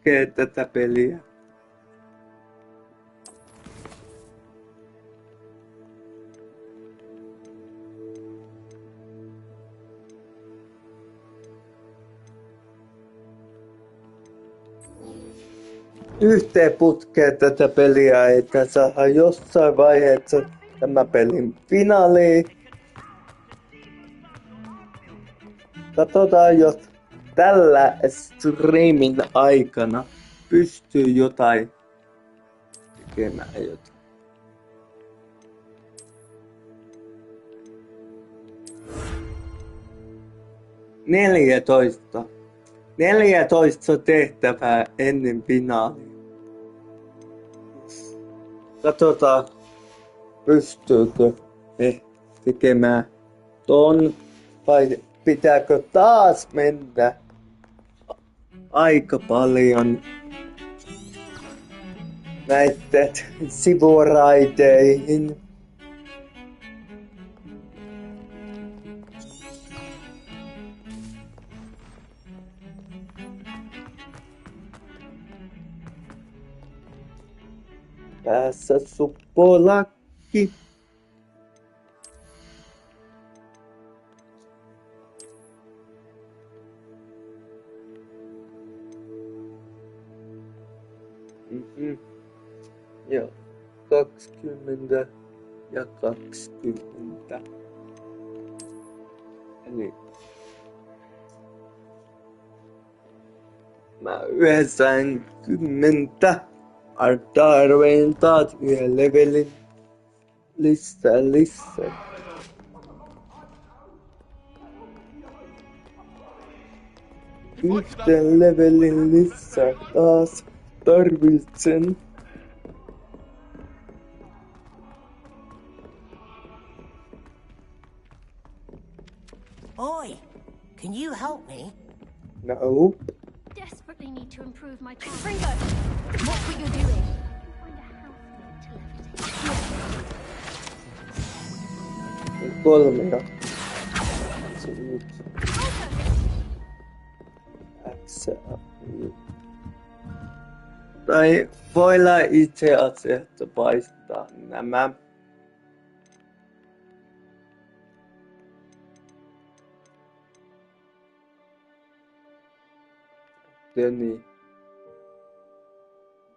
putkeen tätä peliä. Yhteen putkeen tätä peliä, että saada jossain vaiheessa tämä pelin finaaliin. Katsotaan, jos tällä streamin aikana pystyy jotain tekemään jotain. Neljätoista tehtävää ennen finaalia. Katsotaan, pystyykö he tekemään ton vai pitääkö taas mennä aika paljon näitten sivuraiteihin. Päässä suppolakki. Joo, 20 ja 20. Eli mä 90. Tarveen taas yhden levelin lisää. Yhden levelin lisää taas tarvitsen. Oi, can you help me? No. Desperately need to improve my time. Ringo, watch what you're doing. Find a house to levitate. 3. Tai voidaan itse asiassa paistaa nämä. Niin.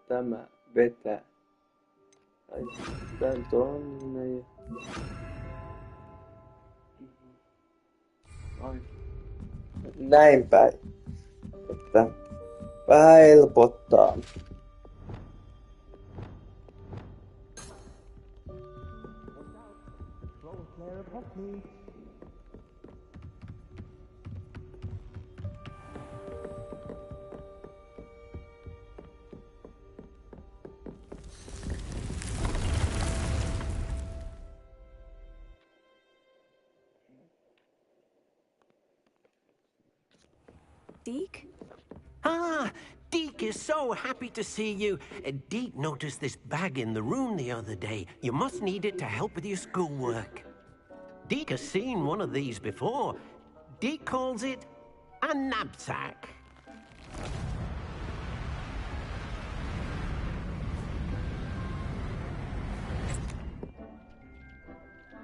Tämä vetää. Tän tonne. Näin päin. Että vähän helpottaa. Deke? Ah, Deke is so happy to see you. Deke noticed this bag in the room the other day. You must need it to help with your schoolwork. Deke has seen one of these before. Deke calls it a knapsack.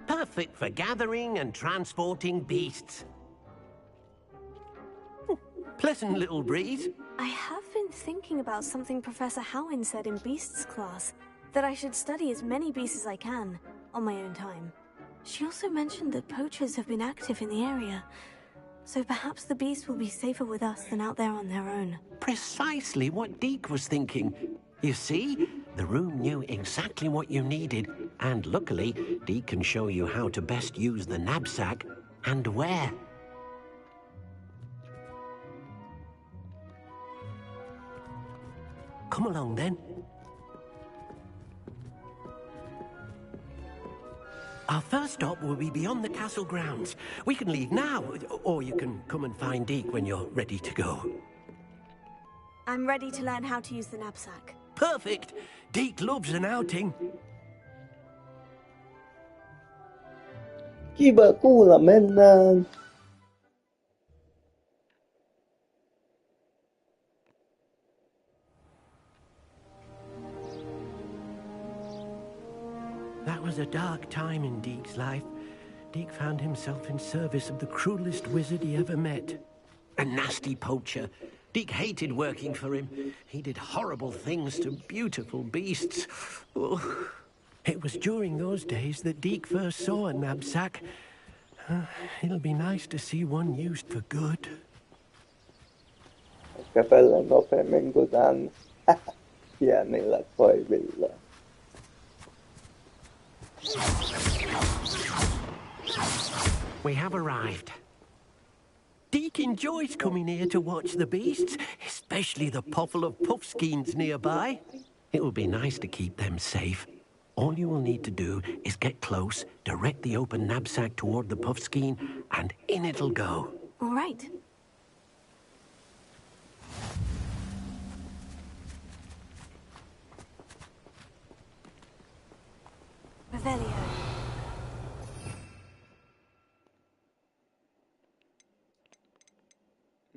Perfect for gathering and transporting beasts. Pleasant little breeze. I have been thinking about something Professor Howin said in Beasts class, that I should study as many beasts as I can, on my own time. She also mentioned that poachers have been active in the area, so perhaps the beasts will be safer with us than out there on their own. Precisely what Deke was thinking. You see, the room knew exactly what you needed, and luckily, Deke can show you how to best use the knapsack and where. Come along then. Our first stop will be beyond the castle grounds. We can leave now, or you can come and find Deke when you're ready to go. I'm ready to learn how to use the knapsack. Perfect! Deke loves an outing. Kiva kuulla, mennään. That was a dark time in Deke's life. Deke found himself in service of the cruelest wizard he ever met. A nasty poacher. Deke hated working for him. He did horrible things to beautiful beasts. Oh. It was during those days that Deke first saw a knapsack. It'll be nice to see one used for good. Kävellä nopeammin kuin tän pienillä koivilla. We have arrived. Deke enjoys coming here to watch the beasts, especially the pottle of puffskeins nearby. It will be nice to keep them safe. All you will need to do is get close, direct the open knapsack toward the puffskein, and in it'll go. All right. Revelio.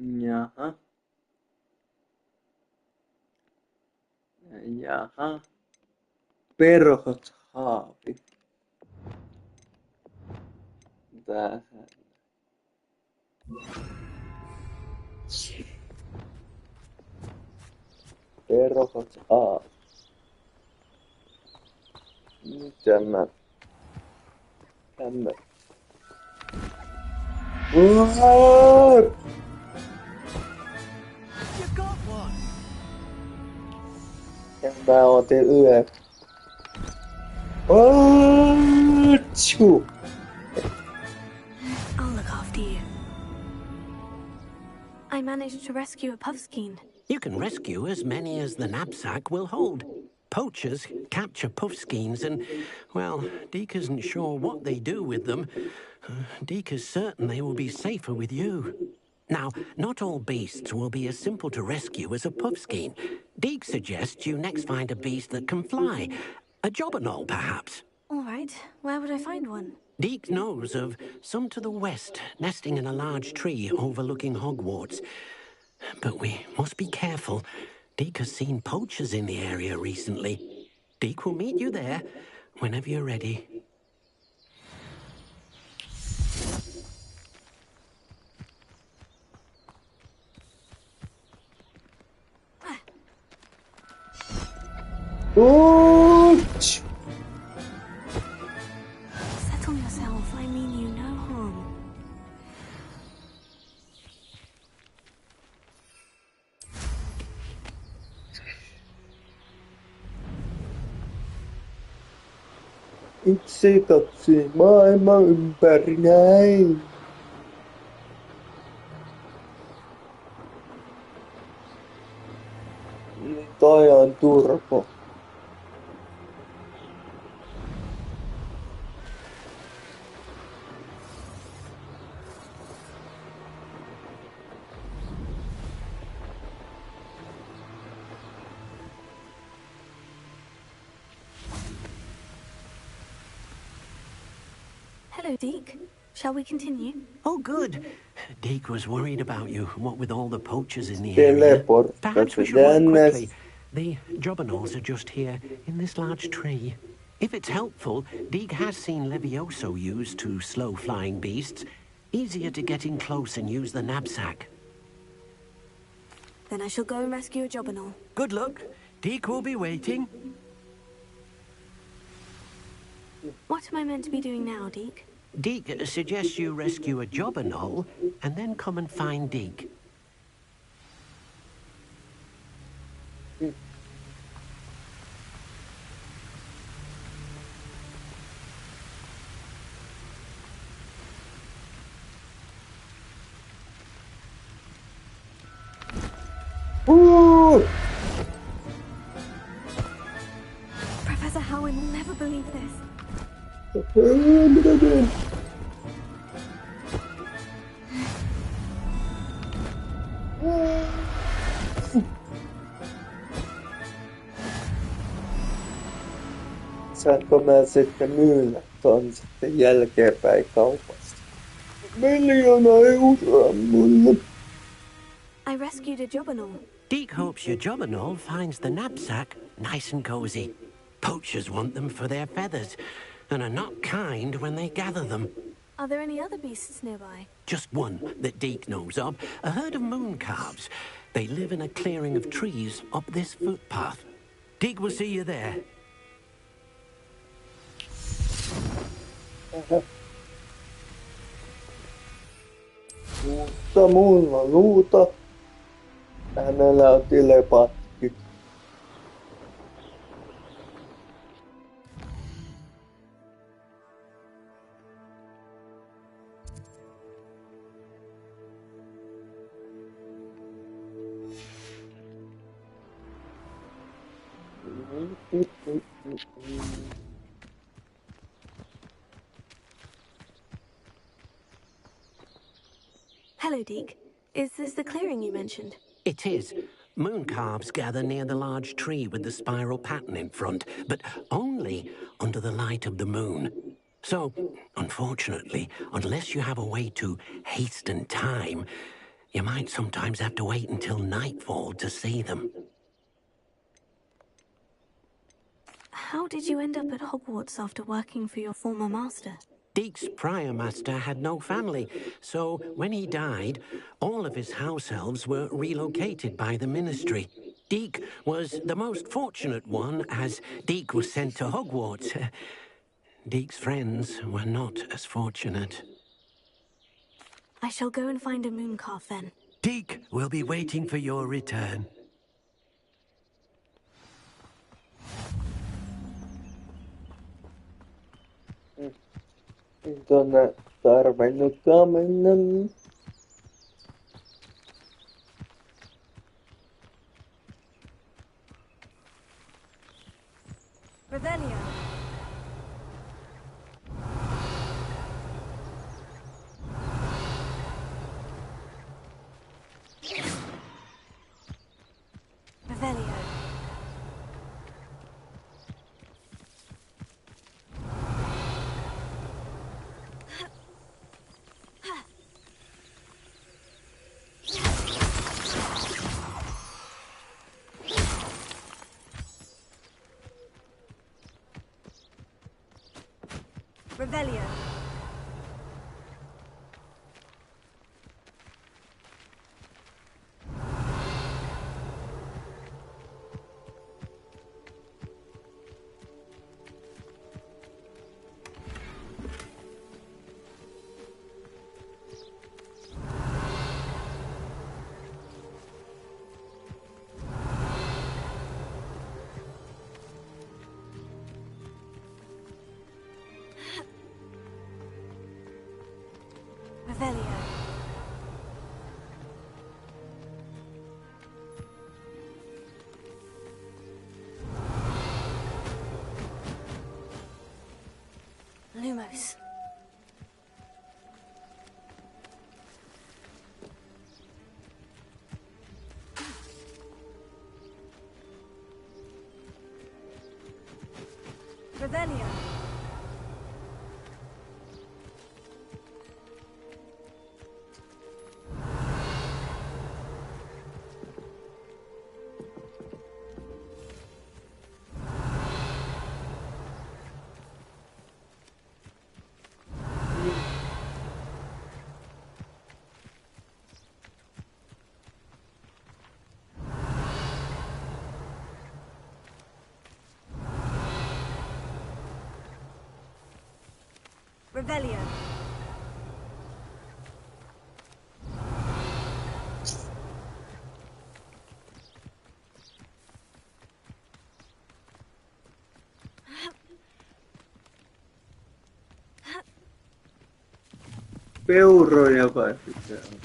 Jaha. Jaha. Perhot haavi. Tähän. Perhot haavi. Tämä. What? You got one! Ja mä otin yhden. Achoo! I'll look after you. I managed to rescue a puffskein. You can rescue as many as the knapsack will hold. Poachers capture puffskeins and, well, Deke isn't sure what they do with them. Deke is certain they will be safer with you. Now, not all beasts will be as simple to rescue as a puffskein. Deke suggests you next find a beast that can fly. A jobberknoll, perhaps. All right. Where would I find one? Deke knows of some to the west, nesting in a large tree overlooking Hogwarts. But we must be careful. Deke has seen poachers in the area recently. Deke will meet you there whenever you're ready. Ouch! Settle yourself. I mean you no harm. Itse katsoi maailma ympäri näin. Niin toi on turpo. Hello, Deke. Shall we continue? Oh, good. Deke was worried about you, what with all the poachers in the area. Teleport. Perhaps we should work quickly. The jobberknolls are just here, in this large tree. If it's helpful, Deke has seen Levioso used to slow flying beasts. Easier to get in close and use the knapsack. Then I shall go and rescue a jobberknoll. Good luck. Deke will be waiting. What am I meant to be doing now, Deke? Deke suggests you rescue a jobberknoll and then come and find Deke. Ooh! Professor Howin will never believe this. Saanko mä sitten myydä ton sitten jälkeenpäin kaupasta? 1 000 000 euroa mulle. I rescued a jobberknoll. Deke hopes your jobberknoll finds the knapsack nice and cozy. Poachers want them for their feathers. and are not kind when they gather them. Are there any other beasts nearby? Just one that Deke knows of, a herd of moon calves. They live in a clearing of trees up this footpath. Deke will see you there. Mutta mulla on luuta. Hänellä on telepatti. Hello, Deke. Is this the clearing you mentioned? It is. Moon calves gather near the large tree with the spiral pattern in front, but only under the light of the moon. So, unfortunately, unless you have a way to hasten time, you might sometimes have to wait until nightfall to see them. How did you end up at Hogwarts after working for your former master? Deke's prior master had no family, so when he died, all of his house elves were relocated by the ministry. Deke was the most fortunate one, as Deke was sent to Hogwarts. Deke's friends were not as fortunate. I shall go and find a moon calf then. Deke will be waiting for your return. Tuonne tarvinnutkaan mennä. Revelio. Revelio. Revelio. Revelio. Lumos. Revelio. Revelio. Peuroja vai pitää?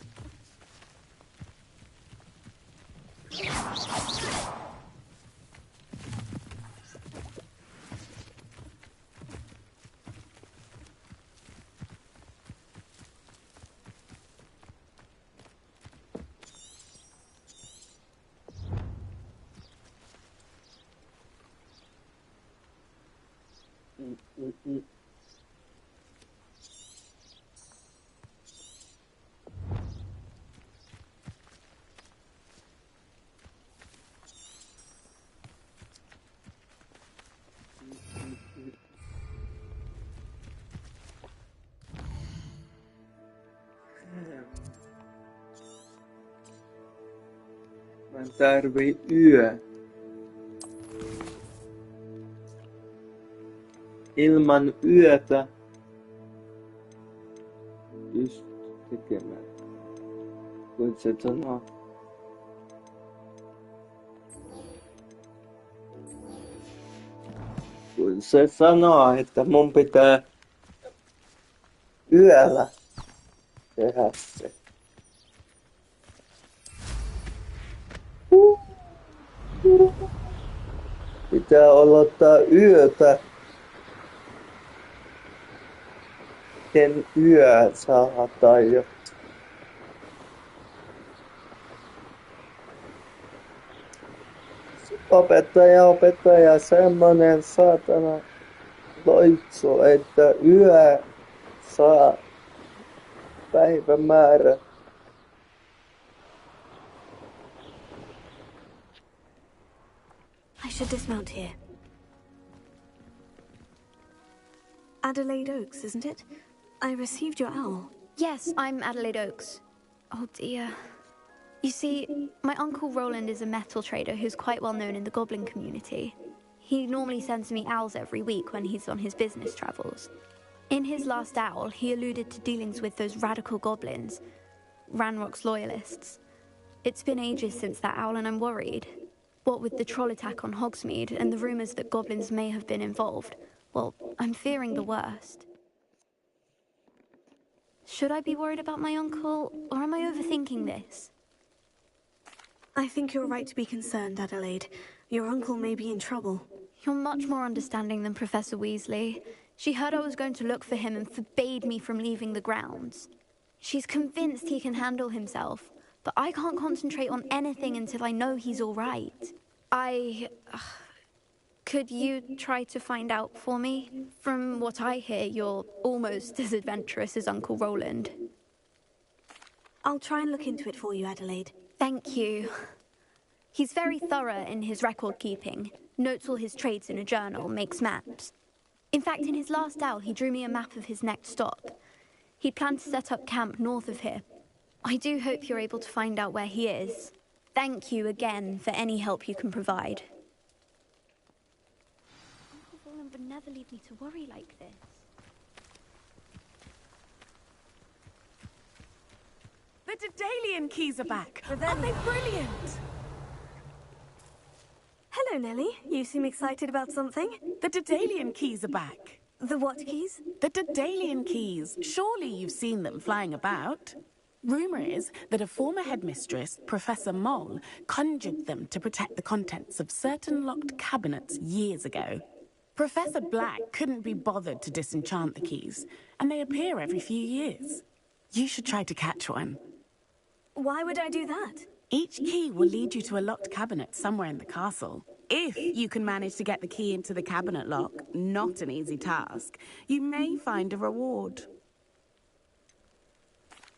Mä tarvii yö. Ilman yötä pysty tekemään. Kun se sanoo. Kun se sanoo, että mun pitää yöllä tehdä se. Pitää odottaa yötä. Miten yö saa tai opettaja, semmonen saatana loitsu, että yö saa päivämäärä. I should dismount here. Adelaide Oaks, isn't it? I received your owl. Yes, I'm Adelaide Oaks. Oh dear. You see, my uncle Roland is a metal trader who's quite well known in the goblin community. He normally sends me owls every week when he's on his business travels. In his last owl, he alluded to dealings with those radical goblins, Ranrock's loyalists. It's been ages since that owl and I'm worried. What with the troll attack on Hogsmeade and the rumours that goblins may have been involved, well, I'm fearing the worst. Should I be worried about my uncle, or am I overthinking this? I think you're right to be concerned, Adelaide. Your uncle may be in trouble. You're much more understanding than Professor Weasley. She heard I was going to look for him and forbade me from leaving the grounds. She's convinced he can handle himself, but I can't concentrate on anything until I know he's all right. Could you try to find out for me? From what I hear, you're almost as adventurous as Uncle Roland. I'll try and look into it for you, Adelaide. Thank you. He's very thorough in his record keeping, notes all his trades in a journal, makes maps. In fact, in his last owl, he drew me a map of his next stop. He planned to set up camp north of here. I do hope you're able to find out where he is. Thank you again for any help you can provide. Uncle Roland would never leave me to worry like this. The Daedalian keys are back. Aren't they brilliant? Hello, Nellie. You seem excited about something. The Daedalian keys are back. The what keys? The Daedalian keys. Surely you've seen them flying about. Rumour is that a former headmistress, Professor Mole, conjured them to protect the contents of certain locked cabinets years ago. Professor Black couldn't be bothered to disenchant the keys, and they appear every few years. You should try to catch one. Why would I do that? Each key will lead you to a locked cabinet somewhere in the castle. If you can manage to get the key into the cabinet lock, not an easy task, you may find a reward.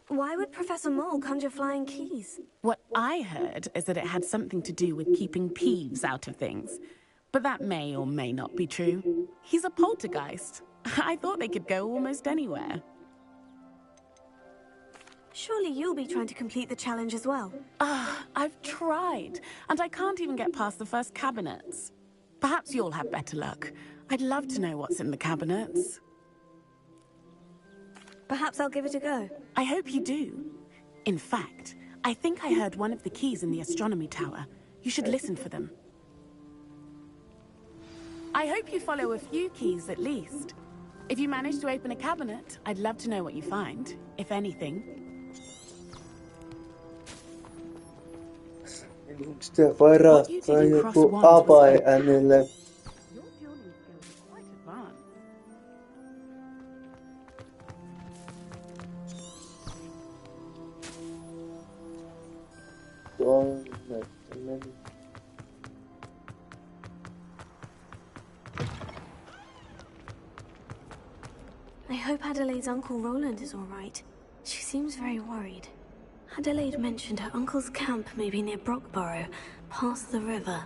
Why would Professor Mole conjure flying keys? What I heard is that it had something to do with keeping Peeves out of things. But that may or may not be true. He's a poltergeist. I thought they could go almost anywhere. Surely you'll be trying to complete the challenge as well. I've tried, and I can't even get past the first cabinets. Perhaps you'll have better luck. I'd love to know what's in the cabinets. Perhaps I'll give it a go. I hope you do. In fact, I think I heard one of the keys in the astronomy tower. You should listen for them. I hope you follow a few keys at least. If you manage to open a cabinet, I'd love to know what you find, if anything. Sitä varattaa joku avainäänelle. I hope Adelaide's Uncle Roland is all right. She seems very worried. Adelaide mentioned her uncle's camp may be near Brockborough, past the river.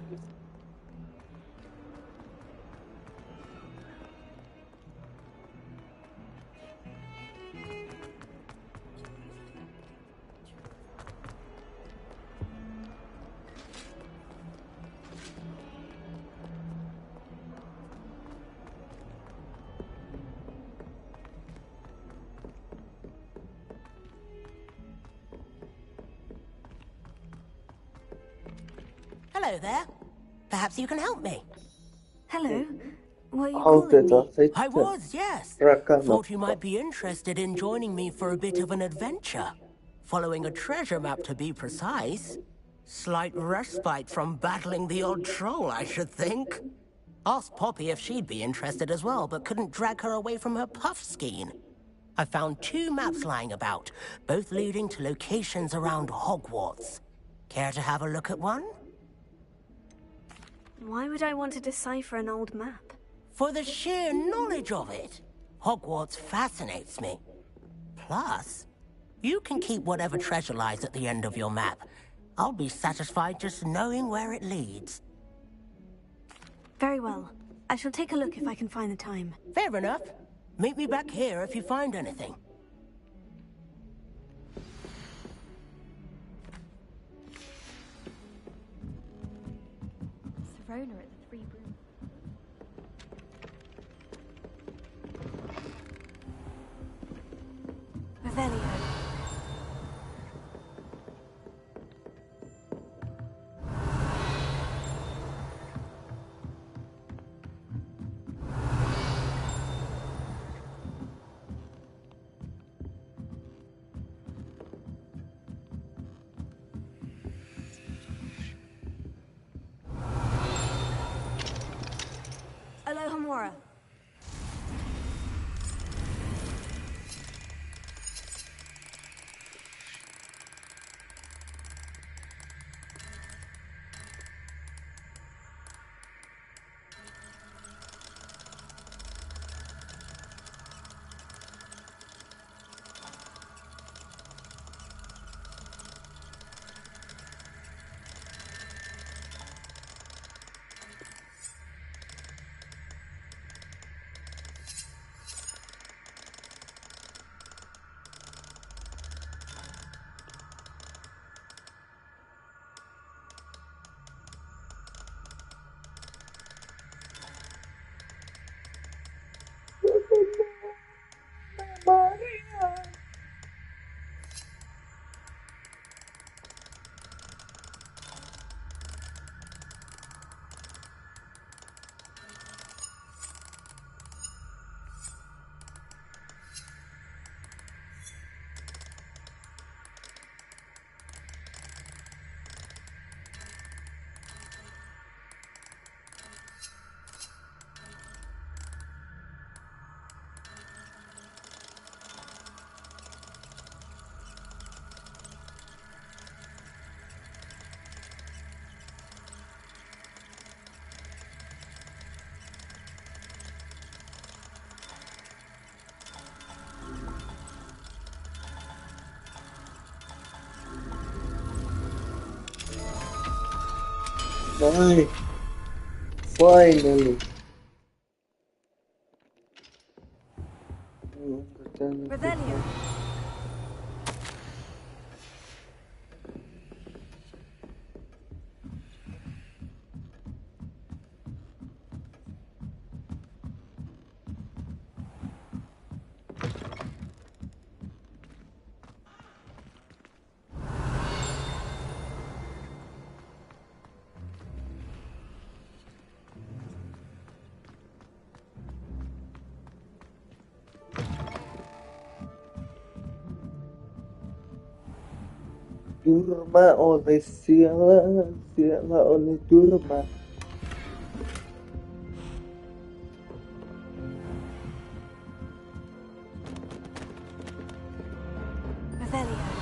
Hello there. Perhaps you can help me. Hello. Were you calling me? I was, yes. Thought you might be interested in joining me for a bit of an adventure. Following a treasure map, to be precise. Slight respite from battling the odd troll, I should think. Asked Poppy if she'd be interested as well, but couldn't drag her away from her puff skein. I found 2 maps lying about, both leading to locations around Hogwarts. Care to have a look at one? Why would I want to decipher an old map? For the sheer knowledge of it. Hogwarts fascinates me. Plus, you can keep whatever treasure lies at the end of your map. I'll be satisfied just knowing where it leads. Very well. I shall take a look if I can find the time. Fair enough. Meet me back here if you find anything. Serona at the Three Brooms. Revelio. Alohomora. Nice. Finally. Revelio. Turma oli siellä, siellä oli turma. Revelio.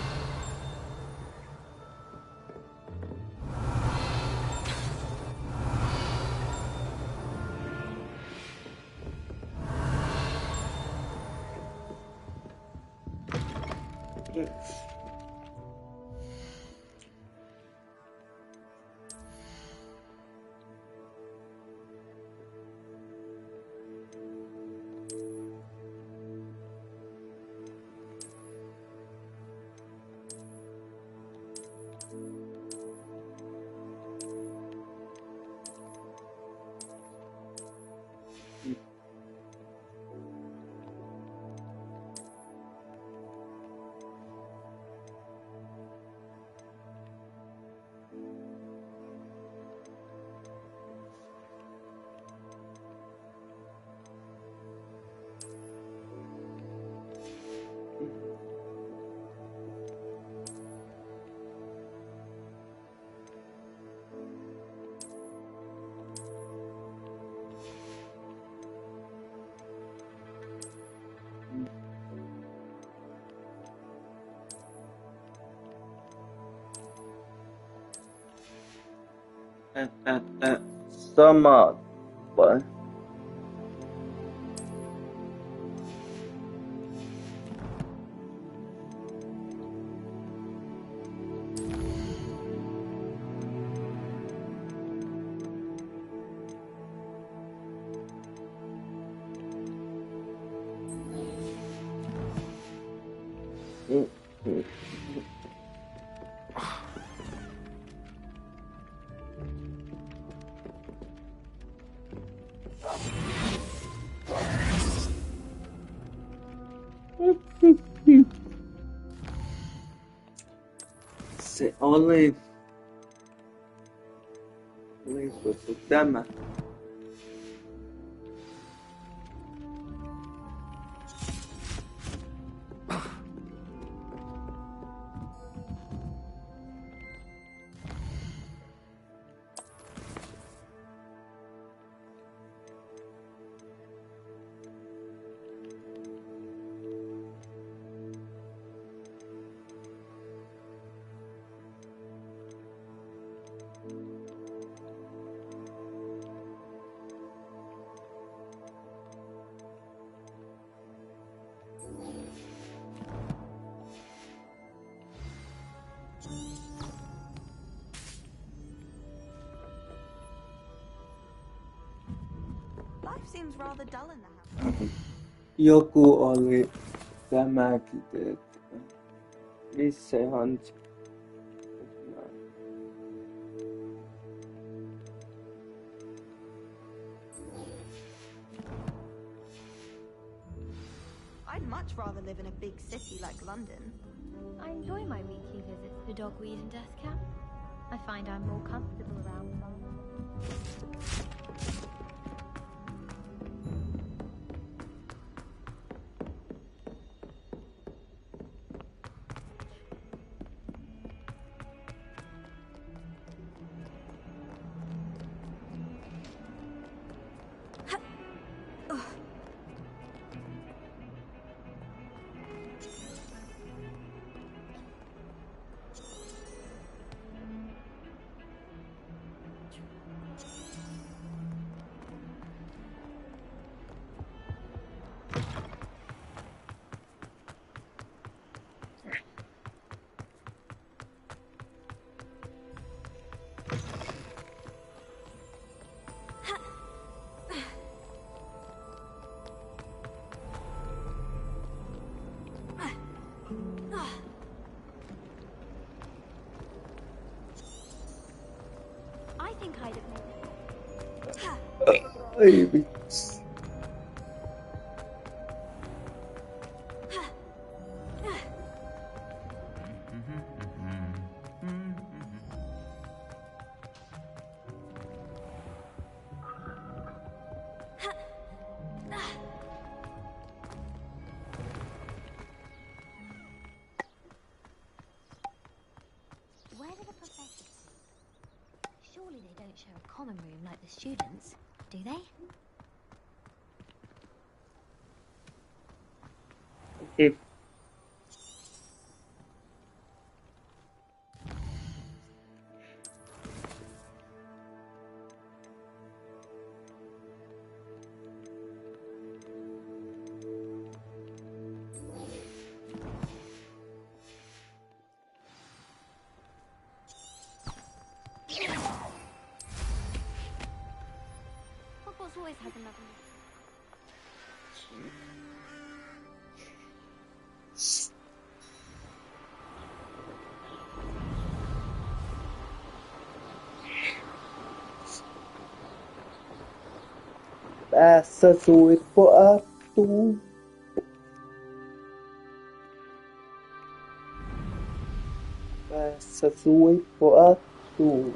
Samat vai? Se oli tämä. Life seems rather dull in the house. Joku oli tämäkin tehty. Missähän se? I'd much rather live in a big city like London. I enjoy my weekly visits to Dogweed and Death Camp. I find I'm more comfortable around them. I think I'd have made Ai vitsi. Where are the professors? Surely they don't share a common room like the students, do they? If Hogwarts always has another. päässä suippo Afton. Päässä suippo Afton.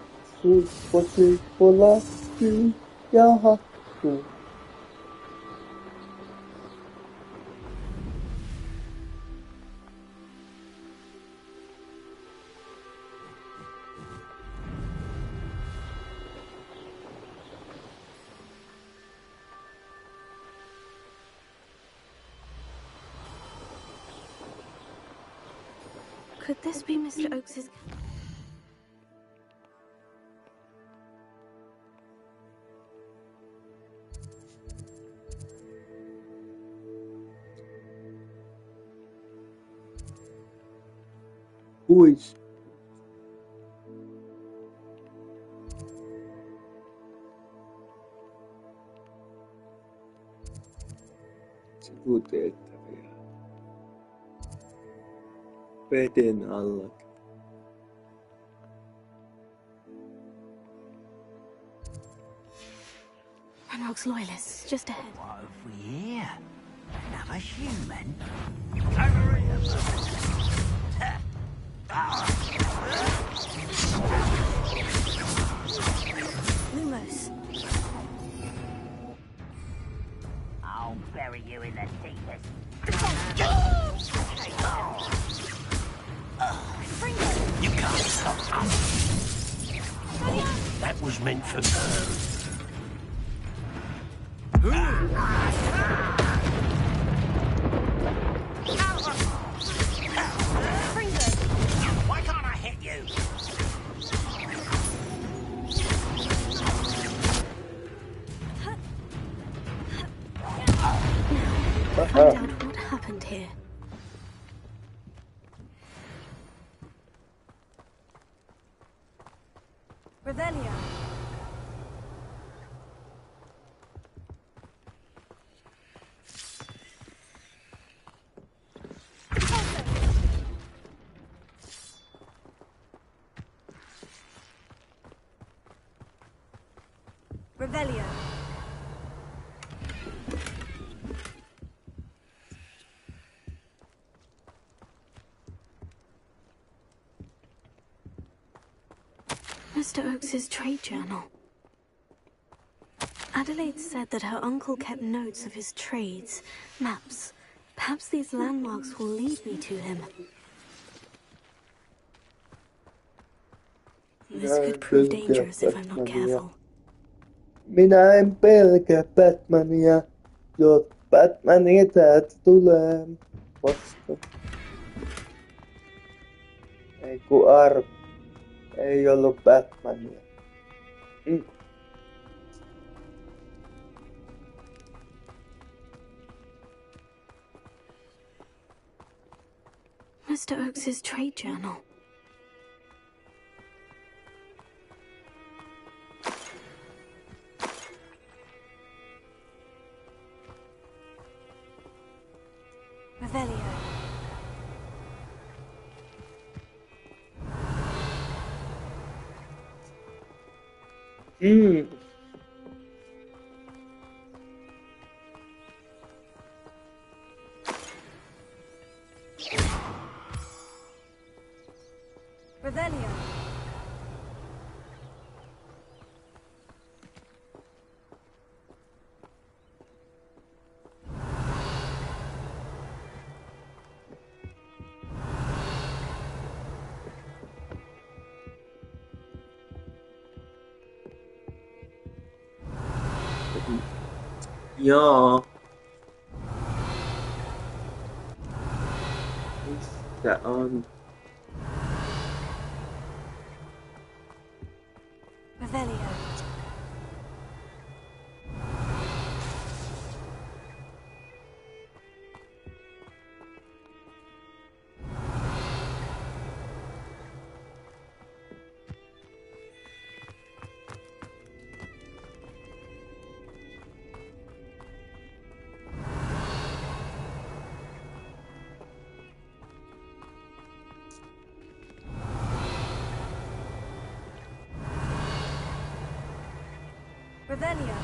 Suippo lasku ja hattu. Could this be Mr. Oakes's... Pois. Sivutehtäviä. Veden alla. Ranrock's loyalists, just ahead. What have we here? Another human? Lumos. I'll bury you in the deepest. You can't stop us. That was meant for girls. Why can't I hit you? Find out what happened here. Revelio. Revelio. Mr. Oakes's trade journal. Adelaide said that her uncle kept notes of his trades, maps. Perhaps these landmarks will lead me to him. This could prove dangerous if I'm not careful. Minä en pelkää Batmania, jos Batmanin täältä tulee vasta. Ei kun ei ollut Batmania. Mr. Oakes's trade journal. Revelio. Revelio. Joo. Missä on? Revelio. Revelio.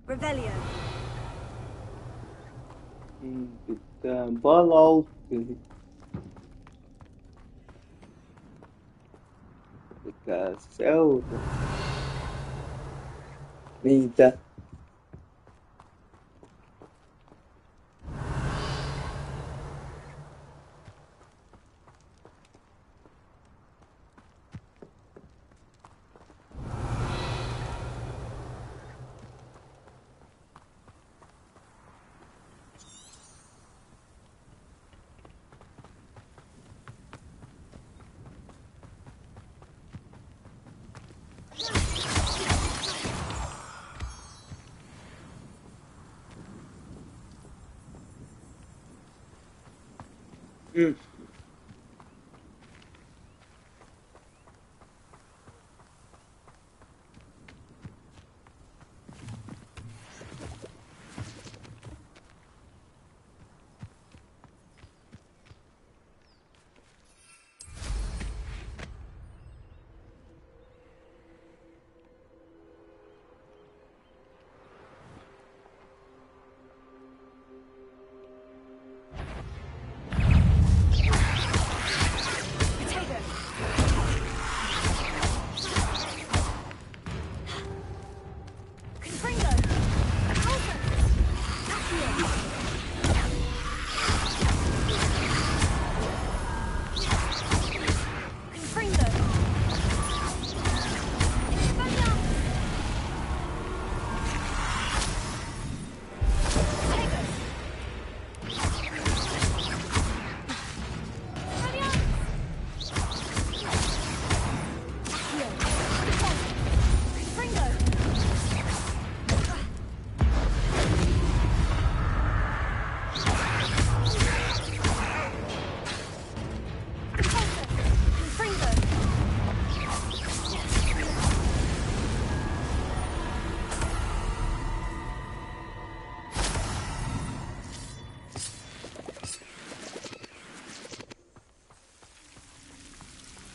Revelio. Pitää valouttaa. Pitää seurata niitä.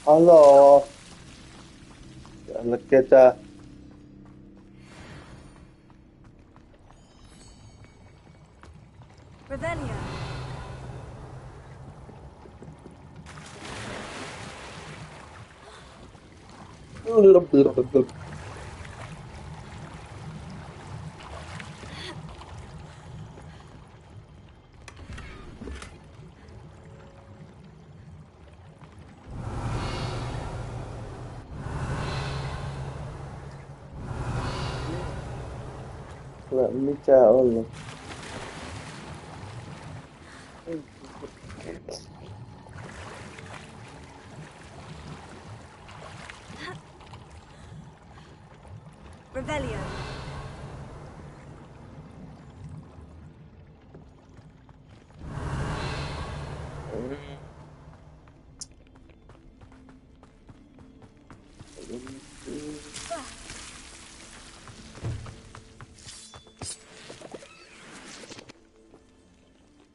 Haloo. Täällä ketään. Revelio. Mitä ollut? Revelio.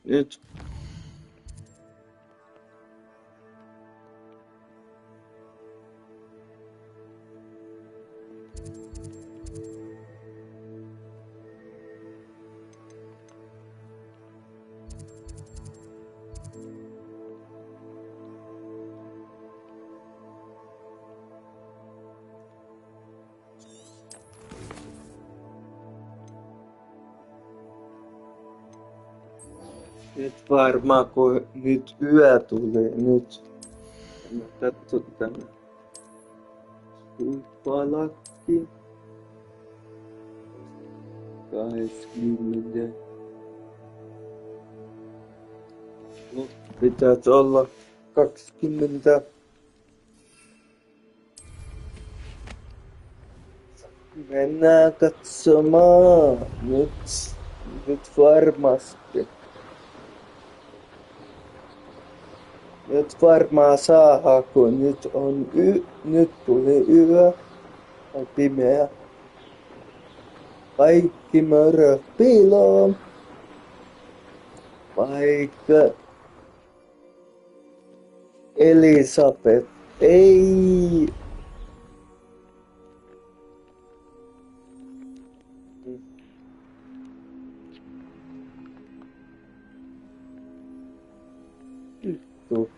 Nyt. Nyt varmaan kun nyt yö tuli, nyt mä katson tänne suipalakki 20. No, pitäisi olla 20. Mennään katsomaan nyt varmasti. Nyt varmaan saadaan, kun nyt tuli yö, on pimeä. Kaikki mörö piiloon. Vaikka Elisabeth ei. Vittu.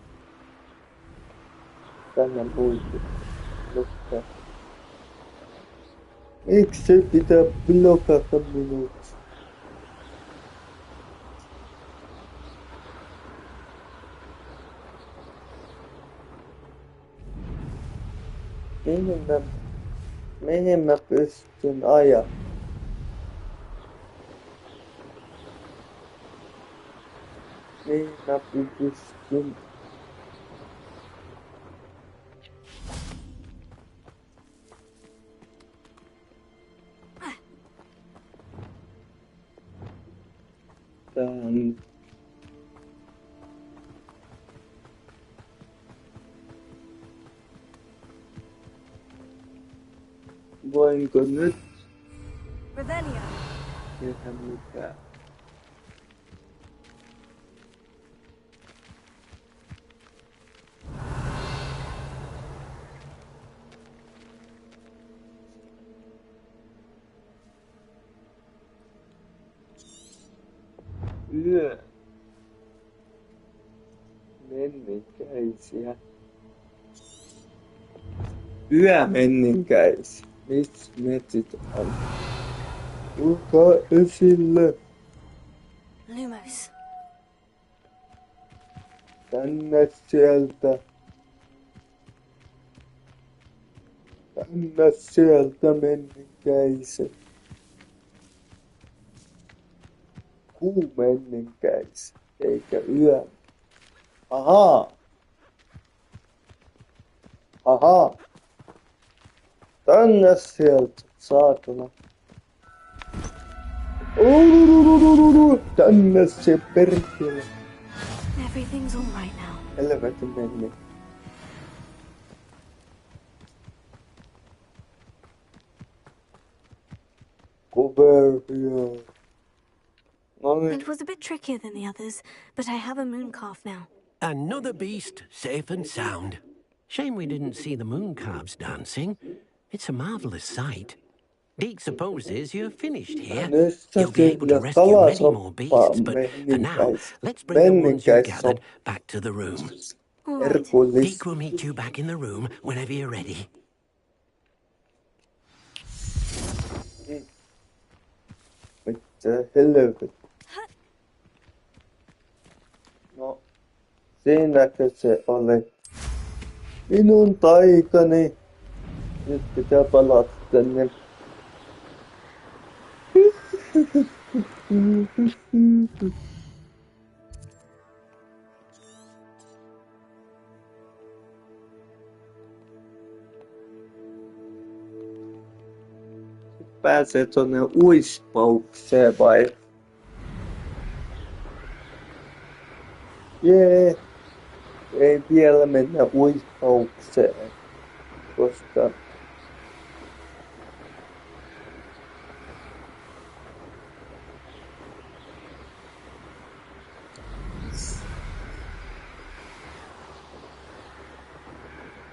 Tänne muistu. Mutta miksi se pitää blokata minut? Mihin mä pystyn ajaa? Mihin mä pystyn? Tän. voinko nyt Revelio. tehdä mitään? Yö. Menninkäisiä. Yömenninkäisiä. Missä metsit on? Tulkaa esille. Lumos. Tänne sieltä. Tänne sieltä menninkäiset. Kuumenninkäiset, eikä yö. Ahaa. Ahaa. Tänne sieltä, saatana. Tänne se perkele. Everything's all right now. Helvetin menni. Over here. It was a bit trickier than the others, but I have a moon calf now. Another beast, safe and sound. Shame we didn't see the moon calves dancing. It's a marvelous sight. Deke supposes you're finished here. You'll be able to rescue many more beasts, but for now, let's bring the ones you gathered back to the room. All right. Deke will meet you back in the room whenever you're ready. Mitä helvetti? No, siinäkö se oli minun taikani? Nyt pitää palata tänne. Pääsee tuonne uispaukseen vai? Jee. Ei vielä mennä uispaukseen, koska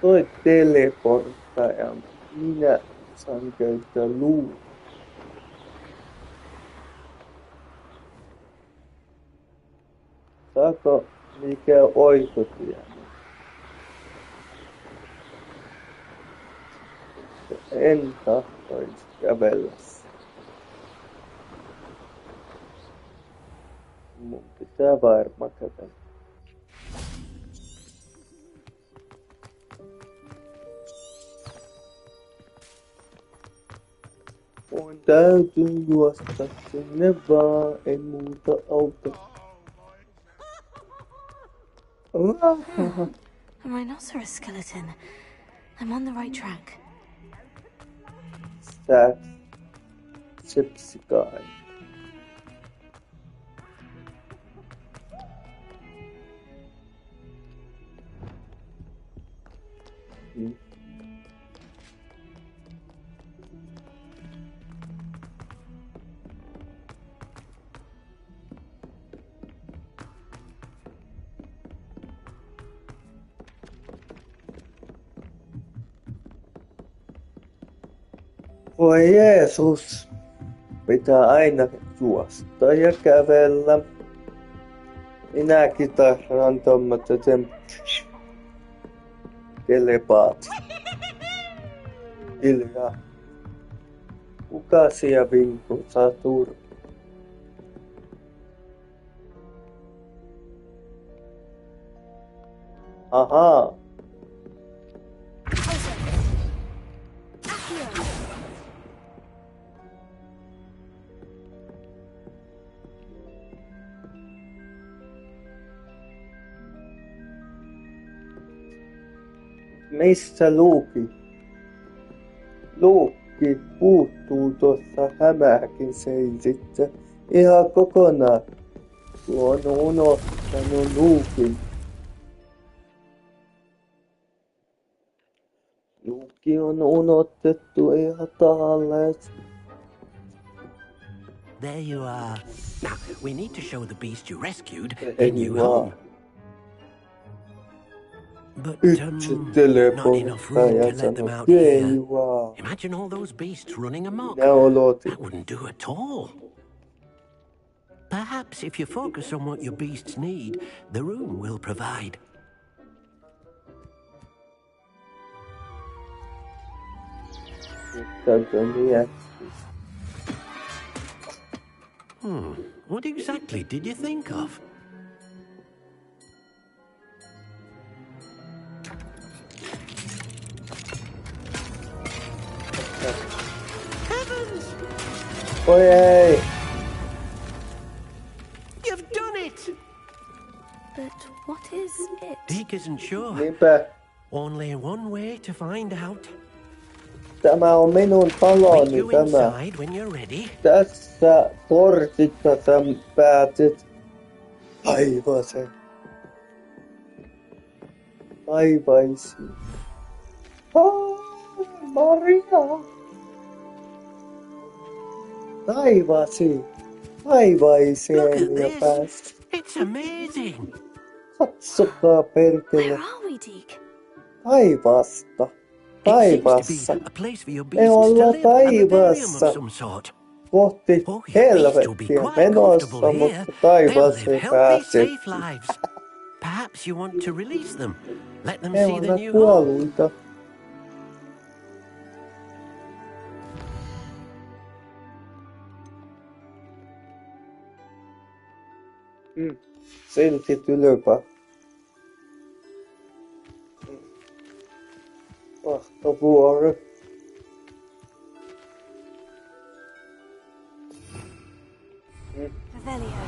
toi teleporttaja, minä saan käyttää luun. Saako mikä oikotie? En tahtoisi kävellä. Mun pitää varmaan kävellä. Mun täytyy juosta sinne vaan, ei muuta auta. A rhinoceros skeleton. I'm on the right track. That's Gypsy guy. Voi Jeesus, pitää aina juosta ja kävellä. Minäkin tarvitsen tommoisen telepaat. Hiljaa. Kuka siellä vinkuu saa turvaa? Ahaa. Missä Luukki? Luukki puuttuu tuossa hämähäkin seisissä ihan kokonaan. Tuo on unohtanut Luukin. Luukki Kaikki on unohtettu ihan tahalleen. There you are. Now, we need to show the beast you rescued a new home. But, not enough room to let them out here. Imagine all those beasts running amok. That wouldn't do at all. Perhaps if you focus on what your beasts need, the room will provide. What exactly did you think of? Heavens! Oh yay! You've done it! But what is it? Deke isn't sure. Niinpä. Only one way to find out. Tämä on minun taloni You tämä. inside when you're ready. Tässä portissa sä pääset taivaaseen. Taivaisiin. Maria! Taivaisiin. Taivaiseen ja pääset. It's amazing. Katsokaa Where perkele. are we, Deke? Taivasta. Taivassa. A place for your Me beasts to ollaan live, a vivarium taivassa. of some sort. Kohti Oh, your beasts will be helvettiä quite menossa, comfortable here. mutta They'll taivaaseen live healthy, pääset. safe lives. Perhaps you want to release them. Let them Ne see the ovat new home. kuolluita. Silti tylpä. Vahtovuoro. Revelio.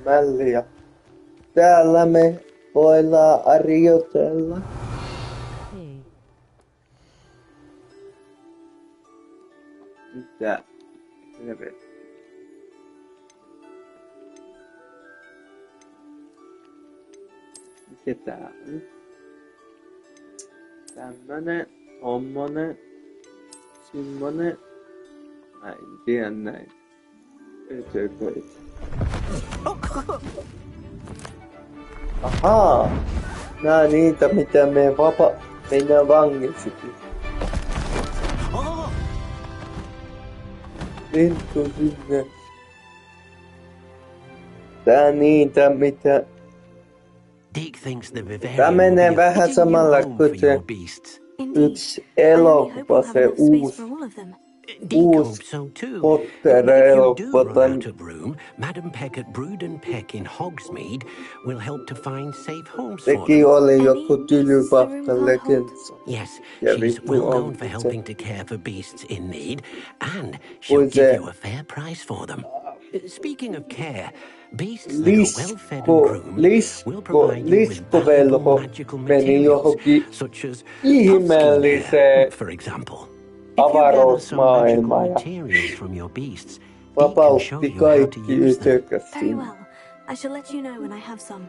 Mälliä. Täällä me voidaan harjoitella. Mitä? Helvetti. Mikä tää on? Tämmönen, tommonen, semmonen. Mä en tiedä näin. Ötököitä. Ahaa! Nää on niitä, mitä meidän vangisikin. Lintu sinne. Tää niitä, mitä... Deke thinks the vivarium Tää will be menee a vähän fitting new samalla home kuin for se your beasts. yksi I only hope elokuva, we'll se have enough space uusi for all of them. Deke Uusi hopes so too. Potter But if you do elokuva run tai out of room, Madam Peck at Brood and Peck in Hogsmeade will help to find safe homes for sekin them. oli joku tylypahta legenda. Yes, Ja she's vittu well known onkin for se. helping to care for beasts in need, and she'll Kuin give se you a fair price for them. Speaking of care, beasts that are well fed and groomed will provide you with valuable Liskovelho magical meni materials, johonkin such as ihmeelliseen for example. If you gather some magical avaruusmaailmaan ja materials from your beasts, Deke can show vapautti you how to kaikki use them. ytökäs Very sinne. well. I shall let you know when I have some.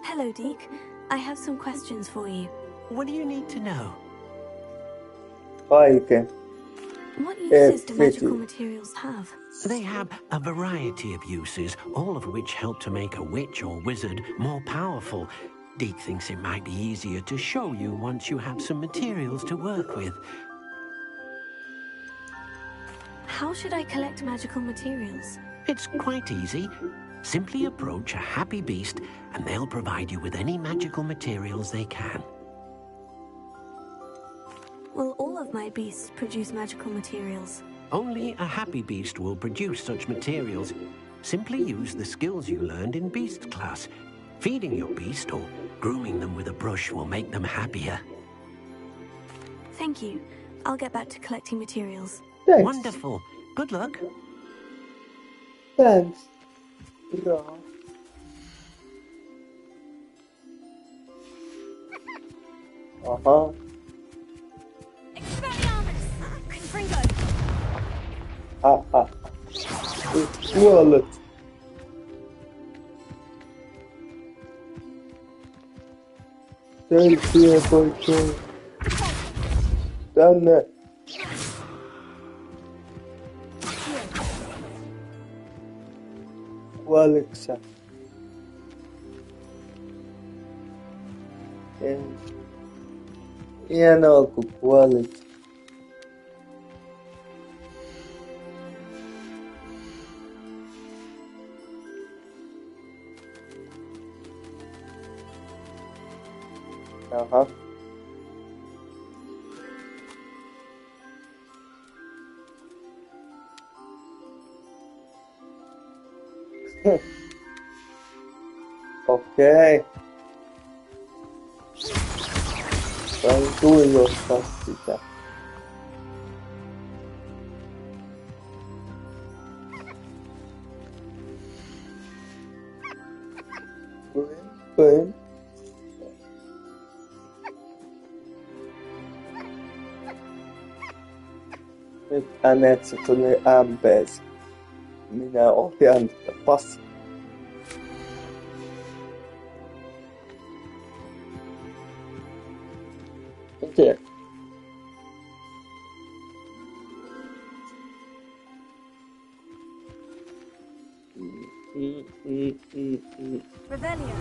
Hello, Deke. I have some questions for you. What do you need to know? Kaiken. What uses do fitting. magical materials have? They have a variety of uses, all of which help to make a witch or wizard more powerful. Deke thinks it might be easier to show you once you have some materials to work with. How should I collect magical materials? It's quite easy. Simply approach a happy beast and they'll provide you with any magical materials they can. Will all of my beasts produce magical materials? Only a happy beast will produce such materials. Simply use the skills you learned in beast class. Feeding your beast or grooming them with a brush will make them happier. Thank you. I'll get back to collecting materials. Thanks. Wonderful. Good luck. Thanks. Bra. Aha. Haha. Kuollut. Selviä poikkeen. Tänne. Kuoliksä? En. Hienoa kun kuolit. Aha. Okei. Sain tuijottaa sitä. Pön. Nyt hänet se tuli MP:si. Minä ohjaan tätä passia. Miten? Revelio.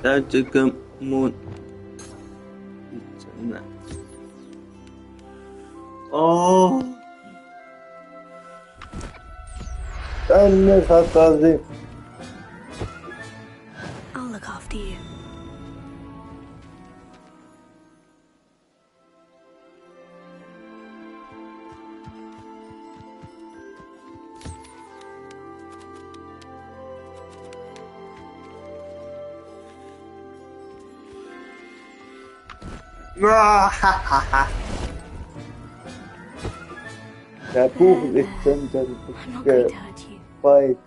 Täytyykö mun itse nää? Oh. Tänne satasi. I'll look after you. Sä puhdit sen I'm not going to hurt you. paik.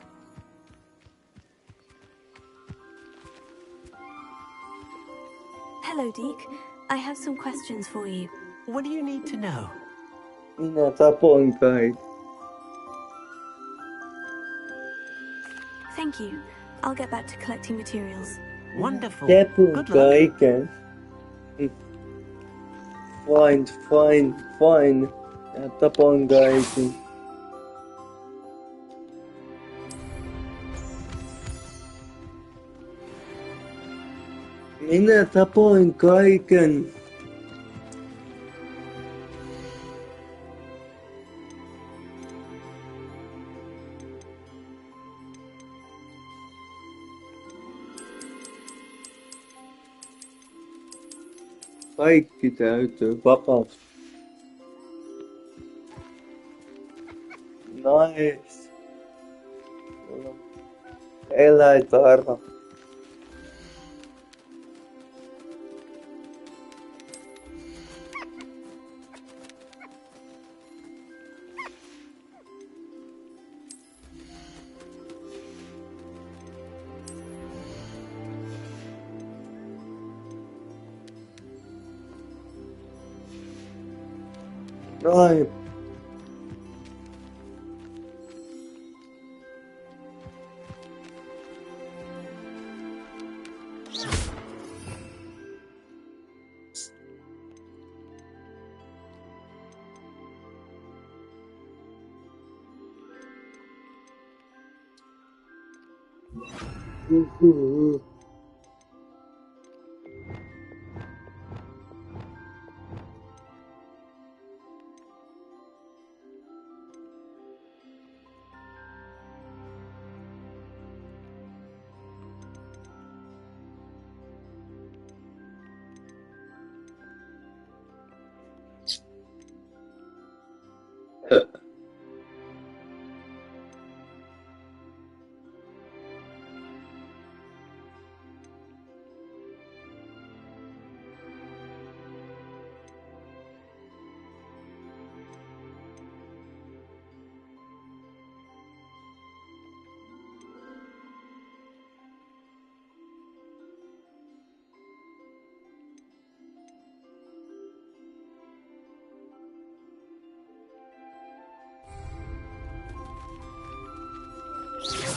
Hello, Deke. I have some questions for you. What do you need to know? Minä tapoin kai. Thank you. I'll get back to collecting materials. Wonderful. Tapoin Good luck. kaiken. Fine. Ja tapoin kaiken. Minä tapoin kaiken. Kaikki täytyy vapauttaa. Nice. Eläintarha. Noin.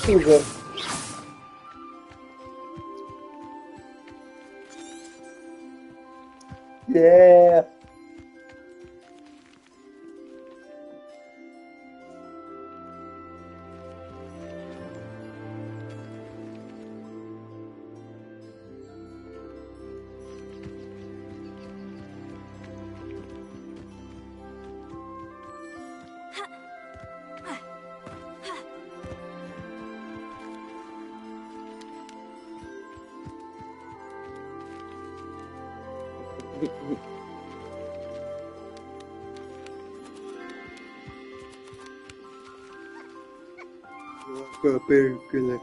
Hyvä. Yeah. Joka perkele.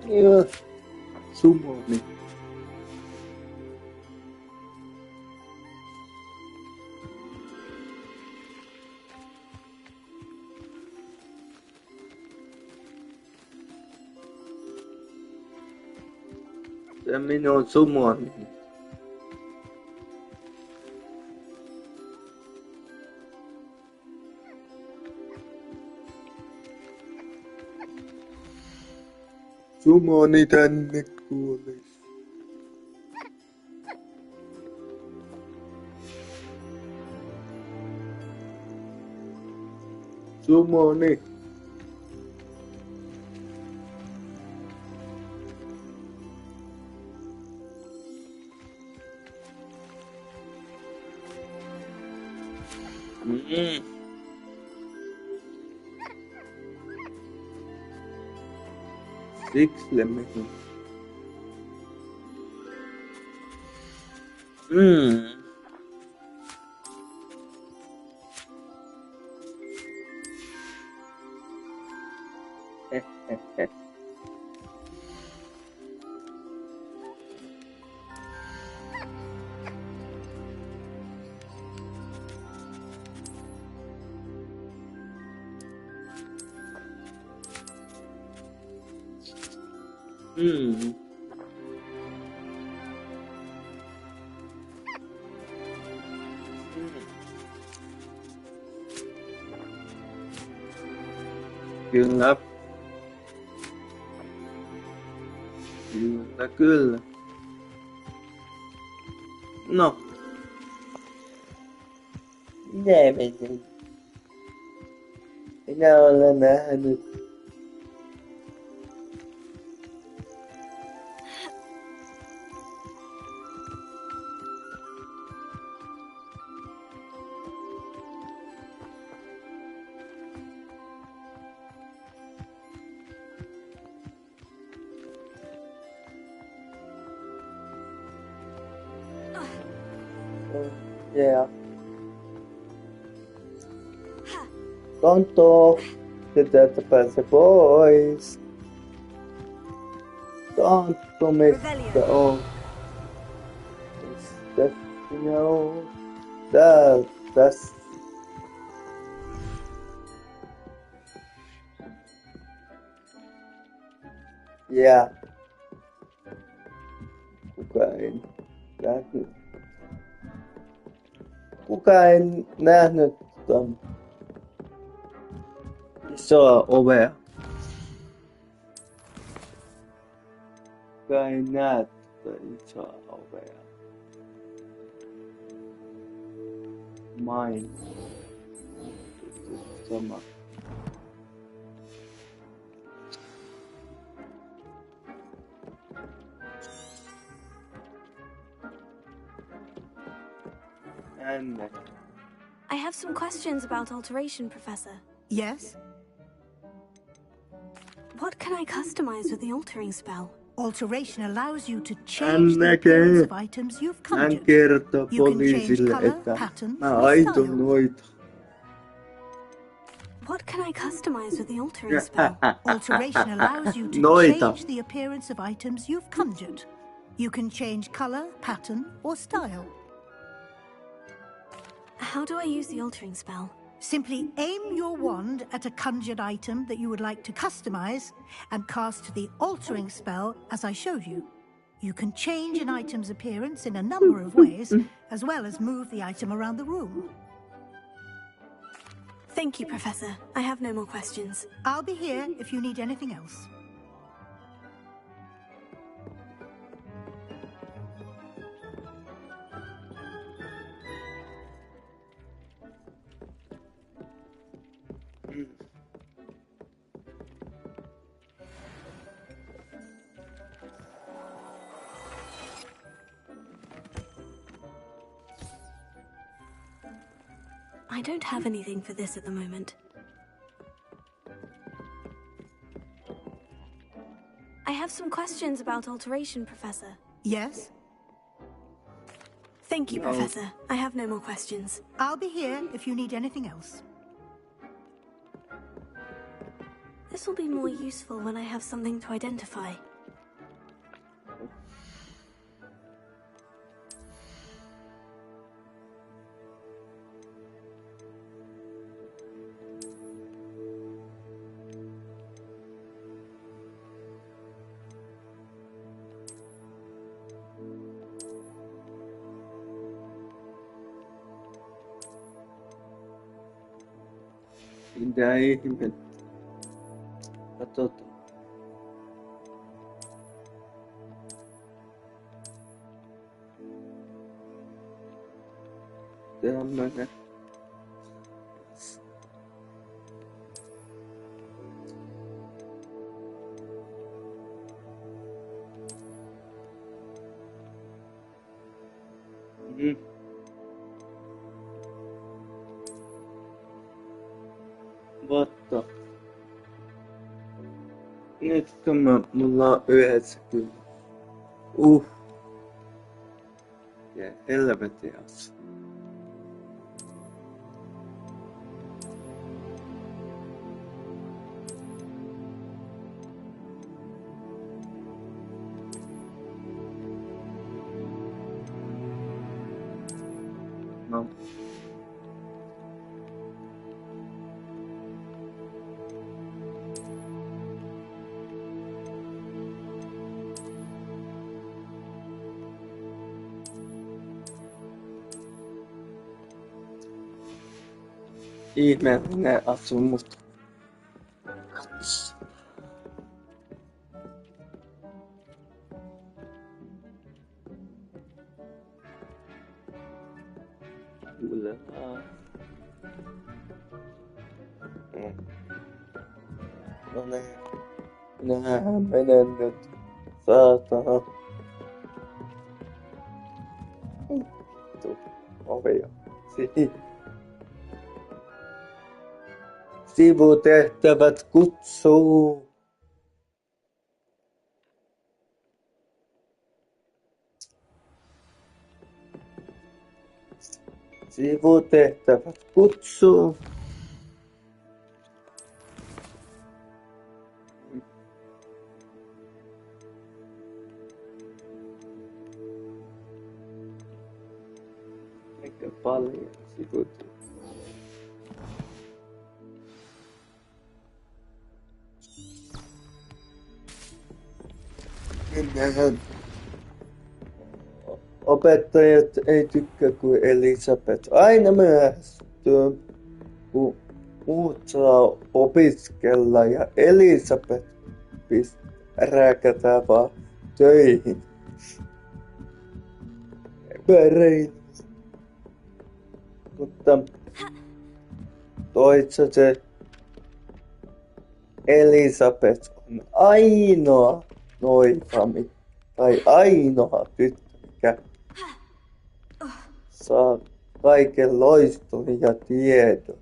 Joo, sumoni. Se minun sumoni. Sumoni tänne kuolis. Sumoni. Siksi lemmekin. Kyllä. Kyllä, kyllä. No. Minä menen. Minä olen nähnyt. Yeah. Tonto, se täältä pääsee pois. Tonto, mistä on? Mistä sinä oot? Täältä. Yeah. Kuka ei nähnyt ton isoa ovea? Kuka ei näe tota isoa ovea? Main. Sama. I have some questions about alteration, Professor. Yes? What can I customize with the altering spell? Alteration allows you to change the appearance of items you've conjured. You can change color, pattern, or style. What can I customize with the altering spell? Alteration allows you to Noita. change the appearance of items you've conjured. You can change color, pattern, or style. How do I use the altering spell? Simply aim your wand at a conjured item that you would like to customize and cast the altering spell as I showed you. You can change an item's appearance in a number of ways, as well as move the item around the room. Thank you, Professor. I have no more questions. I'll be here if you need anything else. I don't have anything for this at the moment. I have some questions about alteration, Professor. Yes? Thank you, Professor. I have no more questions. I'll be here if you need anything else. This will be more useful when I have something to identify. Mitä ihmettä? Katsotaan. Tämmönen. Vatta. Nyt mulla on 90. Ja helvetin asia. No. Ihmeellinen asumus. No niin. Minähän menen nyt. Saatana. Ovia. Sivutehtävät kutsuu. Sivutehtävät kutsuu. Eikä paljon sivutehtävät. Opettajat ei tykkää kuin Elisabeth aina myöhästyy, kun muut saa opiskella ja Elisabeth rääkätään vaan töihin. Epäreilu. Mutta toisaalta se Elisabeth on ainoa noitami tai ainoa tyttö, mikä saa kaiken loiston ja tiedon.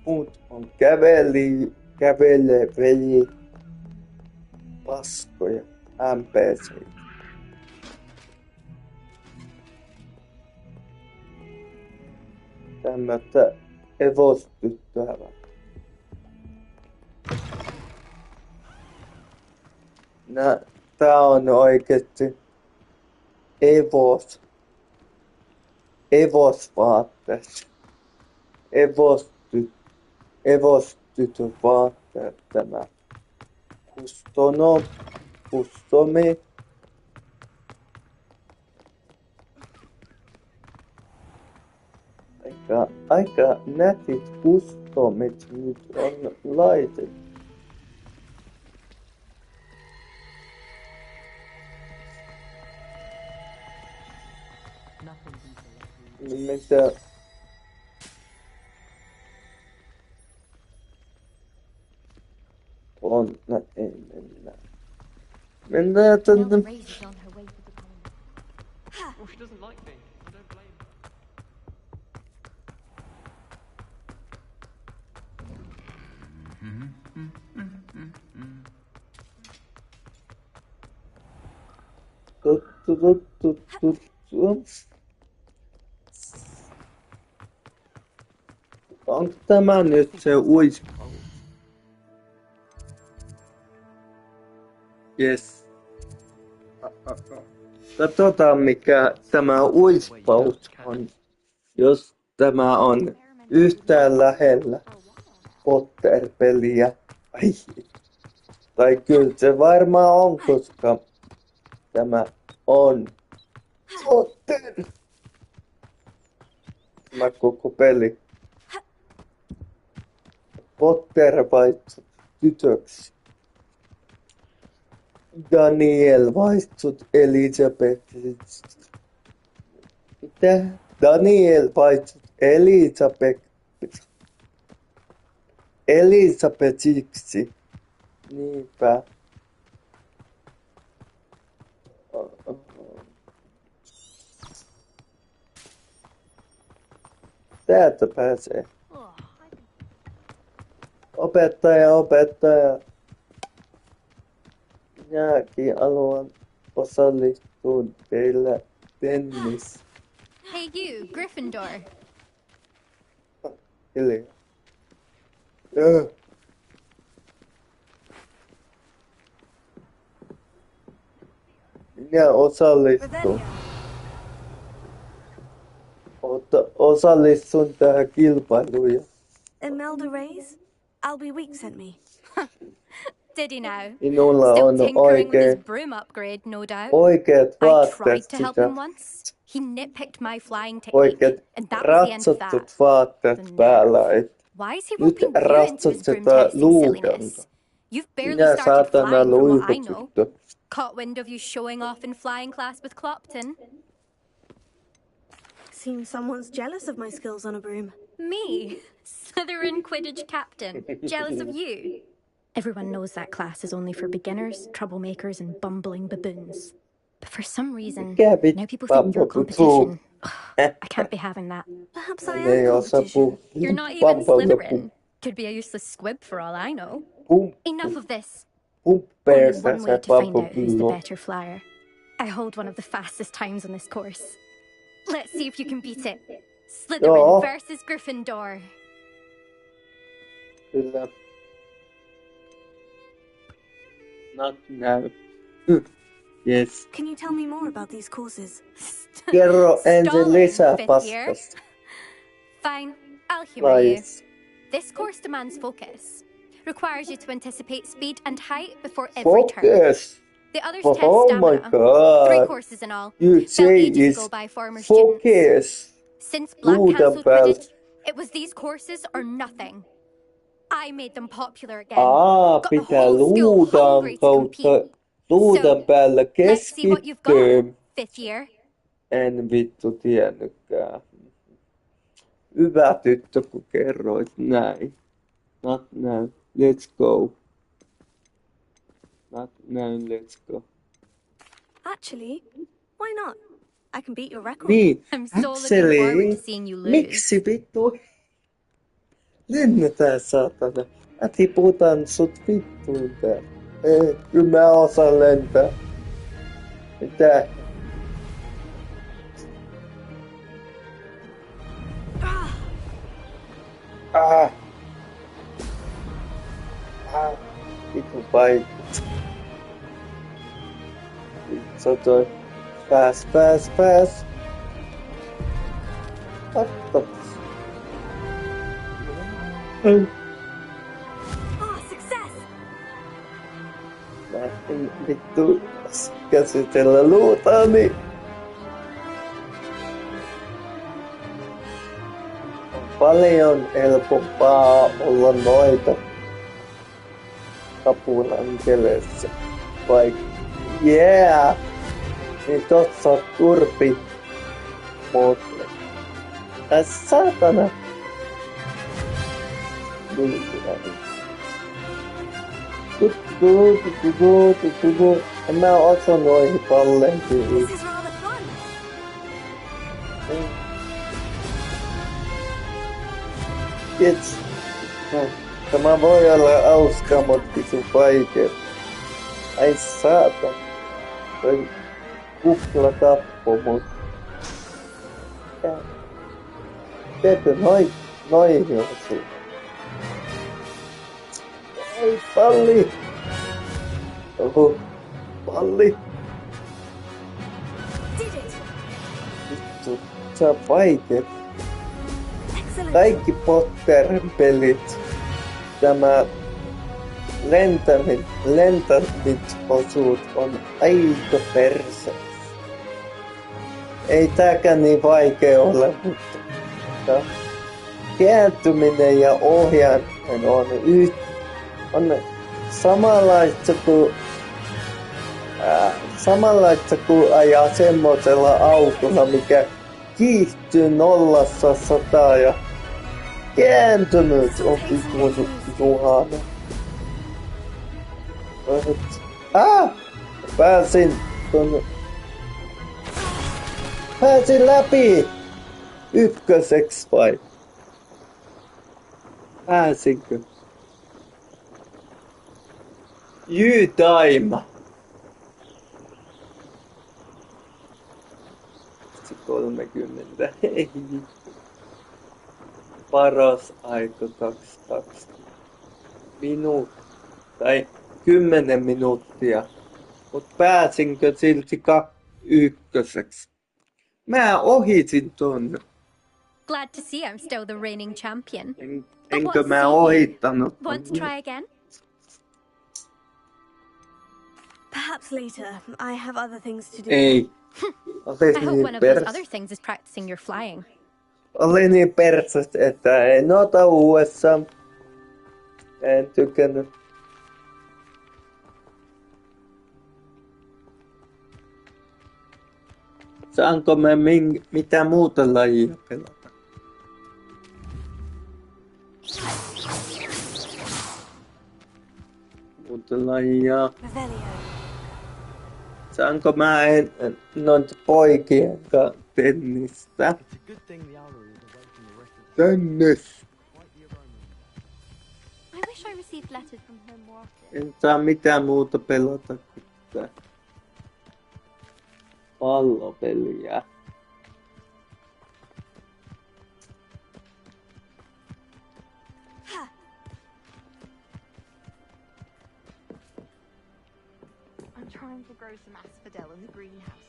Muut on käveleviä paskoja, NPC:itä. Tämmöistä evostyttävää. Tää on oikeesti evosvaatteet. Evostytön vaatteet tämä. Kustomi. Aika nätit kustomit nyt on laitettu. Mitä? On, ei mennä. Mennään tänne. Well, she doesn't like me. I don't blame her. Onko tämä nyt se uispaus? Yes. Katsotaan mikä tämä uispaus on. Jos tämä on yhtään lähellä Potter-peliä. Ai. Tai kyllä se varmaan on, koska tämä on Potter. Tämä koko peli. Potter vaihtuu tytöksi. Daniel vaihtuu Elisabethiksi. Mitä? Daniel vaihtuu Elisabethiksi. Niinpä. Täältä pääsee. Opettaja. Minäkin haluan osallistua teillä tennis. Hey you, Gryffindor. Hiljaa. Minä osallistun. Osallistun tähän kilpailuun. Imelda Reyes? Albie Week sent me. Did he now? Minulla Still on tinkering with his broom upgrade, no doubt. oikeat I tried vaatteet to help sitä. him once. He nitpicked my flying Oikeat technique, and that was the end of ratsattut that. vaatteet päällä. Why is he Nyt roping you into his broom ratsatetaan testing luudelta. silliness? You've barely Minä started saatana flying from what I know. luikutyttö. Caught wind of you showing off in flying class with Clopton. Seems someone's jealous of my skills on a broom. Me, Slytherin Quidditch captain, jealous of you. Everyone knows that class is only for beginners, troublemakers, and bumbling baboons. But for some reason, now people think you're competition. I can't be having that. Perhaps I Ei am osaa competition. You're not even Slytherin. Could be a useless squib for all I know. Enough of this. Only one way to find out who's the better flyer. I hold one of the fastest times on this course. Let's see if you can beat it. Slytherin versus Gryffindor. Kyllä. Not now. Yes. Can you tell me more about these courses? Kerro ensin Stalling, lisää fifth year. paskasta. Fine, I'll humor you. Nice. This course demands focus. Requires you to anticipate speed and height before every turn. Focus. The others Oh test my stamina. god. 3 courses in all. You Felt say ages is ago by former students. focus. Since Black Luudan cancelled päältä. Quidditch, it was these courses or nothing. I made them popular again. Got the Pitää whole school luudan hungry to compete. kautta luudan päällä Let's see what you've keskittyä. got, fifth year. En vittu tiennytkään. Hyvä tyttö, kun kerroit näin. Not now, let's go. Not now, let's go. Actually, why not? I can beat your record. Niin, I'm so looking forward to seeing you lose. miksi vittu? Lennetään saatana. Mä tiputan sut vittuun tää. Ei, kyllä mä osaan lentää. Mitä? Vittu vaikut. Se toi. Pääs. Katso. Success! Mä en vittu käsitellä luutaani. Paljon helpompaa olla noita kapulan kelessä. Vai yeah! Niin tossa on turpi. Mutta saatana. En mä osa noihin palleen kyllä. This is rather fun. Kiitos. Tämä voi olla hauska, mutta vitu vaikea. Ai saatan. Toi kupla tappo mut. Teekö noihin osuu? Ei palli! Oho, palli! Did it! Vittu, se on vaikea. Excellent. Kaikki Potterin pelit, tämä lentämit-osuus on aika perseessä. Ei tääkään niin vaikea ole, mutta kääntyminen ja ohjaaminen on samanlaista kuin ajaa semmoisella autolla, mikä kiihtyy 0–100 ja kääntynyt on vittu juhana. Pääsin läpi! Ykköseksi vai? Pääsinkö? Jytaima! 30. Ei. Paras aika 22 minuuttia. Tai 10 minuuttia. Mut pääsinkö silti ykköseksi? Mä ohitin ton. Glad to see I'm still the reigning champion. Enkö mä ohittanut? Want to try again? Perhaps later. I have other things to do. Ei. I hope one of those other things is practicing your flying. Oli niin persestä, että en ota uudestaan. En tykännyt. Saanko mä mitä muuta lajia pelata? Muuta lajia. Saanko mä noita poikien tennistä? Tennis! I wish I received letters from home more often. En saa mitään muuta pelata kuin tää pallopeliä. I'm trying to grow some asphodel in the greenhouses.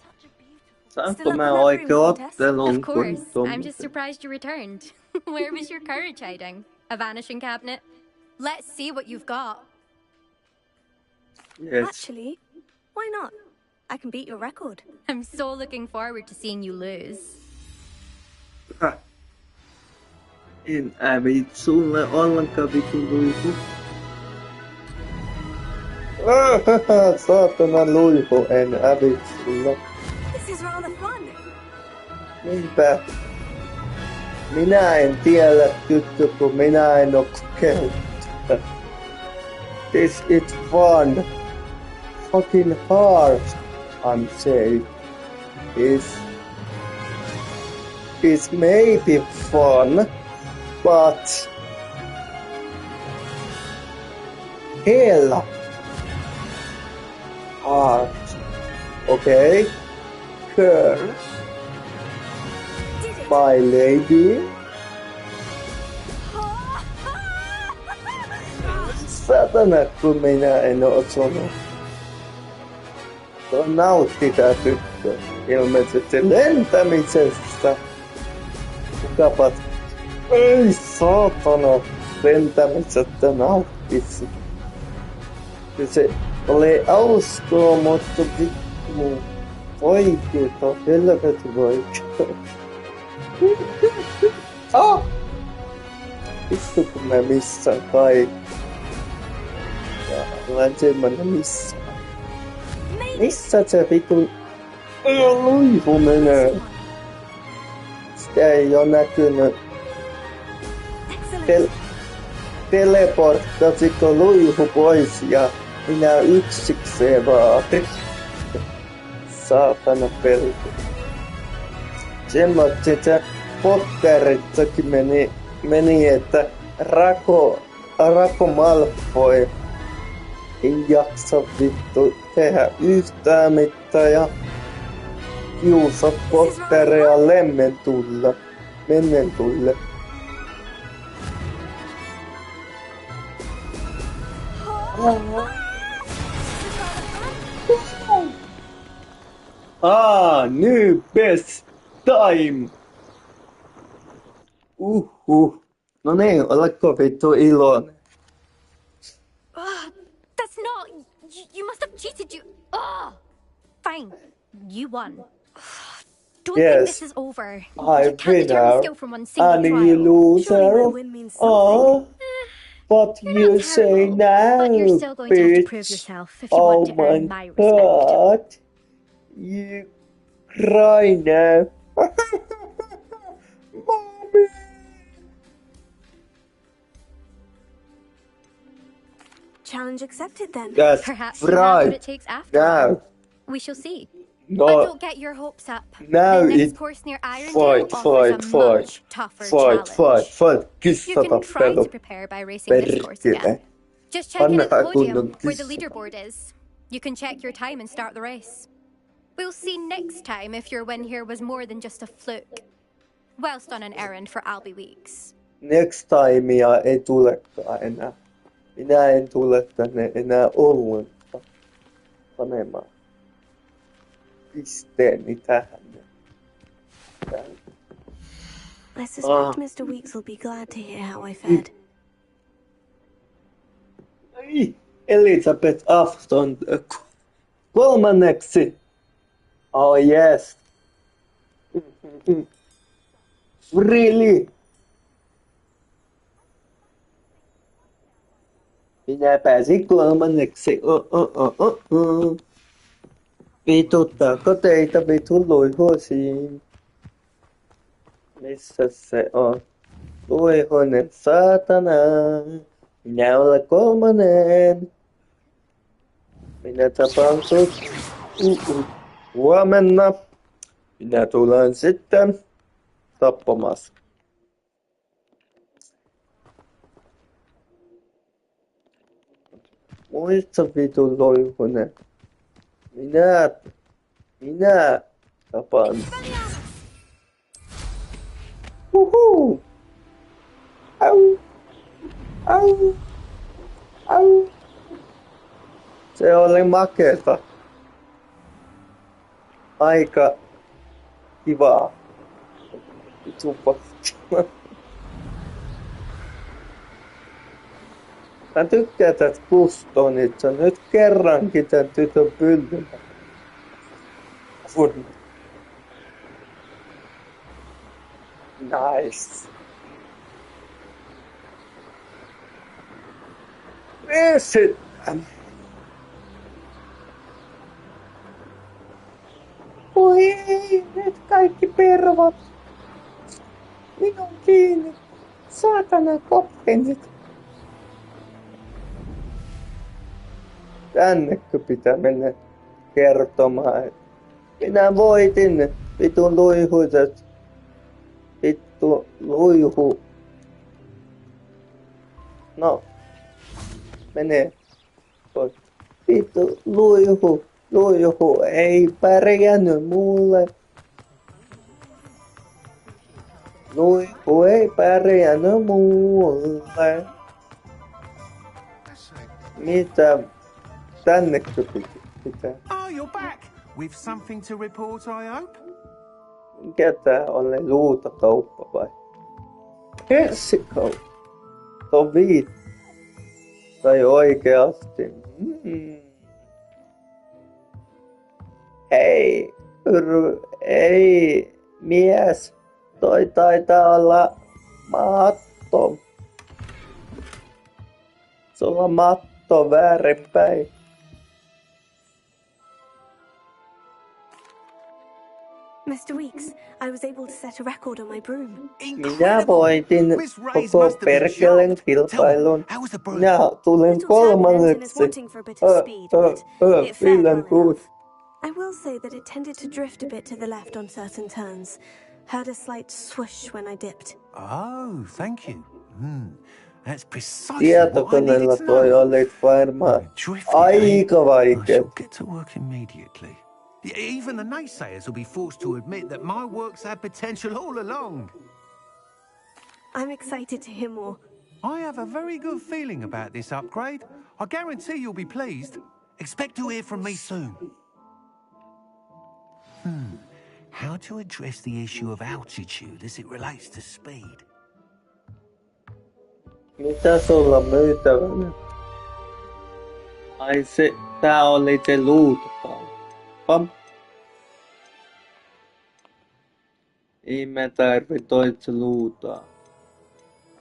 Such a beautiful. Saanko mä oikein ottelun Of course. kuin tommosen? I'm just surprised you returned. Where was your courage hiding? A vanishing cabinet? Let's see what you've got. Yes. Actually, why not? I can beat your record. I'm so looking forward to seeing you lose. En hävit sulle ollenkaan vitun luiku. Saatana luiku, en hävit sulle. This is rather fun. Niinpä. Minä en tiedä tyttö, kun minä en oo kokeillut. This is fun. Fucking hard, I'm saying. It's maybe fun, but hell hard. Okay, girl, my lady. Satana, kun minä en oo sanonut. nautti tää tyttö ilmeisesti lentämisestä. Kukapat ei saatana lentämisestä nauttisi. Ja se oli hauskaa, mutta vittu vaikeeta, helvetin vaikeeta. Vittu kun mä missään kaikki. Ja länsimainen missään. Missä se vittu luihu menee? Sitä ei oo näkynyt. Teleporttasiko luihu pois ja minä yksikseen vaan. Saatana pelko. Semmoisesti se Potterissakin meni, että Rako Malfoy ei jaksa vittu tehdä yhtään mitään ja kiusa Potteria mennen tulle. New best time! No niin, oletko vittu iloinen? That's not... You must have cheated, you... Fine. You won. Don't think this is over. I Can't winner, steal from one single and you trial. loser. What you say now, But you're still going to have to prove bitch? yourself if you want to earn my respect. God, you cry now. Mommy. Challenge accepted then. That's Perhaps you have what it takes after all. Now, We shall see. no. But don't get your hopes up. Now the next it course near Irondale offers a much tougher challenge. Kiss You that can try to fellow. prepare by racing this course again. Just check in at the podium where the leaderboard is. You can check your time and start the race. We'll see next time if your win here was more than just a fluke. Whilst on an errand for Albie Weeks. Next timea ei tulekaan enää. Minä en tule tänne enää ollenkaan panemaan pisteeni tähän. I suspect Mr. Weeks will be glad to hear how I fared. Ai, Elizabeth Afton kolmanneksi. Oh yes. Really? Minä pääsin kolmanneksi. Vituttaako teitä vitun luihuosiin? Missä se on? Luihoinen saatana. Minä olen kolmonen. Minä tapaan sut. Huomenna. Minä tulen sitten tappamassa. Muista vitun loihunen. Minä tapaan. Huhuu. Au. Au. Au. Se oli makeeta. Aika kivaa. Vituppa. Mä tykkään tästä Gustonista. Nyt kerrankin tän tytön pyllynä. Nice. Voi ei, nyt kaikki pervot. Minun kiinni. Saatana koppenit. Tännekö pitää mennä kertomaan, että minä voitin vitun luihuiset. Vittu luihu. No. Menee. Vittu luihu. Luihu ei pärjännyt mulle. Luihu ei pärjännyt mulle. Mitä? Tännekö pitää? Oh, you're back! With something to report, I hope? Mikä tää oli? Luutakauppa vai? Hessikauppa. On viit. Tai oikeasti. Hei, ei, mies. Toi taitaa olla matto. Sulla on matto väärinpäin. Mr. Weeks, I was able to set a record on my broom. Minä voitin koko perkeleen kilpailun. Minä tulin kolmanneksi. I will say that it tended to drift a bit to the left on certain turns. Heard a slight swoosh when I dipped. Oh, thank you. That's precisely what I Tietokoneella needed to toi know. oli varmaan aika vaikea. I shall get to work immediately. Even the naysayers will be forced to admit that my work's had potential all along. I'm excited to hear more. I have a very good feeling about this upgrade. I guarantee you'll be pleased. Expect to hear from me soon. How to address the issue of altitude as it relates to speed? Mitä sulla myytävänä? Ai se, tää oli se luutakauppa. Ei mä tarvi toitse luutaa.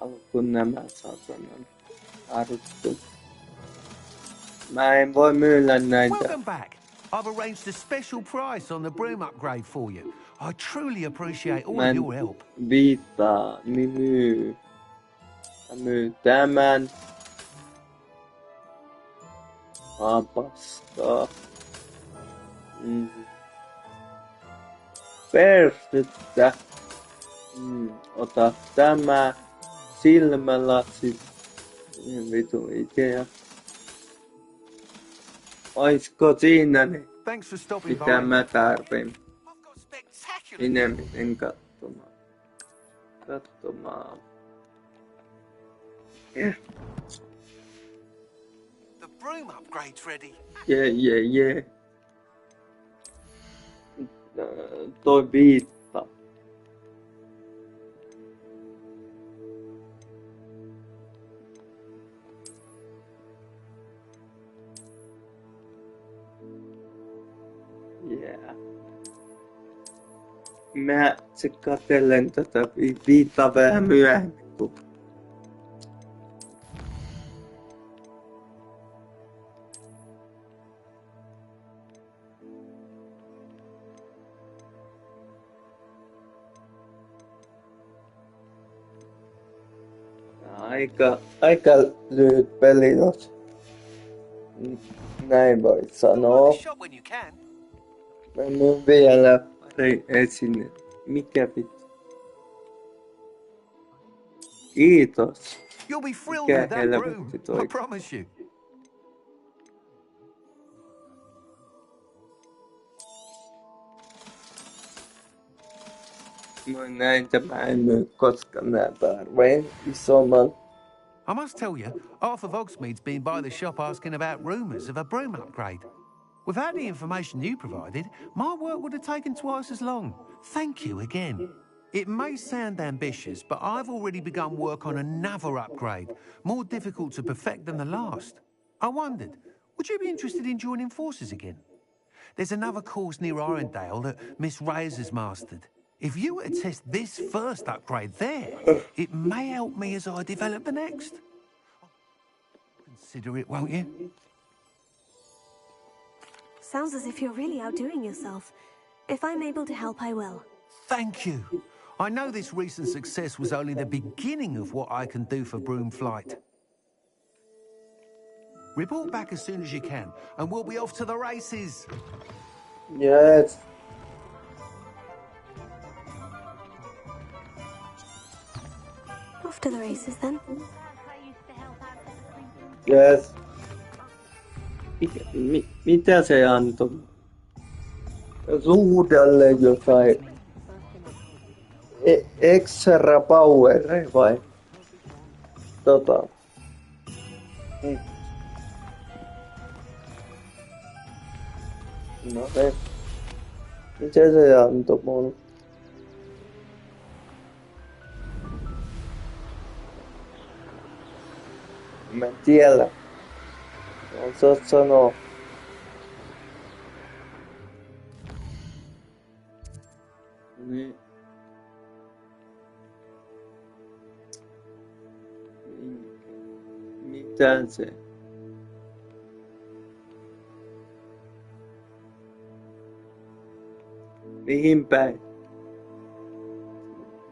Alkuun nämä satanan arvostut. Mä en voi myydä näitä. Welcome back. I've arranged a special price on the broom upgrade for you. I truly appreciate all of your help. Viittaa, niin myy. Mä myyn tämän. Paskaa. Perstyttä. Ota tämä. Silmälasit. Vitu idea. Oisko siinä niin? Mitä mä tarvin? Minä menen katsomaan. The broom upgrade's ready. Yeah. Toi viitta. Yeah. Mä se katselen tätä viittaa vähän myöhemmin. Aika lyhyt peli, jos näin voi sanoa. Mä myyn vielä pari esine. Mikä vittu? Kiitos. Mikä helvetti toi? Näitä mä en myy, koska nää tarveen isomman. I must tell you, Arthur Vogsmead's been by the shop asking about rumours of a broom upgrade. Without the information you provided, my work would have taken twice as long. Thank you again. It may sound ambitious, but I've already begun work on another upgrade, more difficult to perfect than the last. I wondered, would you be interested in joining forces again? There's another course near Arendale that Miss Reyes has mastered. If you were to test this first upgrade there, it may help me as I develop the next. Consider it, won't you? Sounds as if you're really outdoing yourself. If I'm able to help, I will. Thank you. I know this recent success was only the beginning of what I can do for Broom Flight. Report back as soon as you can, and we'll be off to the races. Yes. Off to the races then. Yes. Mitä se antoi? Suhdelle jotain extra power vai? No se. Mitä se antoi mulle? Mä en tiedä. Osaat sanoa. Niin. Mitä se? Mihin päin?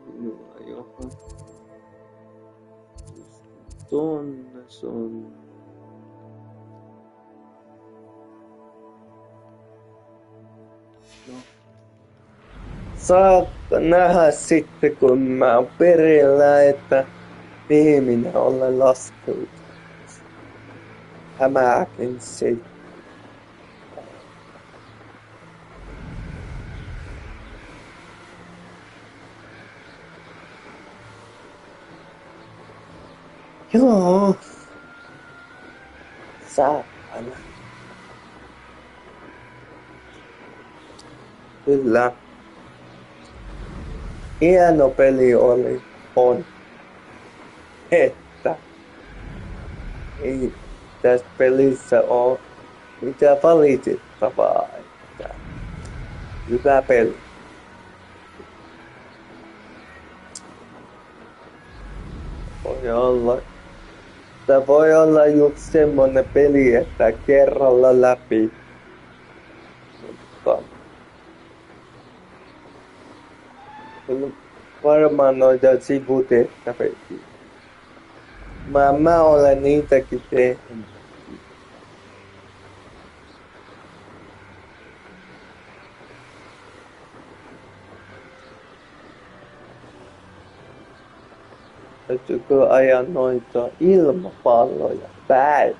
Minulla johon. Tonne se on. No. Saat nähdä sitten, kun mä oon perillä, että mihin minä olen laskenut. Hämääkin se. Joo. Saatana. Kyllä. Hieno peli on. Että ei tässä pelissä ole mitään valitettavaa. Että hyvä peli. Tämä voi olla just semmonen peli, että kerralla läpi. Mutta varmaan noita sivutehtäviä. Mä olen niitäkin tehnyt. Täytyykö ajaa noita ilmapalloja päälle?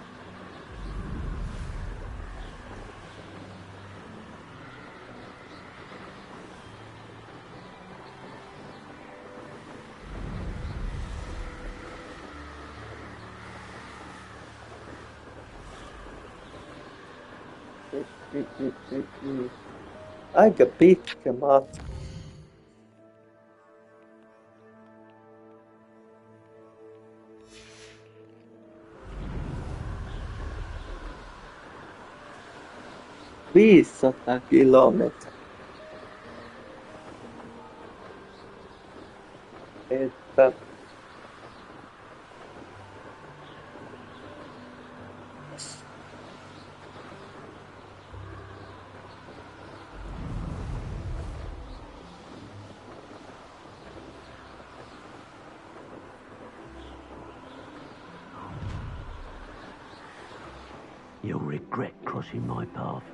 Aika pitkä matka. Viisisataa kilometriä. Että You'll regret crossing my path.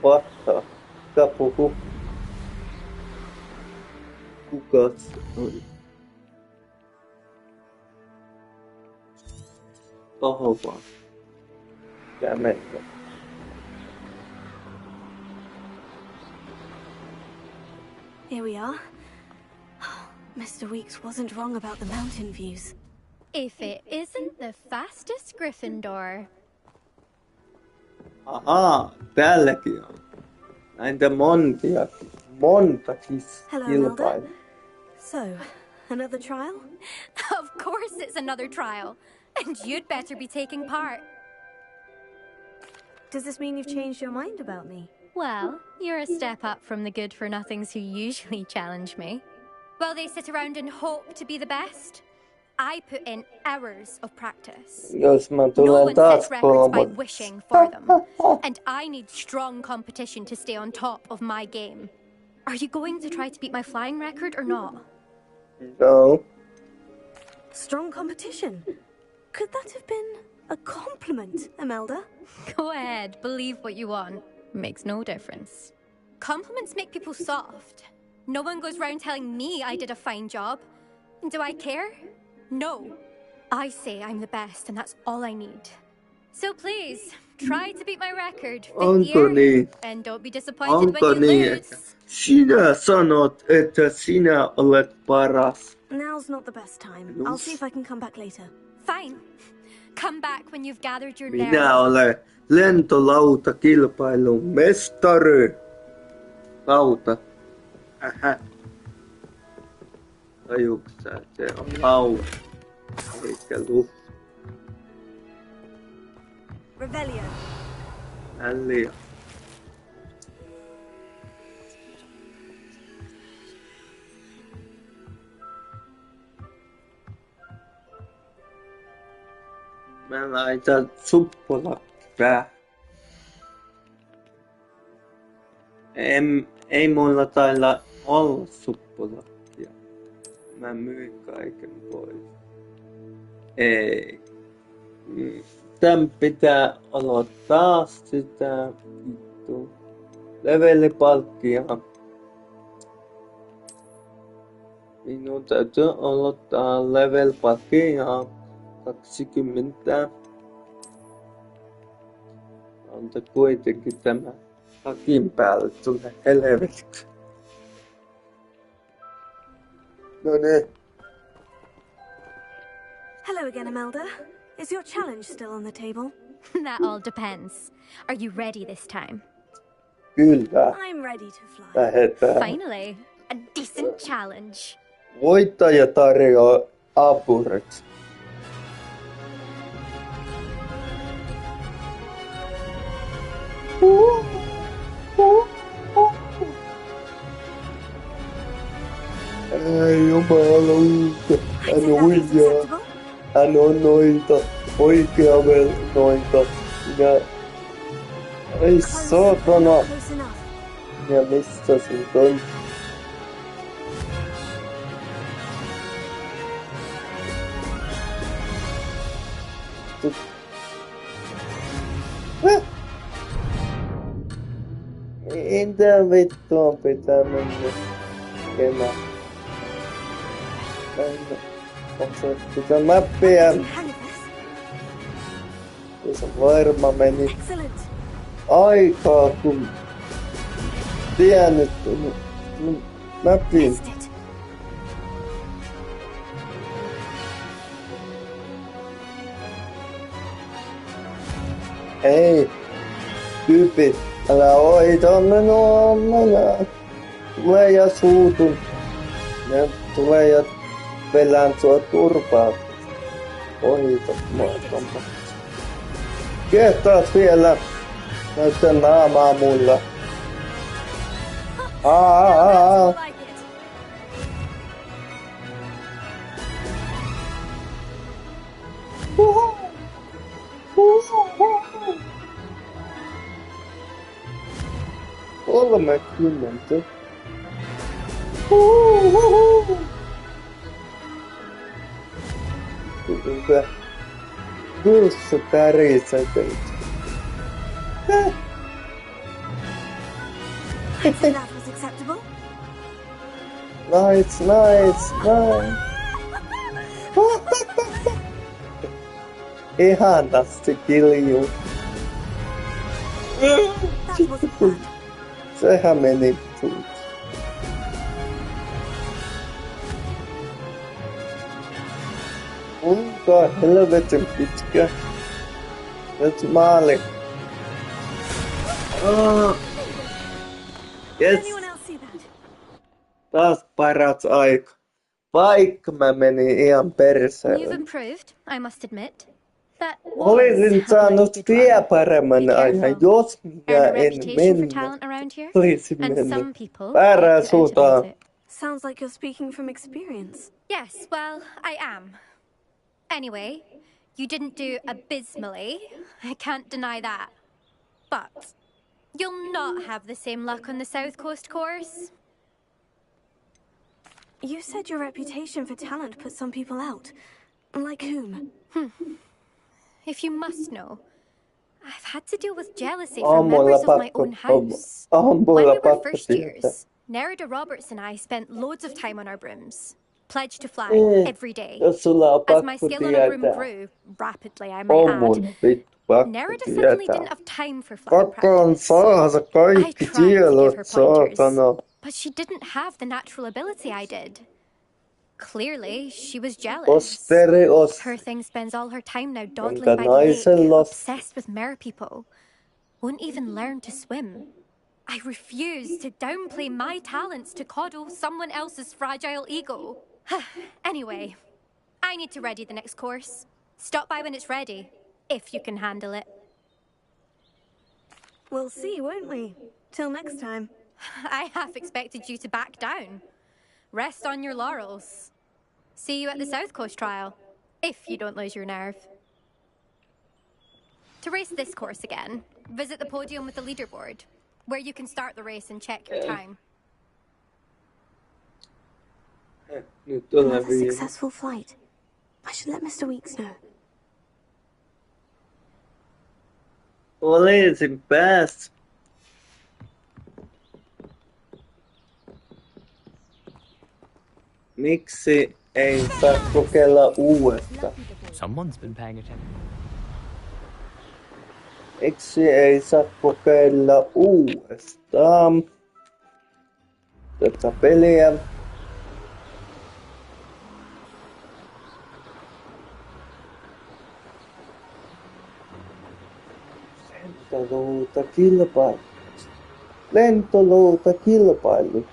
Vasta. Puhu. Kukas on? Tohon vaan. Tää mennä. Here we are. Mr. Weeks wasn't wrong about the mountain views. If it isn't the fastest Gryffindor. Ahaa, täälläkin on. Näitä montakin kilpailu. So, another trial? Of course it's another trial. And you'd better be taking part. Does this mean you've changed your mind about me? Well, you're a step up from the good-for-nothings who usually challenge me. While they sit around and hope to be the best, I put in hours of practice. Jos mä No tulen one taas sets records by kolmonen. wishing for them. And I need strong competition to stay on top of my game. Are you going to try to beat my flying record or not? No. Strong competition? Could that have been a compliment, Imelda? Go ahead, believe what you want. Makes no difference. Compliments make people soft. No one goes round telling me I did a fine job. Do I care? No. I say I'm the best and that's all I need. So please, try to beat my record. Anthony. And don't be disappointed when you lose. Sinä sanot, että sinä olet paras. Now's not the best time. I'll see if I can come back later. Fine. Come back when you've gathered your Minä nerve. olen lentolautakilpailun mestari. Lauta. Tajuuksä, se on lauta, eikä luft. Revelio. Älliä. Mä laitan suppulakki päähän. Ei mulla tailla olla suppulakkia. Mä myin kaiken pois. Ei. Tän pitää aloittaa sitä vittu levelipalkkia. Minun täytyy aloittaa levelipalkkia 20. Anta kuitenkin tämä takin päälle tulee helvetiksi. No niin. Hello again, Imelda. Is your challenge still on the table? That all depends. Are you ready this time? Kyllä. I'm ready to fly. Lähetään. Finally, a decent challenge. Voittaja tarjoaa apurit. Ei jumalauta, hän on huijaa. Hän on noita, oikea noita. Ei saatana. Ja mistä sen ton? Mitä vittua pitää mennä tekemään? Onko se pitää mappia? Se varma meni aikaa kun tiennyt mappin. Hei, tyypit, älä ohita minua, minä tulee ja suutun. Ja tulee ja pelään sua turpaa. Ohita mua tommoista. Kehtaas vielä näyttää naamaa mulla. Kolmekymmentä. Kuinka Kuussa tärisee teitä. That was acceptable. Nice, nice, nice. Ihanasti kilju. Sehän meni tuut. Kuinka helvetin pitkä. Nyt maali. Yes. Taas paras aika. Vaikka mä menin ihan perseelle. You've improved, I must admit. Olisin saanut vielä paremman ajan, jos minä en mennyt. Olisin mennyt väärään suuntaan. Sounds like you're speaking from experience. Yes, well, I am. Anyway, you didn't do abysmally. I can't deny that. But you'll not have the same luck on the South Coast course. You said your reputation for talent put some people out. Like whom? If you must know, I've had to deal with jealousy from members of my own house. When we were first years, Nerida Roberts and I spent loads of time on our brooms, pledged to fly every day. As my skill on a broom grew, rapidly I might add, Nerida suddenly didn't have time for flying practice. I tried to give her pointers, but she didn't have the natural ability I did. Clearly, she was jealous. Her thing spends all her time now dawdling by the lake, obsessed with mer people. Won't even learn to swim. I refuse to downplay my talents to coddle someone else's fragile ego. Anyway, I need to ready the next course. Stop by when it's ready, if you can handle it. We'll see, won't we? Till next time. I half expected you to back down. Rest on your laurels. See you at the South Coast trial, if you don't lose your nerve. To race this course again, visit the podium with the leaderboard, where you can start the race and check your time. Another successful flight. I should let Mr. Weeks know. Olisin pääs. Miksi ei saa kokeilla uudestaan? Someone's been paying attention. Miksi ei saa kokeilla uudestaan tätä peliä? Lentoluutakilpailu.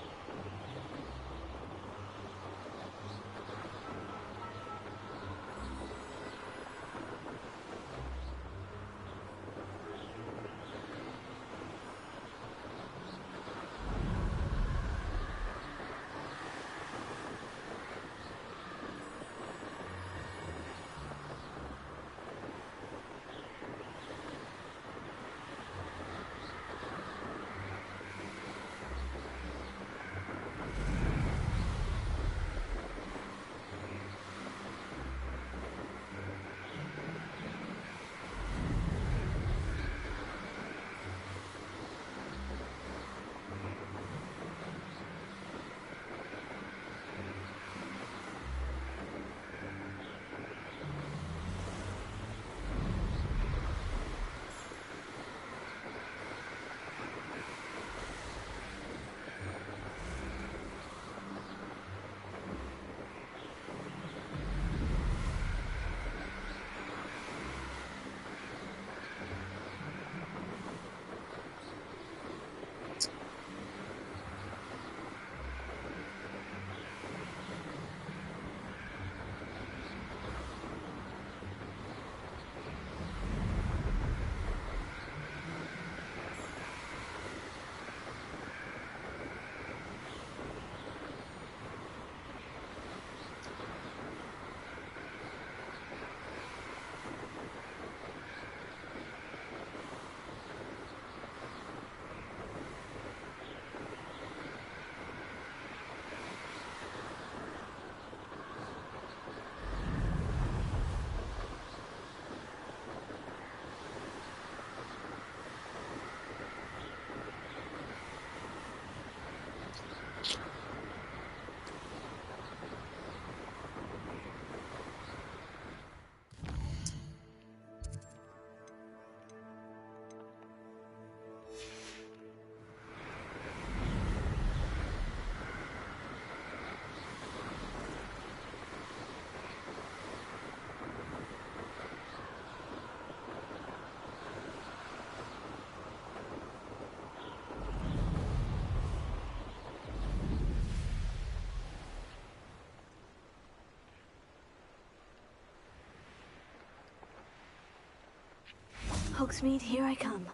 Hogsmeade, here I come.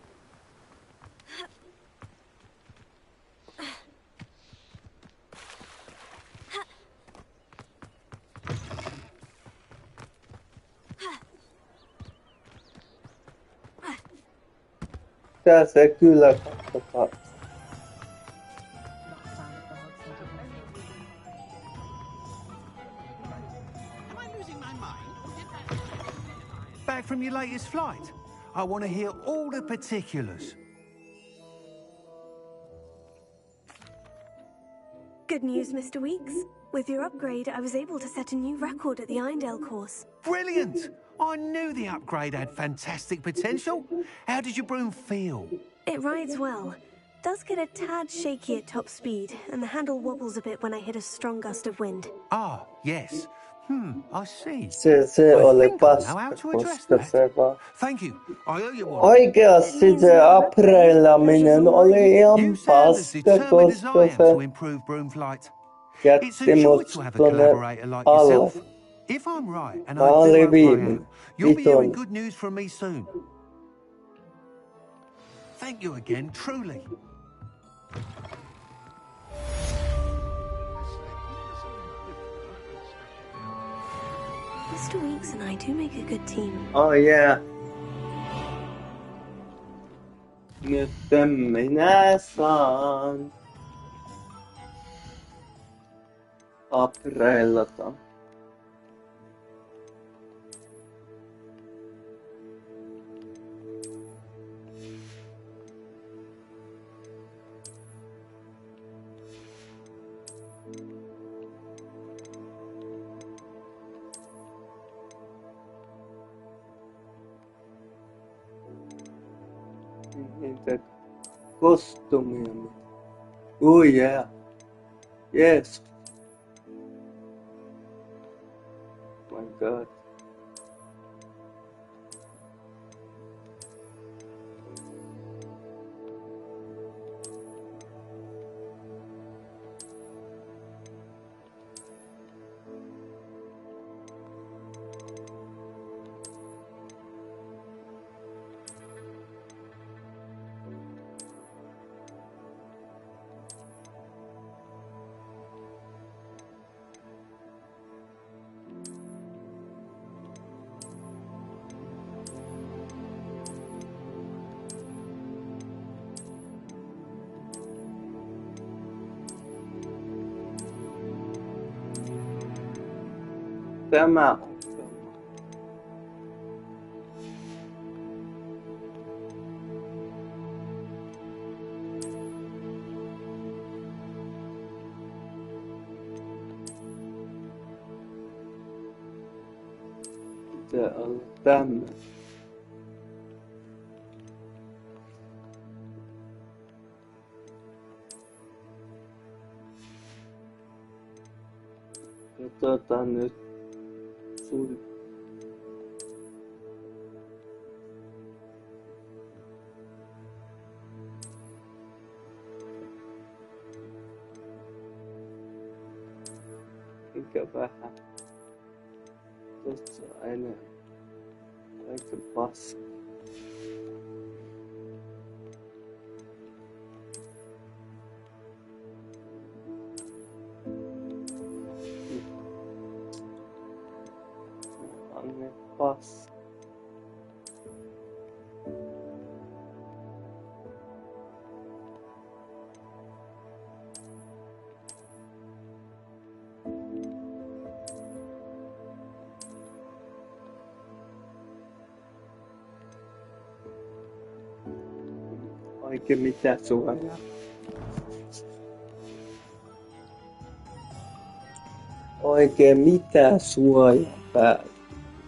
Se kyllä katsotaan. Back from your latest flight? I want to hear all the particulars. Good news, Mr. Weeks. With your upgrade, I was able to set a new record at the Irondale course. Brilliant! I knew the upgrade had fantastic potential. How did your broom feel? It rides well. Does get a tad shaky at top speed, and the handle wobbles a bit when I hit a strong gust of wind. Ah, yes. I see. Se oli think I know how paska, to address koska that. se vaan... Thank you. I owe you one. Oikeasti se apreilaminen oli ihan You sound as paska, determined as koska I am to se improve broom flight. It's a jätti joy mut to have a tonne collaborator like alle. yourself. If I'm right, and Mä I do olin hope I viimeinen. am, you'll be hearing Viton. good news from me soon. Thank you again, truly. Mr. Weeks and I do make a good team. Oh yeah. Nyt minä saan apreilata. Niitä kostumia. Oh yeah. Yes. My God. Tämä on pitää olla tämmöinen. Ja nyt sun mikä vähän tossa enemmän aika paska. Anne paska. Oikein mitä suojaa. Oikein mitä suojaa päällä.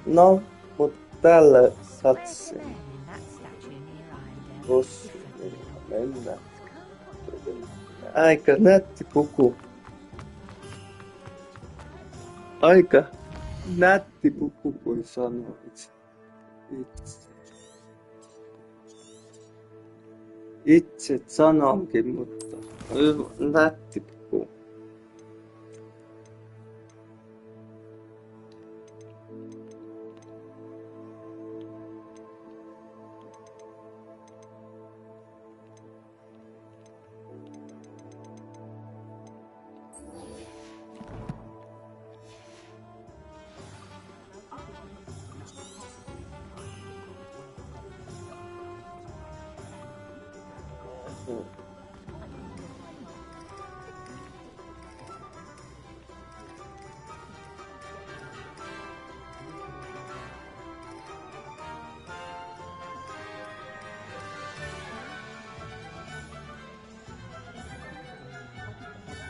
No, mut tällä satsin. Tossa mennään. Aika nätti puku. Aika nätti puku, kuin sanoit. Itse sanonkin, mutta nätti puku.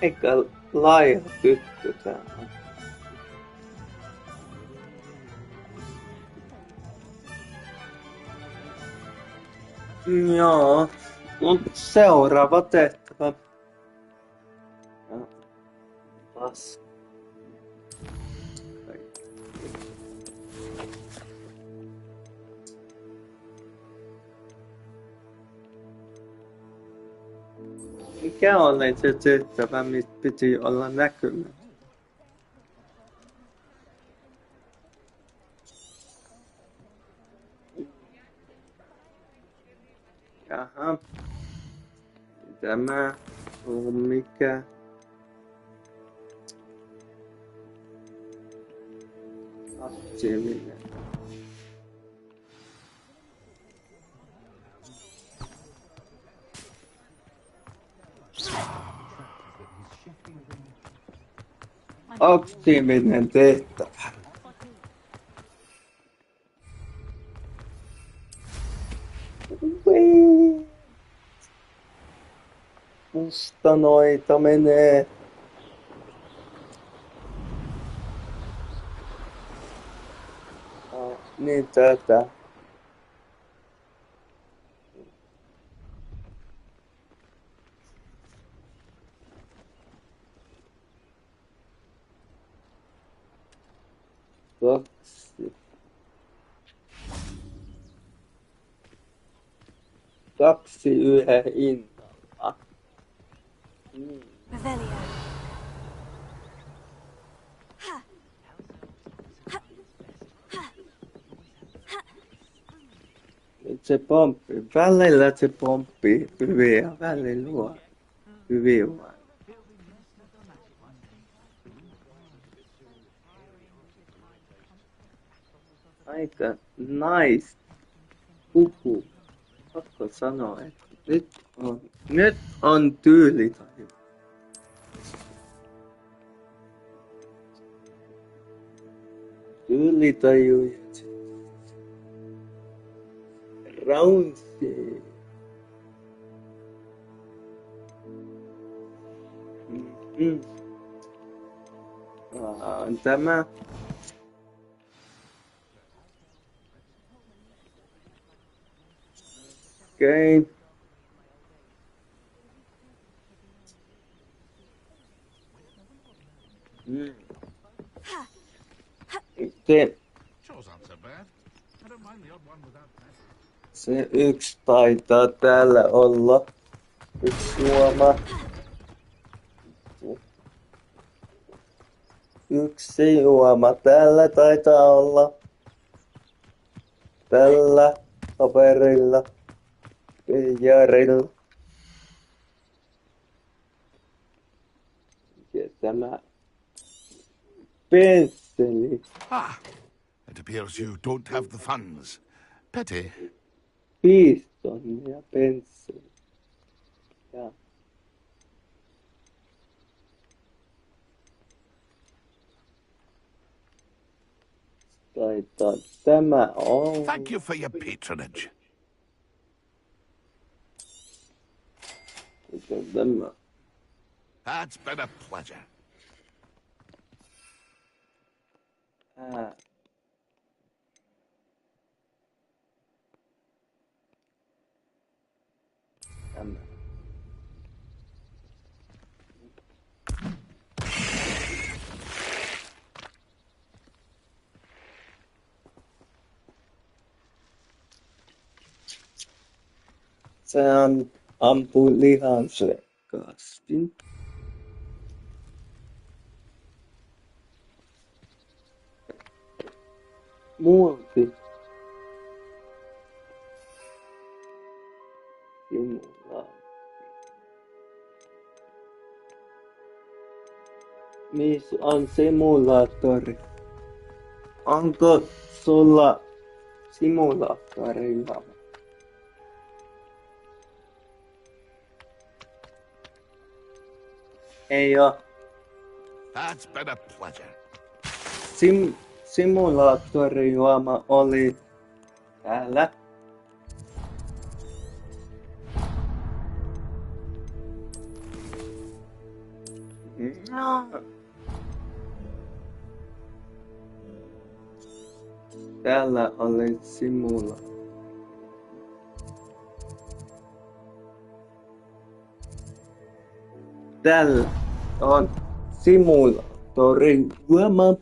Eikä laaja tyttö tää on. Joo, mut seuraava tehtävä. Ja paska. Mikä oli se tehtävä, mistä piti olla näkymä? Jaha. Tämä on mikä? Aktiivinen. Aktiivinen tehtävä. Musta noita menee. Niin tätä. Kaksi yhden hinnalla. Revelio. Se pomppii. Välillä se pomppii hyviä ja välillä luo hyviä. Aika nice. Puhu. Pakko sanoa, että nyt on tyylitaju. Tyylitaju ja raunsi. Tämä. Okei. Se yksi taitaa täällä olla. Yksi juoma. Yksi juoma täällä taitaa olla. Tällä paperilla. Jarilla. Ja tämä pensseli. Ah, it appears you don't have the funds. Pity. 5 tonnia pensseli. Ja. Taitaa tämä on. Thank you for your patronage. Tämä. That's been a pleasure. Tämä. Se ampuu lihansyökkaasti. Muoti. Missä on simulaattori? Onko sulla simulaattorilla? Ei oo. That's been a pleasure. Simulaattorijuoma oli täällä. Täällä oli simulaattori. Täällä on simulaattorijuoma.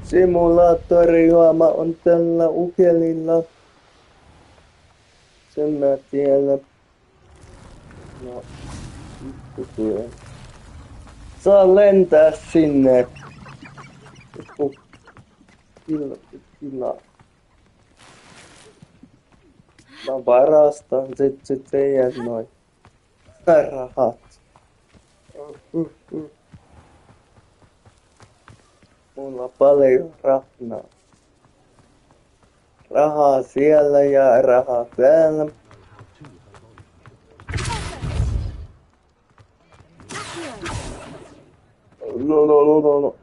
Simulaattorijuoma on tällä ukelilla. Sen mä tiedän. No, vittu tulee. Saa lentää sinne. Joku kila. Mä varastan sit teidän noin rahat. Mulla on paljon rahnaa. Rahaa siellä ja rahaa täällä. No.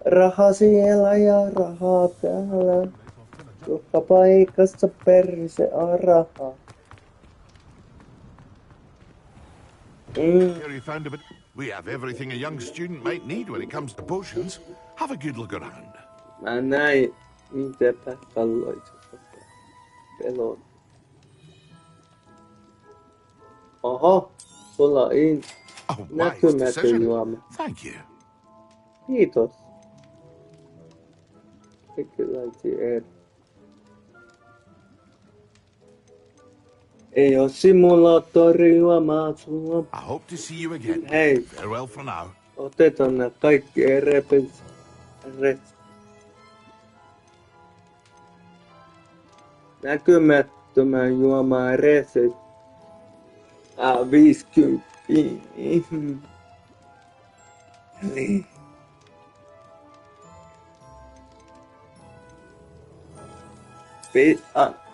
Rahaa siellä ja rahaa täällä. Joka paikassa perse on rahaa. Here you found a bit. We have everything a young student might need when it comes to potions. Have a good look around. Mä näin, miten palloita pelon. Oho, sulla on näkymätön juoma. Thank you. Kiitos. Tekeläisiä eri. Ei oo simulaattorijuomaa sulla. I hope to see you again. Hei. Farewell for now. Otetaan nää kaikki näkymättömän juomaa reset. 50. Eli.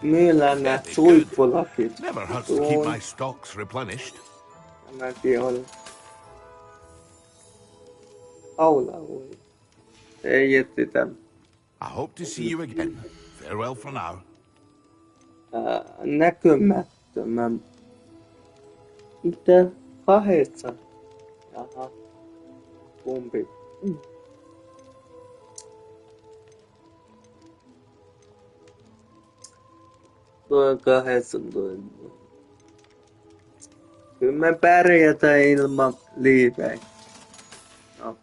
Myydään nää suippulakit. Never hurts to keep my stocks replenished. Mäkin on. Aula. Ei jättitä. I hope to see you again. Farewell for now. Näkymättömän. Mitä? 8. Jaha. Kumpi? Tuo 18. Kyllä me pärjätään ilman liivejä. No.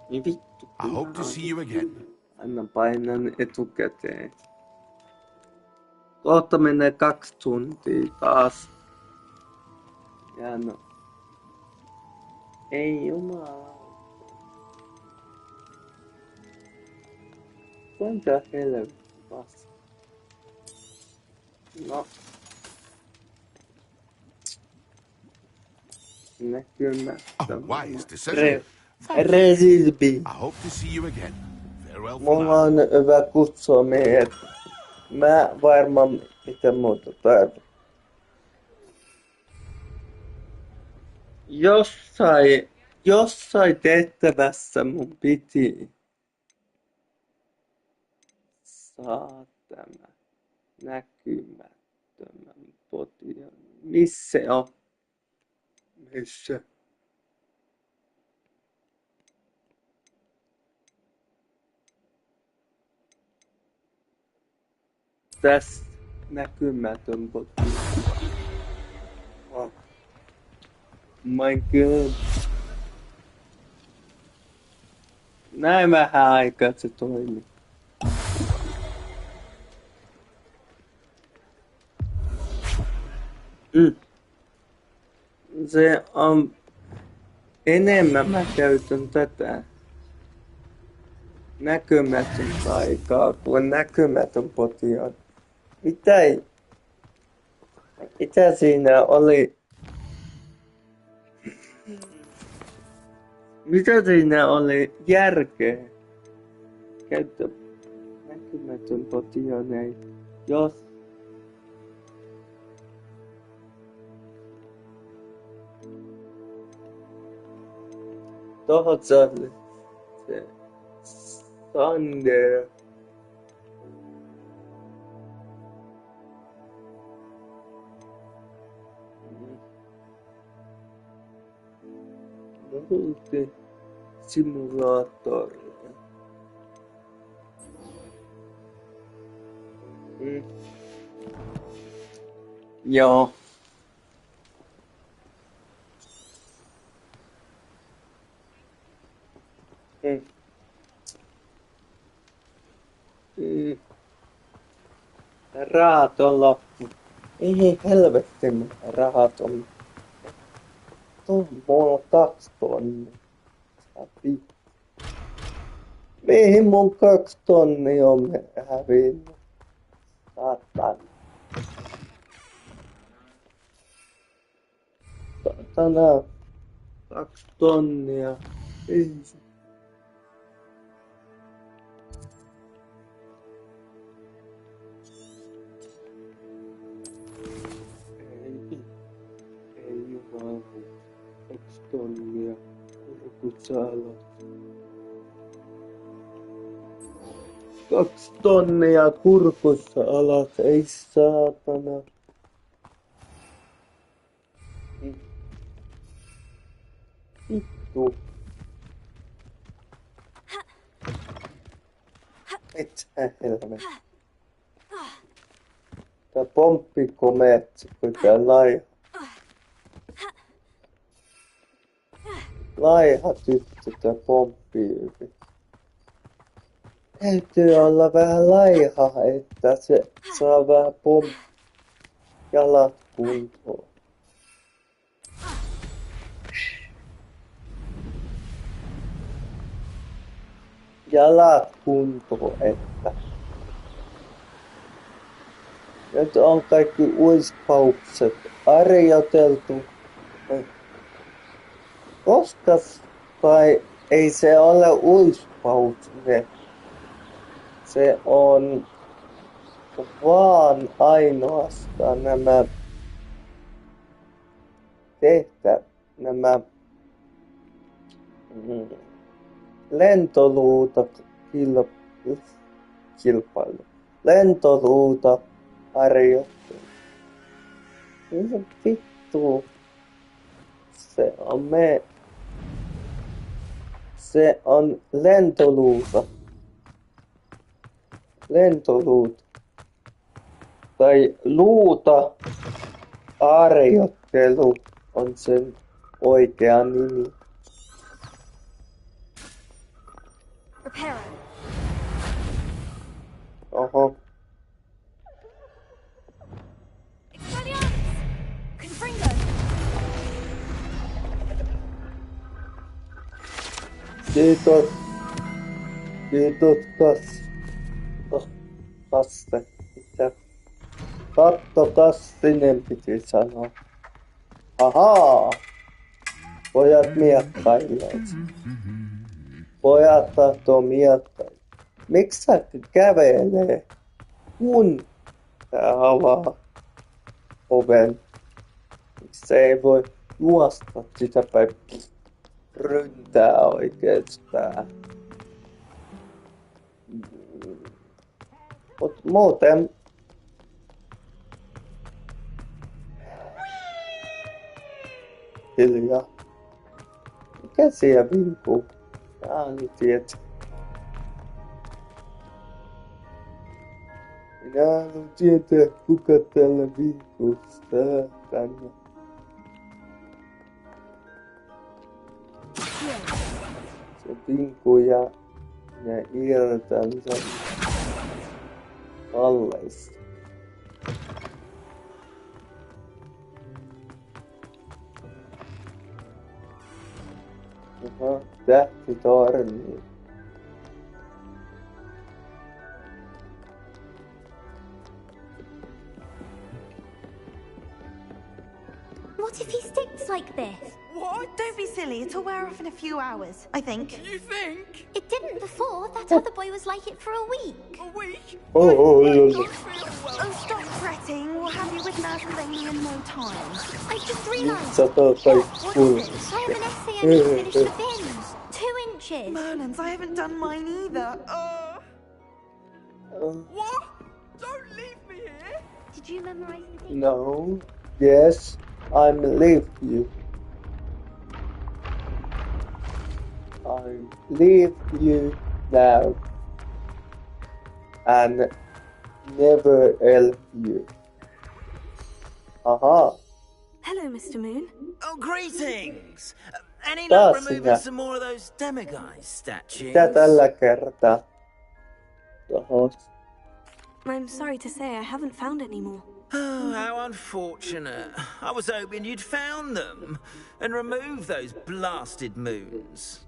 Niin vittu. I hope to see you again. Anna painan etukäteen. Kohta menee 2 tuntia taas. Ja no. Ei jumala. Kuinka helvetti vasta? No. Näkymättä. Wise decision. Resilbi. I hope to see you again. Farewell for Mulla now. on hyvä kutsua meidät. Mä varmaan mitä muuta tarvitsen. Jossain tehtävässä mun piti saa tämä näkymättömän potion. Missä on? Missä? Tässä näkymätön potio. Oh. My god. Näin vähän aikaa, että se toimii. Se on enemmän mä käytän tätä näkymätöntä aikaa kuin näkymätön potio. Mitä siinä oli? Mitä siinä oli järkeä? Käyttää näkymätön potio, ei. Jos tohon se Sander. Multisimulaattori. Joo. Rahat on loppu. Mihin helvettiin rahat on? Mulla on 2 tonnia. Mihin mun 2 tonnia on hävinnyt? Saatan. Satana. 2 tonnia. Easy. Ei jumala. 2 tonnia. Kurkussa alas. 2 tonnia kurkussa alas. Ei saatana. Vittu. Mitä helvettiä. Tää pomppikomeet, kun tää laiha tyttö, tää pomppii. Täytyy olla vähän laiha, että se saa vähän jalat kuntoon. Jalat kuntoon, että nyt on kaikki uispaukset harjoiteltu. Koskas tai ei se ole uispaus, se on vaan ainoastaan nämä lentoluutat kilpailu. Lentoluuta harjoittelu. Mitä vittu? Se on lentoluuta. Lentoluuta. Tai luuta harjoittelu on sen oikea nimi. Oho. Kiitos. Kiitos Kasse. Mitä? Katto Kassinen piti sanoa. Ahaa. Pojat miekkailee. Pojat tahtoo miekkailla. Miksi sä kävelee? Kun tää avaa oven. Se ei voi juosta sitä päin. Ryntää oikeastaan. Mut muuten hiljaa. Mikä siellä vinkuu? Niin tiedät. Minä haluan tietää, kuka täällä vinkuu tänne. Se vinkuu ja irtansa malleista. Aha, tähtitorni. What if he stinks like this? What? Don't be silly. It'll wear off in a few hours, I think. You think? It didn't before. That other boy was like it for a week. A week? Oh, stop fretting. We'll have you with Naz and Amy in no time. I just realised. What is this? I have an essay I need to finish the bins. 2 inches. Merlins, I haven't done mine either. What? Don't leave me here. Did you memorise the date? No. Yes, I'm leave you. I leave you now and never help you. Aha. Hello, Mr. Moon. Oh, greetings! Any luck removing some more of those demiguise statues? Mitä tällä kertaa? Tohos. I'm sorry to say I haven't found any more. Oh, how unfortunate. I was hoping you'd found them and removed those blasted moons.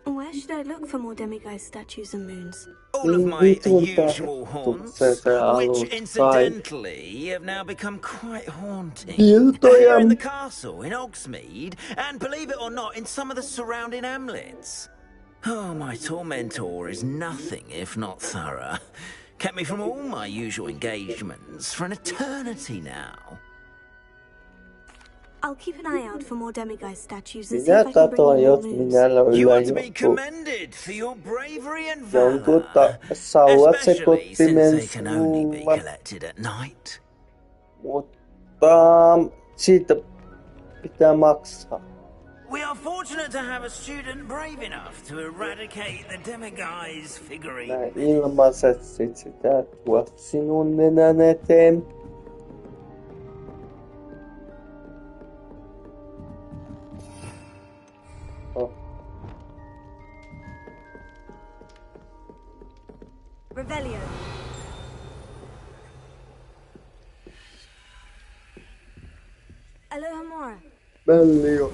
Where should I look for more demiguise statues and moons? All of my usual haunts, which incidentally have now become quite haunting. Here in the castle, in Hogsmeade, and believe it or not, in some of the surrounding hamlets. Oh, my tormentor is nothing if not thorough. Kept me from all my usual engagements for an eternity now. I'll keep an eye out for more demiguise statues and see if I can bring you more moons. You are to be commended for your bravery and valor, especially since they can only be collected at night. Mutta siitä pitää maksaa. We are fortunate to have a student brave enough to eradicate the demiguise figurine. Mä ilmaiset sitä tuo sinun nenän eteen. Revelio. Alohomora. Bellio.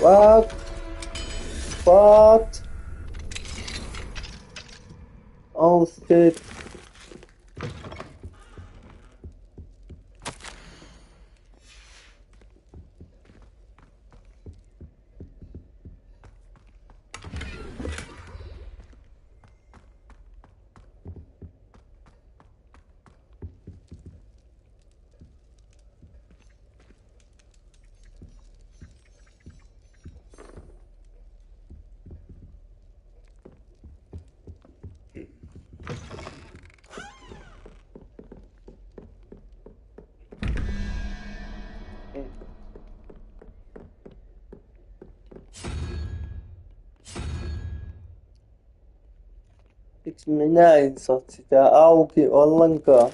What? What? Oh shit. Miksi minä en saa sitä auki ollenkaan?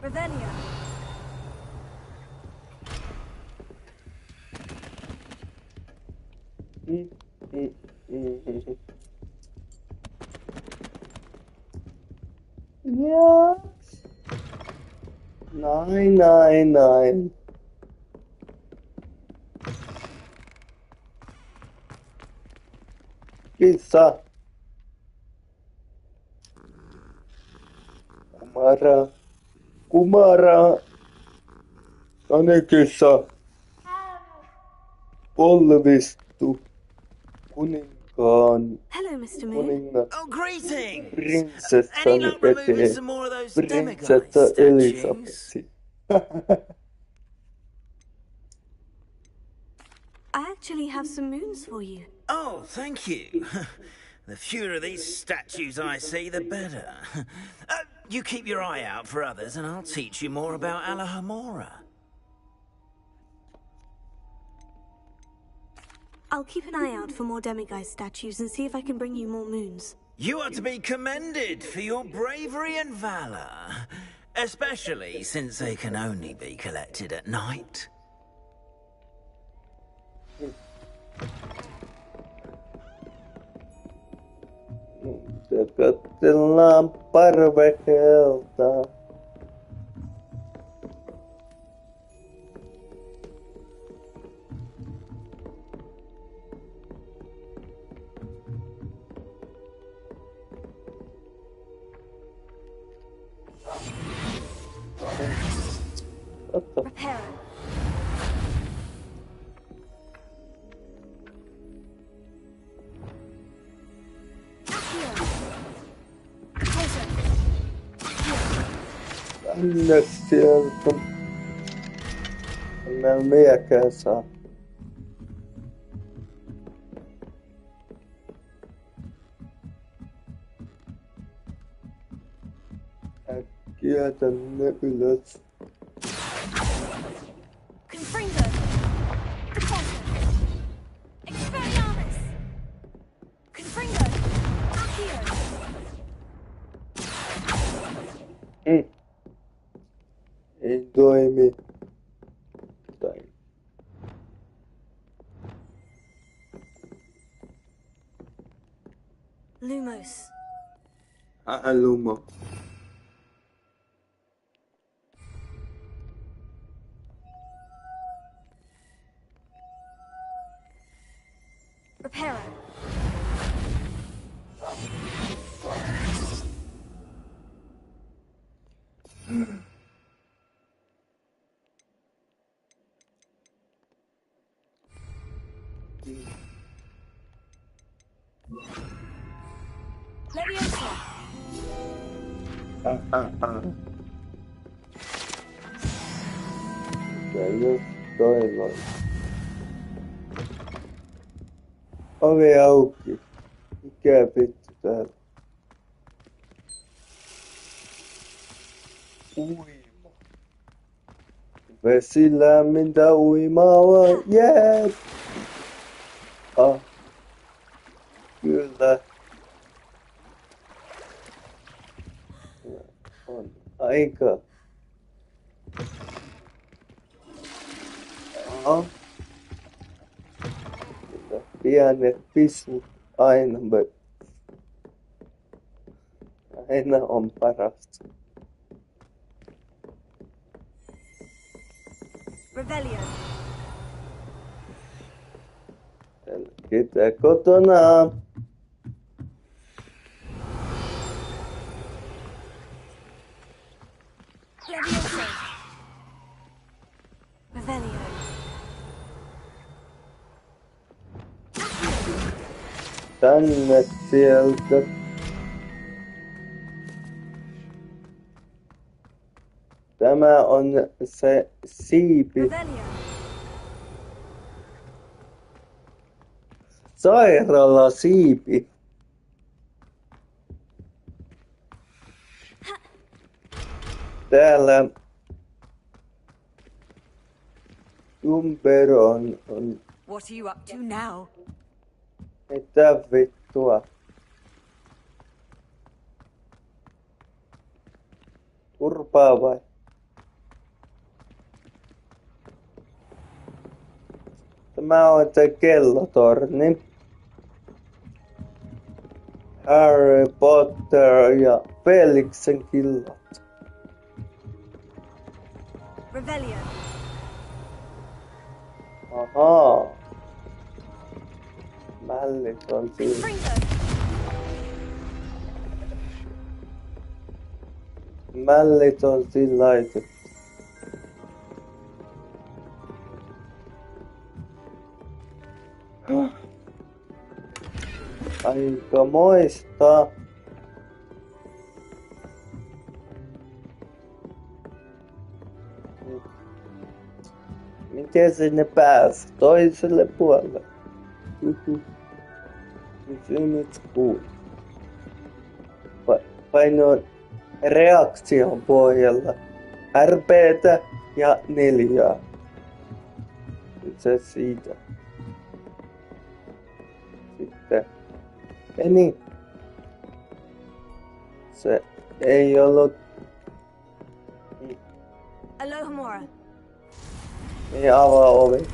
Revelio. Yes. 999. Pizza. Kumara. Anekissa. Polvistu. Kuninkaan. Hello, Mr. Moon. Oh, greetings! Prinsessani eteen. Prinsessa Elisabethi. I actually have some moons for you. Oh, thank you. The fewer of these statues I see, the better. You keep your eye out for others, and I'll teach you more about Alohomora. I'll keep an eye out for more demiguise statues and see if I can bring you more moons. You are to be commended for your bravery and valor, especially since they can only be collected at night. Katsellaan parvekelta. Repair. Tänne sieltä. Mä en miekään saa. Kiertän ne ylös. Confringo. Expelliarmus. Confringo. Accio. Ei toimi. Tai. Lumos. Lumo. Reparo. Leviosa. Ja just toivon. Ovi auki. Mikä vittu täällä? Uima. Vesi lämmintä uimaa, jep! Kyllä. On aika. Pienet pisut aina on parasta. Rebellion. Ketä kotona? Leviosa. Rebellion. Tänne sieltä. Tämä on se siipi. Sairaala siipi. Täällä Jumper on. What are you up to now? Mitä vittua? Turpaa vai? Tämä on se kellotorni. Harry Potter ja Felixen killot. Rebellion. Ahaa. Mällit on siinä. Mällit on siinä laitettu. Aika moista. Miten sinne pääsi? Toiselle puolelle. Kysymys kuuluu. Painoin reaktion pohjalla RP:tä ja 4. Se siitä. Sitten meni. Se ei ollut. Alohomora. Ei avaa ovi.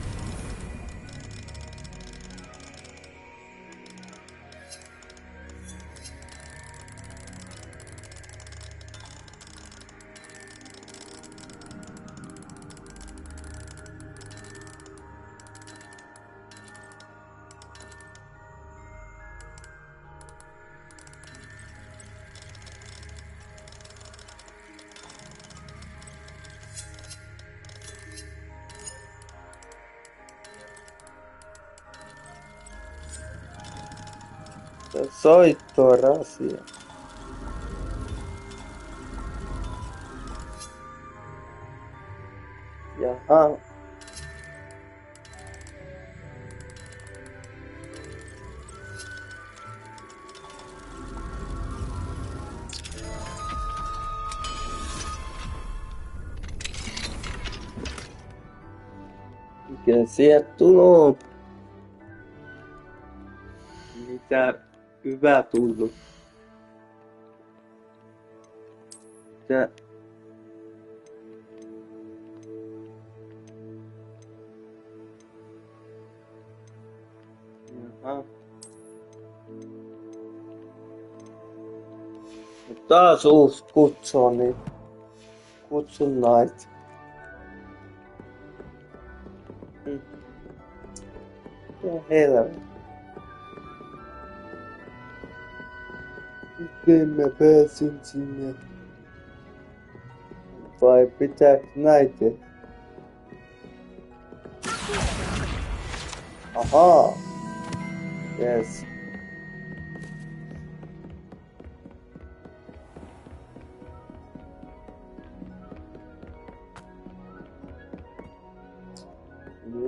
Soittorasia. Jaha. Mikä sieltä tuloo? Mitä hyvä tullut? Mitä? Jaha. Taas uusi kutsu, niin kutsun naita. Ja helvetti. Miten mä pääsin sinne? Vai pitääkö näitä? Ahaa. Yes.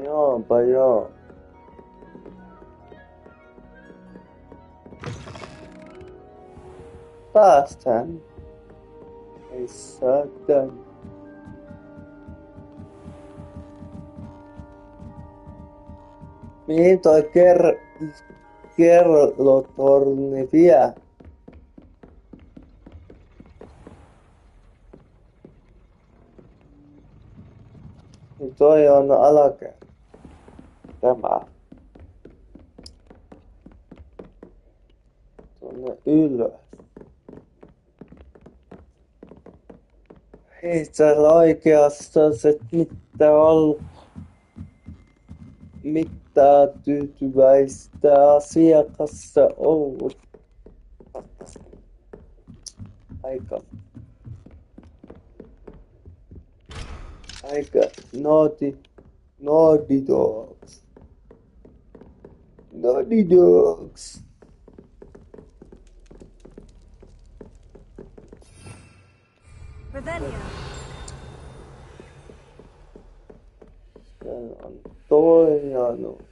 Joopa joo. Taas tän. Ei saatan. Mihin toi kellotorni vie? Niin toi on alakerta. Tämä. Tuonne ylös. Ei täällä oikeastaan se mitään tyytyväistä asiakasta ollut. Aika naughty dogs. Naughty dogs. Revelio. Täällä on toinanut.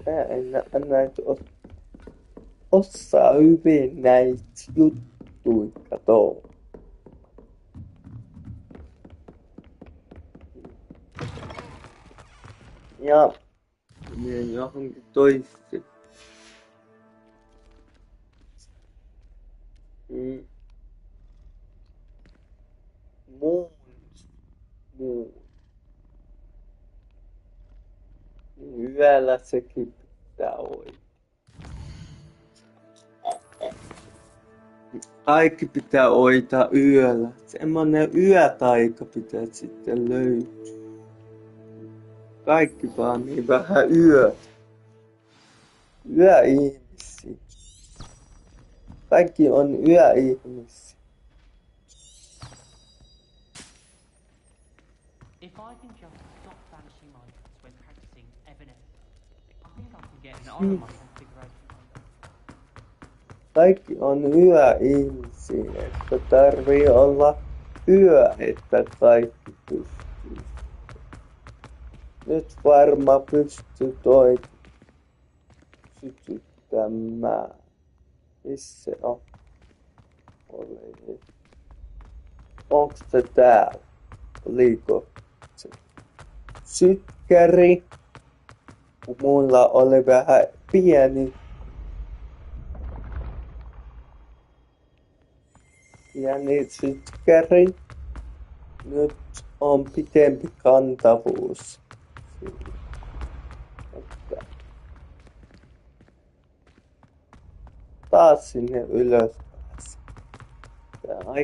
Mä en näitä osaa hyvin näitä juttuja, kato. Ja menen johonkin toiseen. Muut. Yöllä sekin pitää olla. Kaikki pitää hoitaa yöllä. Semmonen yötaika pitää sitten löytyä. Kaikki vaan niin vähän yöihmisiä. Kaikki on yöihmisiä. If I can just stop vanishing items when practicing evidence, I think I can get an honor my configuration. Kaikki on yöihmisiä, että tarvii olla yö, että kaikki pystyy. Nyt varma pystyy toi sytyttämään. Missä se on? Onks se täällä? Oliko se sytkäri? Kun mulla oli vähän pieni sytkäri. Nyt on pitempi kantavuus. Taas sinne ylös. Tää on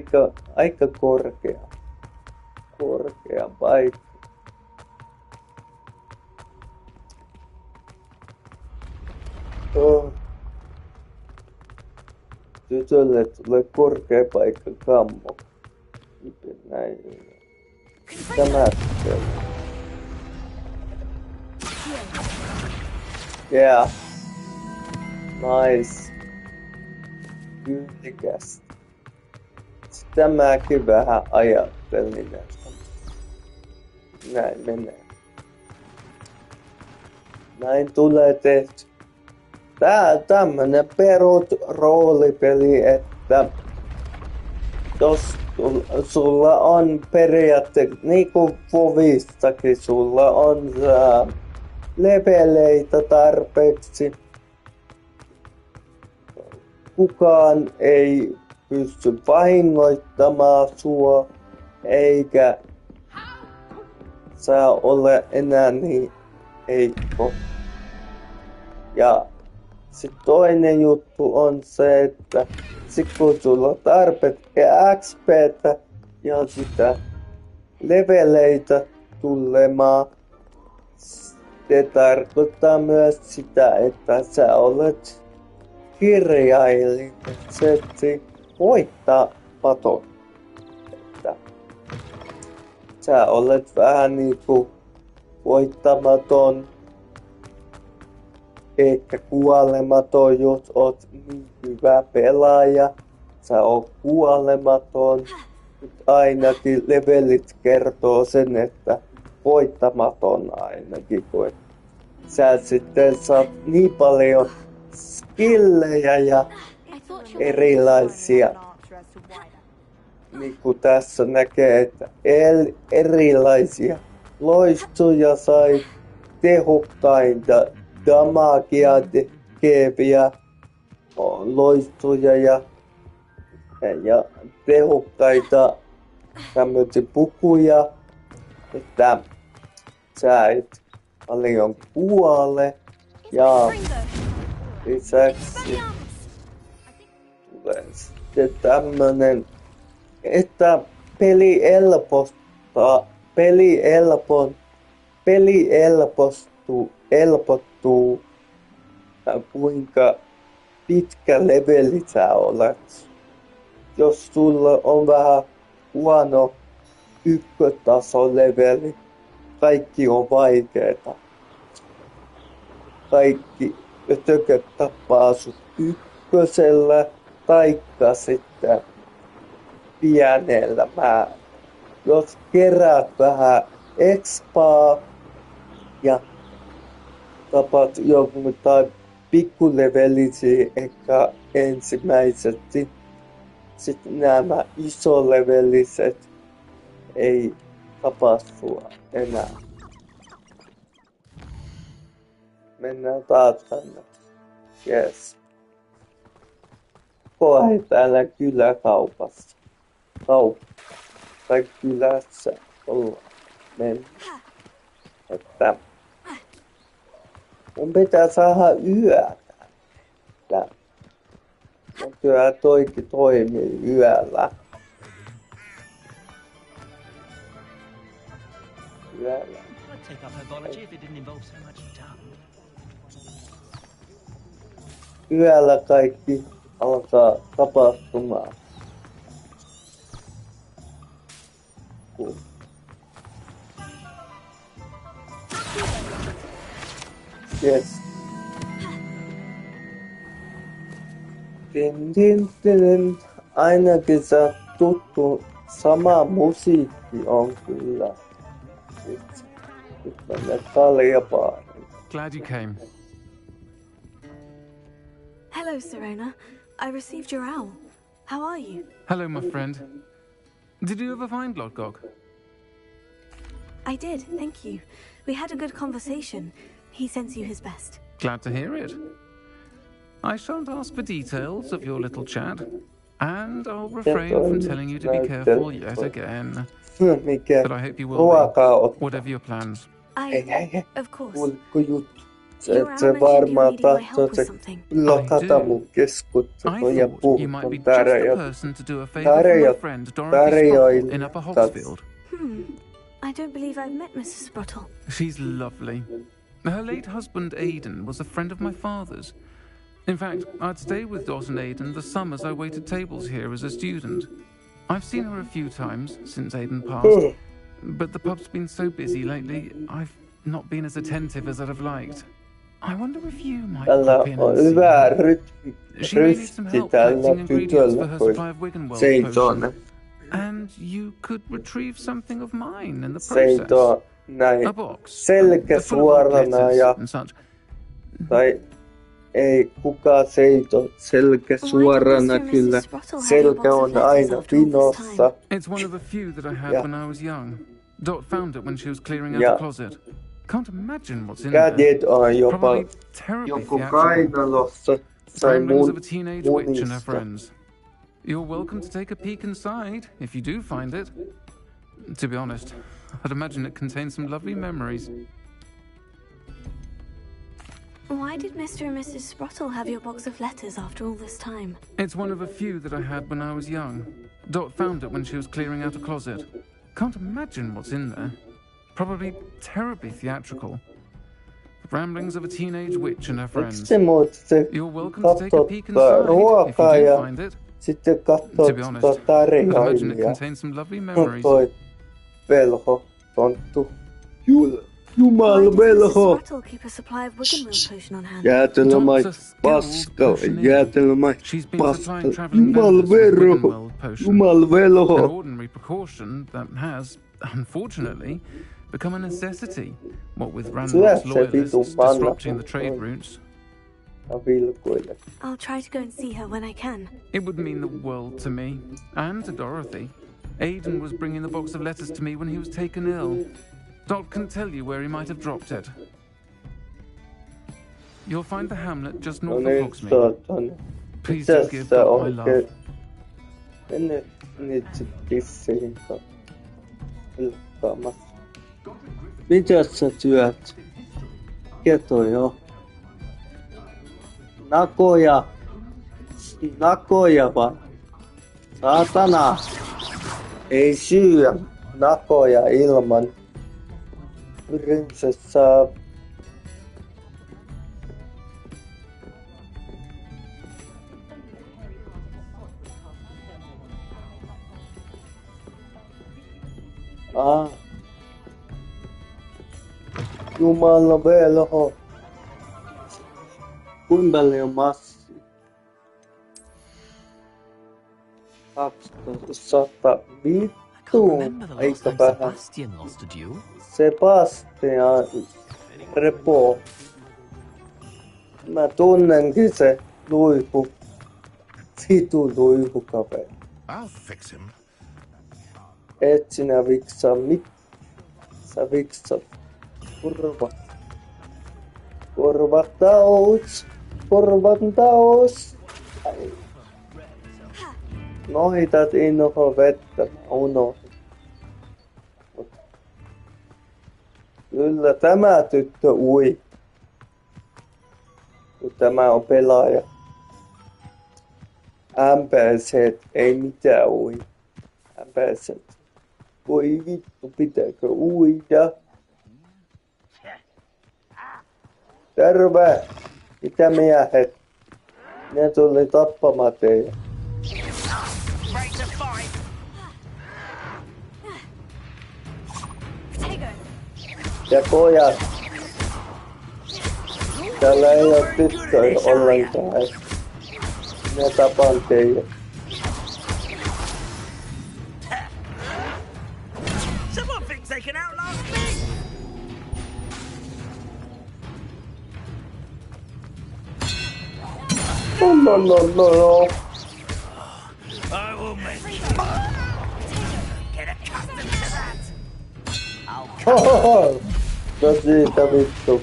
aika korkea paikka. Tytölle tulee korkea paikka kammo. Miten näin? Tämä on. Yeah. Nice. Kyllikästä. Sitä mäkin vähän ajattelin, että näin menee. Näin tulee tehty. Tää tämmönen perut roolipeli, että jos sulla on periaatteessa, niin kuin Vovistakin, sulla on leveleitä tarpeeksi. Kukaan ei pysty vahingoittamaan sua, eikä sä ole enää niin heikko. Ja sitten toinen juttu on se, että sit kun sulla on tarpeeksi XP:tä ja sitä leveleitä tulemaan, se tarkoittaa myös sitä, että sä olet kirjailija, se voittamaton. Että sä olet vähän niinku voittamaton, eikä kuolematon, jos oot niin hyvä pelaaja. Sä oot kuolematon, mutta ainakin levelit kertoo sen, että voittamaton ainakin, kun sä sitten saat niin paljon skillejä ja erilaisia, niin kuin tässä näkee, että erilaisia loistuja sai tehokkainta damagea tekeviä loistuja ja tehokkaita tämmöisiä pukuja, että sä et paljon kuole ja lisäksi tulee sitten tämmönen, että peli helpottuu kuinka pitkä leveli sä olet. Jos sulla on vähän huono ykkötason leveli, kaikki on vaikeeta. Kaikki ötököt tappaa sut ykkösellä taikka sitten pienellä määrä. Jos keräät vähän expaa ja tapat jonkun tai pikkulevelisiä ehkä ensimmäisesti, sitten nämä isoleveliset ei tapa sua enää. Mennään taas tänne. Yes. Koe täällä kyläkaupassa. Tai kylässä ollaan mennyt. Että mun pitää saada yötä. Mun työ toikin toimii yöllä. Yöllä kaikki alkaa tapahtumaan. Yes. Din. Ainakin sä tuttu sama musiikki on kyllä. Nyt mennään kaljabaariin. Glad you came. Hello, Serena. I received your owl. How are you? Hello, my friend. Did you ever find Lodgok? I did, thank you. We had a good conversation. He sends you his best. Glad to hear it. I shan't ask for details of your little chat, and I'll refrain from telling you to be careful yet again. But I hope you will be, whatever your plans. Of course. Se varmaan tahtoo se blokata mun keskustelua ja puhua tarjoille kanssa. I don't believe I've met Mrs. Sprottle. She's lovely. Her late husband Aidan was a friend of my father's. In fact, I'd stay with Dawson Aidan the summers I waited tables here as a student. I've seen her a few times since Aidan passed, but the pub's been so busy lately, I've not been as attentive as I'd have liked. I wonder if you might pop in and see. She may need some help collecting ingredients for her supply of Wiggenweld potions. And you could retrieve something of mine in the process. A box, selkä suorana ja tai Ei kukaan seito selkä suorana kyllä. Selkä on aina vinossa. It's one of a few that I had when I was young. Dot found it when she was clearing out the closet. Can't imagine what's in there. Kädet on jopa Probably terribly joku theatrical. kainalossa. Sai Ramblings of a teenage witch and her munista. friends. You're welcome to take a peek inside, if you do find it. To be honest, I'd imagine it contains some lovely memories. Why did Mr. and Mrs. Sprottle have your box of letters after all this time? It's one of a few that I had when I was young. Dot found it when she was clearing out a closet. Can't imagine what's in there. Probably terribly theatrical. Ramblings of a teenage witch and her friends. You're welcome to take a peek inside, if you do find it. Sitten katsoo To be honest, I'd imagine it contains some lovely memories. Toi velho, tonttu. Jumalvelho. Jäätelömait, paska, jäätelömait, paska, jumalverho, jumalvelho. An ordinary precaution that has, unfortunately, become a necessity. What with Randall's loyalists disrupting the trade routes. I'll try to go and see her when I can. It would mean the world to me, and to Dorothy. Aiden was bringing the box of letters to me when he was taken ill. Dot can tell you where he might have dropped it. You'll find the hamlet just north of Hogsmeade. Please do give Dot my love. Mitäs sä syöt? Keto jo. Nakoja vaan. Saatana. Ei syö nakoja ilman prinsessaa. Jumala velho. Kuinka paljon massia? 200 vittu. Eikä vähän. Sebastian Repo. Mä tunnenkin se luiku. Vitu luikukaveri. I'll fix him. Et sinä viksaa sä viksat. Korvataus. Nohitat innoho vettä, mä unohdin. Kyllä tämä tyttö ui. Kun tämä on pelaaja. MPC ei mitään ui. MPC. Voi vittu, pitääkö uida? Terve! Mitä miehet? Ne tuli tappamaan teidän. Ja pojat. Täällä ei oo tyttöjä ollenkaan. Ne tapan teidät. Someone thinks they can outlast me! No. I will make you get accustomed to that. No siitä vittu.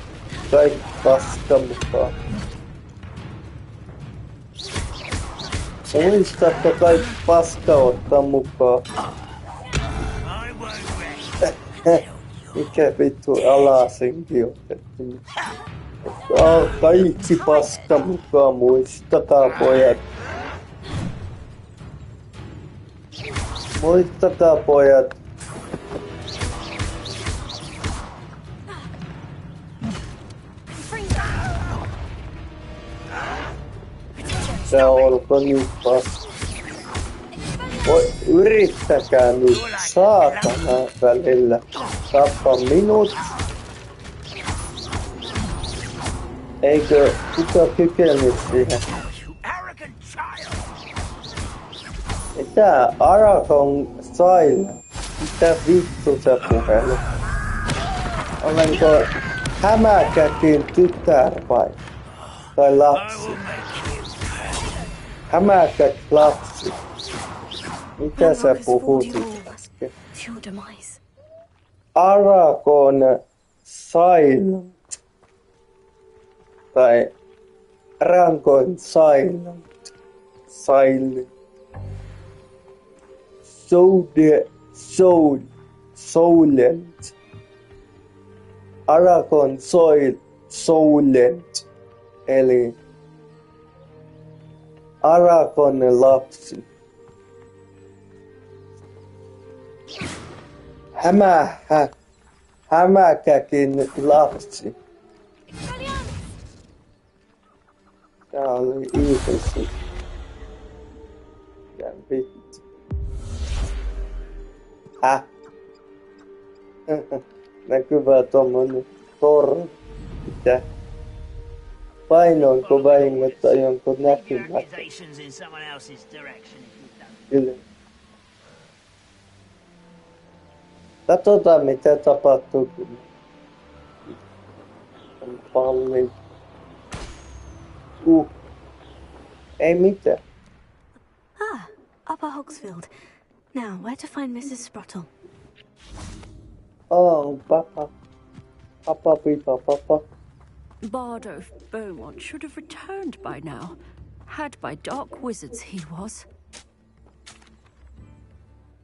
Kaikki paska mukaan. Muistatko kaikki paska ottaa mukaan? Mikä vittu alasenkin otettiin? Kaikki paska mukaan, muistakaa pojat. Muistakaa pojat. Tää olko niin paska. Yrittäkää nyt saatana välillä tappaa minut. Eikö kuka kykennyt siihen? Mitä Aragorn Style? Mitä vittu sä puhelut? Olenko hämäkäkin tytär vai? Tai lapsi. Hämäkäs lapsi. Mitä sä puhutit äsken? Aragorn silent. Tai Aragorn silent. Silent. Solent. Aragorn Solent. Eli Aragornin lapsi. Hämäkäkin lapsi. Tää oli yhdessä. Ja vittu. Näkyvää tommonen torni. Mitä? Painoinko vahingossa jonkun näkymättä? Kyllä. Katsotaan mitä tapahtuu. Palli. Ei mitään. Upper Hogsfield. Now, where to find Mrs. Sprottle? Oh, Papa. Papa. Bardo Beaumont should have returned by now. Had by dark wizards he was.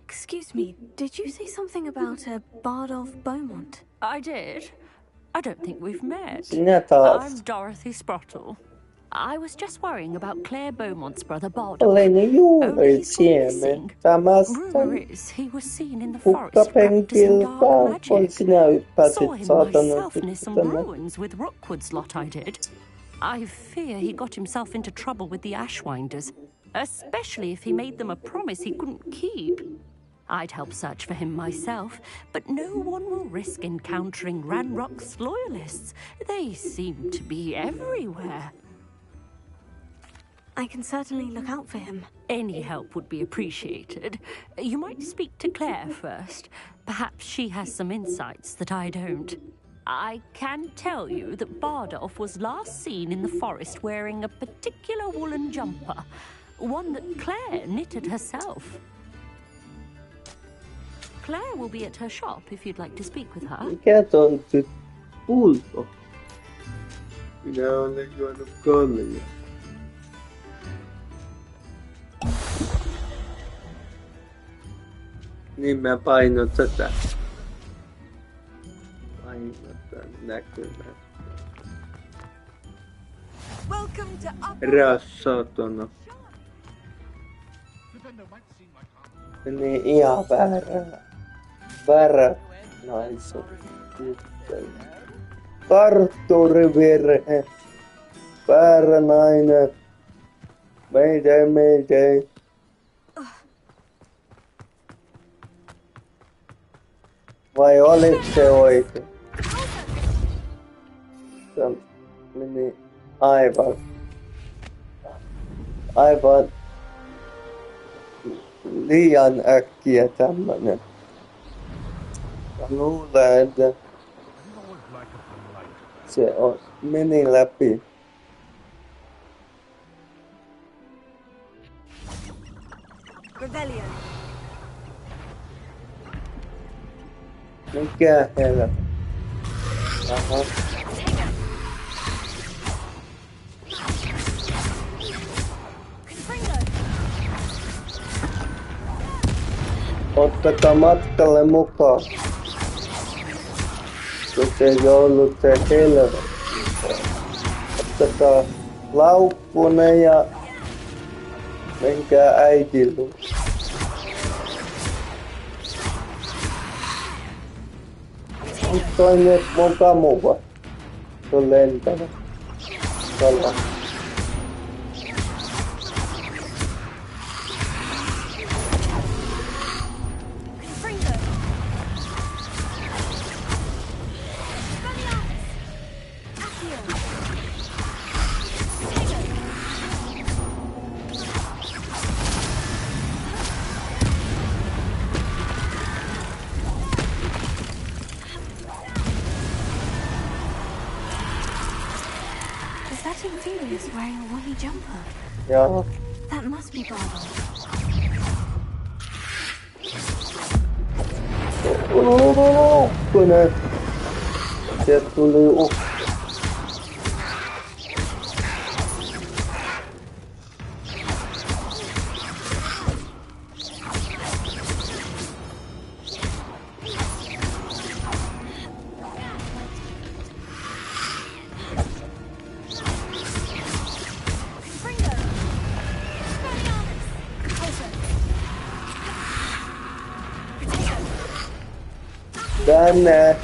Excuse me, did you say something about Bardolph Beaumont? I did. I don't think we've met. I'm Dorothy Sprottle. I was just worrying about Claire Beaumont's brother Bardolph. Olen juuri siellä. Rumor is he was seen in the forest practicing dark magic. Saw him myself near some ruins with Rookwood's lot I did. I fear he got himself into trouble with the Ashwinders, especially if he made them a promise he couldn't keep. I'd help search for him myself, but no one will risk encountering Ranrock's loyalists. They seem to be everywhere. I can certainly look out for him. Any help would be appreciated. You might speak to Claire first. Perhaps she has some insights that I don't. I can tell you that Bardolph was last seen in the forest wearing a particular woolen jumper, one that Claire knitted herself. Claire will be at her shop if you'd like to speak with her. Mikä on nyt pullo? Minä olen juonut kaljaa. Niin mä painon tätä. Painotan näkymään. Rassatona. Meni ihan väärä naiset. Kartturivirhe. Väärä nainen. Mayday. Vai oliko se oikein? Se meni aivan liian äkkiä tämmönen. Mä luulen, että se meni läpi. Rebellion. Mikä helvetti? Aha. Ottakaa matkalle mukaan. Kun se ei ollut se helvetti. Ottakaa laukkunen ja menkää äidin luo. On toi nyt mun kamuva. Tuon lentävä. Kala. is wearing a woolly jumper. Yeah. That must be Bardolph. Kun sieltä tuli tänne.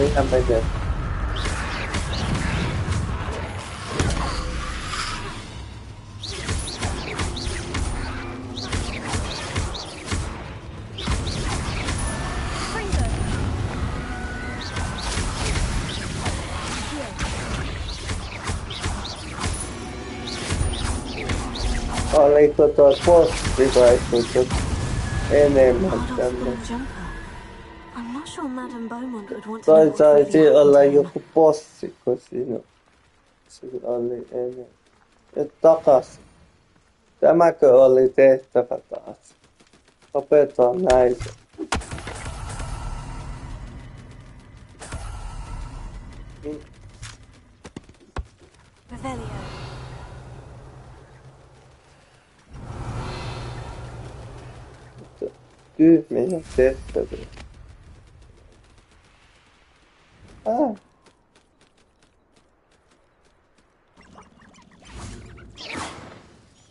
Ihan menee. Oliko tuo posti vai enemmän tänne? Tai saisi olla joku bossi, kun siinä oli enemmän. Ja takas. Tämäkö oli tehtävä taas? Opetaan näin. Tyhmiä tehtäviä.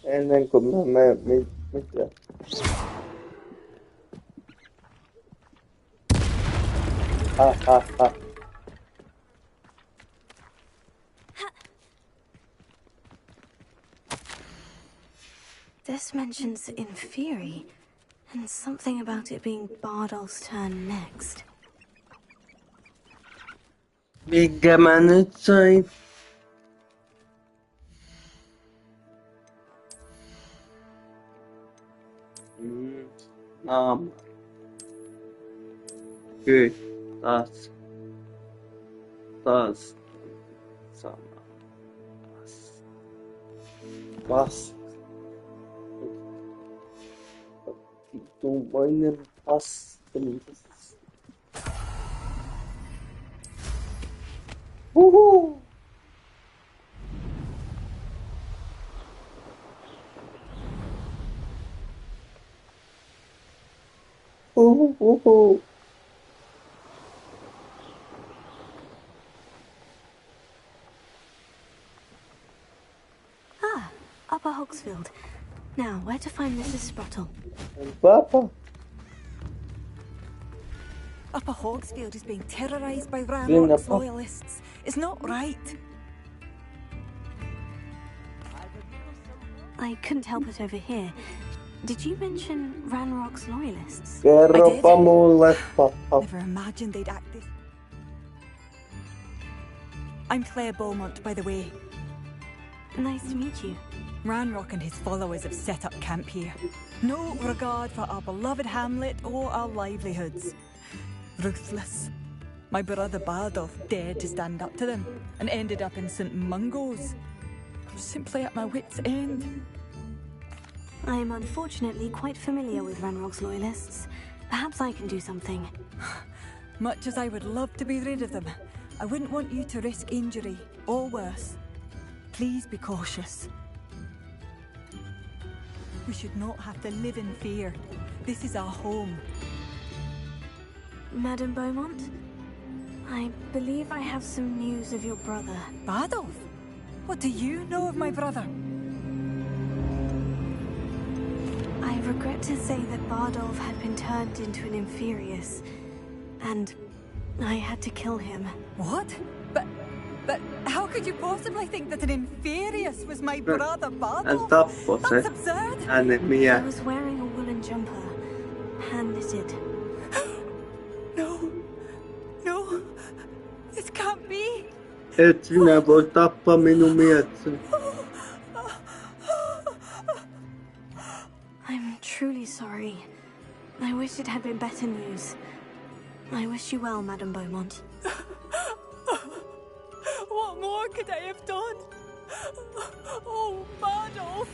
Ennen kuin mä menen, mitä? This mentions Inferi, and something about it being Bardolph's turn next. Minkä mä nyt sain? Naama. Kyllä, taas sama. Vasta. Tuommoinen pasteli. Uhu. Ah, Upper Hogsfield. Now, where to find Mrs. Sprottle? Papa. Upper Hogsfield is being terrorised by Ranrock's loyalists. It's not right. I couldn't help it over here. Did you mention Ranrock's loyalists? Kerropa mulle, Papa. Never imagined they'd act this. I'm Claire Beaumont, by the way. Nice to meet you. Ranrock and his followers have set up camp here. No regard for our beloved hamlet or our livelihoods. Ruthless. My brother Bardolph dared to stand up to them and ended up in St. Mungo's. I'm simply at my wit's end. I am unfortunately quite familiar with Ranrock's loyalists. Perhaps I can do something. Much as I would love to be rid of them, I wouldn't want you to risk injury, or worse. Please be cautious. We should not have to live in fear. This is our home. Madame Beaumont, I believe I have some news of your brother. Bardolph? What do you know of my brother? I regret to say that Bardolph had been turned into an Inferius, and I had to kill him. What? But how could you possibly think that an Inferius was my brother Bardolph? That's absurd! I was wearing a woolen jumper, hand-knitted. No, this can't be. Et sinä voi tappaa minun mietseni. I'm truly sorry. I wish it had been better news. I wish you well, Madame Beaumont. What What more could I have done? Oh, Badolf!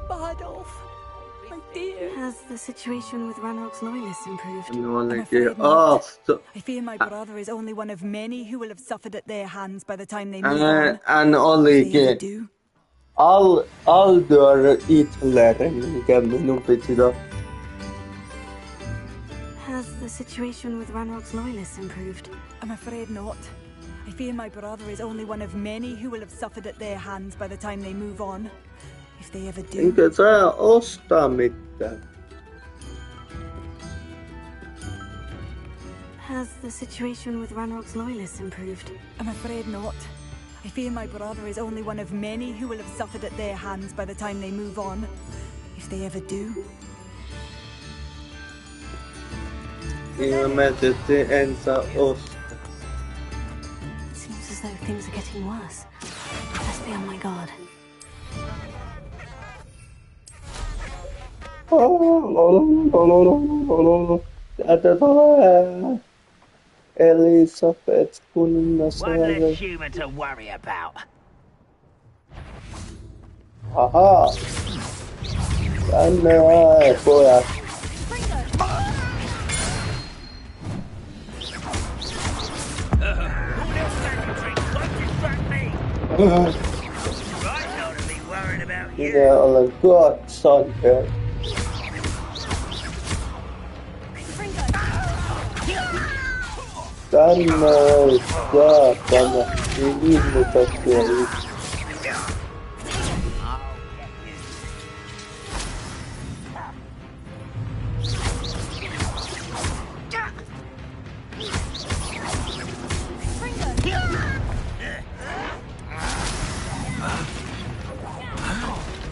Badolf, my dear. Has the situation with Ranrock's loyalists improved? I'm afraid not. I fear my brother is only one of many who will have suffered at their hands by the time they move on. And olikin Aldor itselleen, mikä minun piti Has the situation with Ranrock's loyalists improved? I'm afraid not. I fear my brother is only one of many who will have suffered at their hands by the time they move on. If they ever do. Enkä saa ostaa mitään. Has the situation with Ranrock's loyalists improved? I'm afraid not. I fear my brother is only one of many who will have suffered at their hands by the time they move on. If they ever do. Ilmeisesti en saa ostaa. It seems as though things are getting worse. Best be on my guard. Tätä tulee Elisabeth kuningatar. One less human to worry about. Aha. Tänne ae, pojat. Minä olen Godson. Tänne ei saatana, ei ihmetä siellä.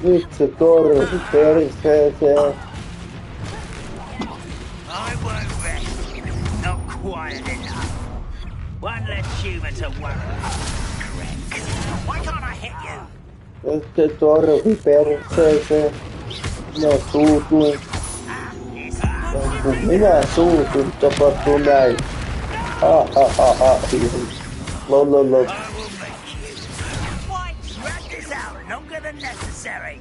Nyt se torvi perseeseen. Quiet enough. One less human to worry. Crick. Why can't I hit you? Nyt se torvi perseeseen. Minä suutuin. Kun minä suutun, tapahtuu näin. Lololol. Drag this out longer than necessary.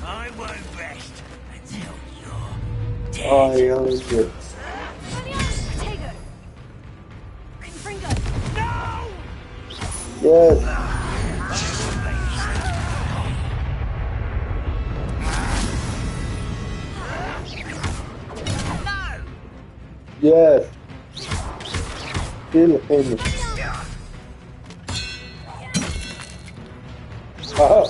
I won't rest until you're dead. Ai, yes. Yes. Yes. Kill him. Aha.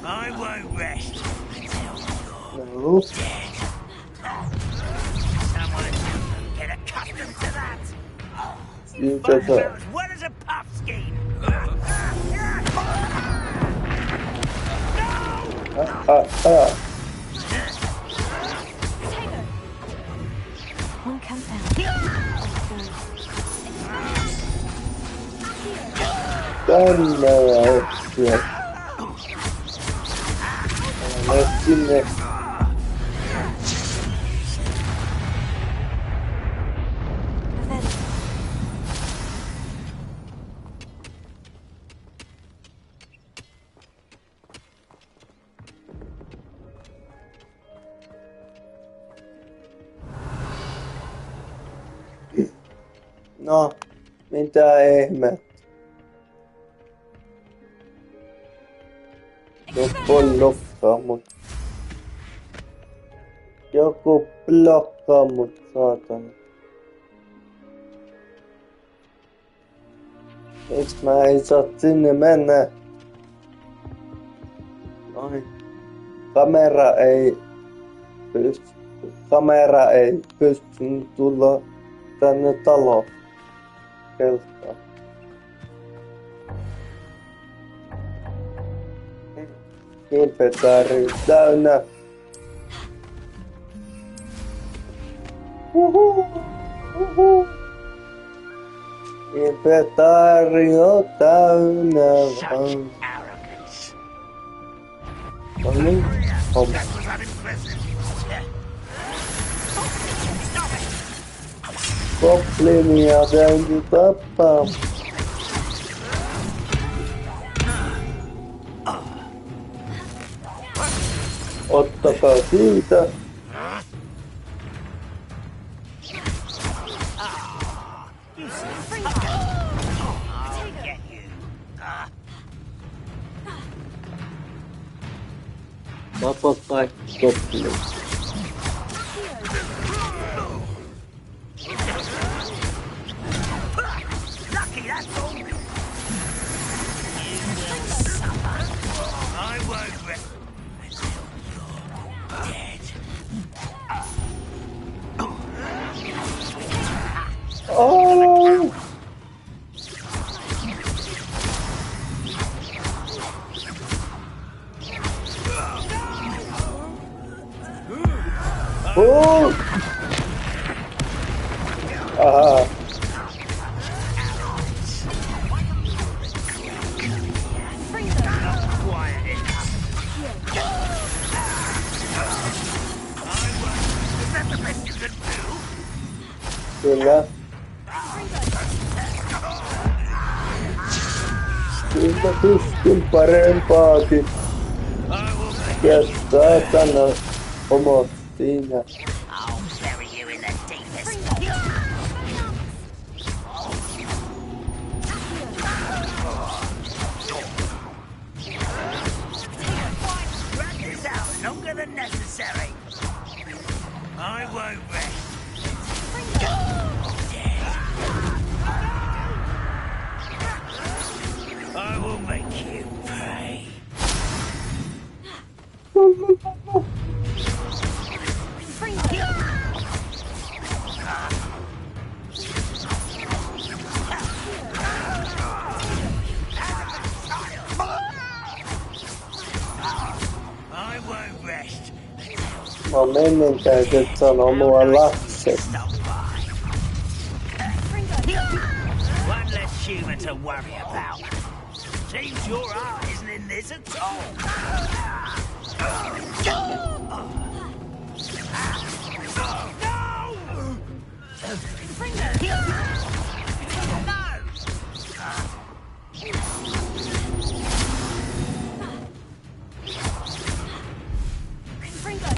I won't rest until No. you're dead. Someone get accustomed to that. You just As well as a puff scheme. One countdown. Tänne. Sinne. No, mitä ihmettä? Joku blokkaa mut, saatana. Eiks mä ei saa sinne mennä? Noin. Kamera ei pysty tulla tänne taloon. Keltaa. Inventaari täynnä. Inventario täynnä vaan. Goblinia täytyy tappaa. Ottakaa siitä. Tapa kaikki goblinit. Oh! Oh! Ah! Kyllä. Kyllä pystyn parempaakin. Ja saatana omot siinä. I won't rest. I will make you pay. I won't rest. Mä menen täytyy sanoa mua lapset. One less human to worry about. Seems your heart isn't in this at all.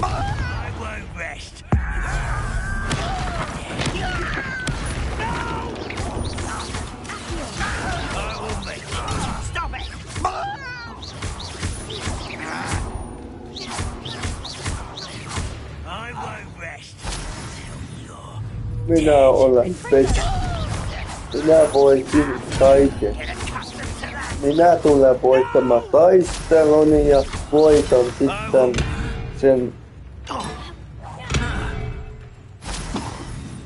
I won't rest. Minä olen pesi. Minä voitin kaiken. Minä tulen voittamaan taistelun ja voitan sitten sen.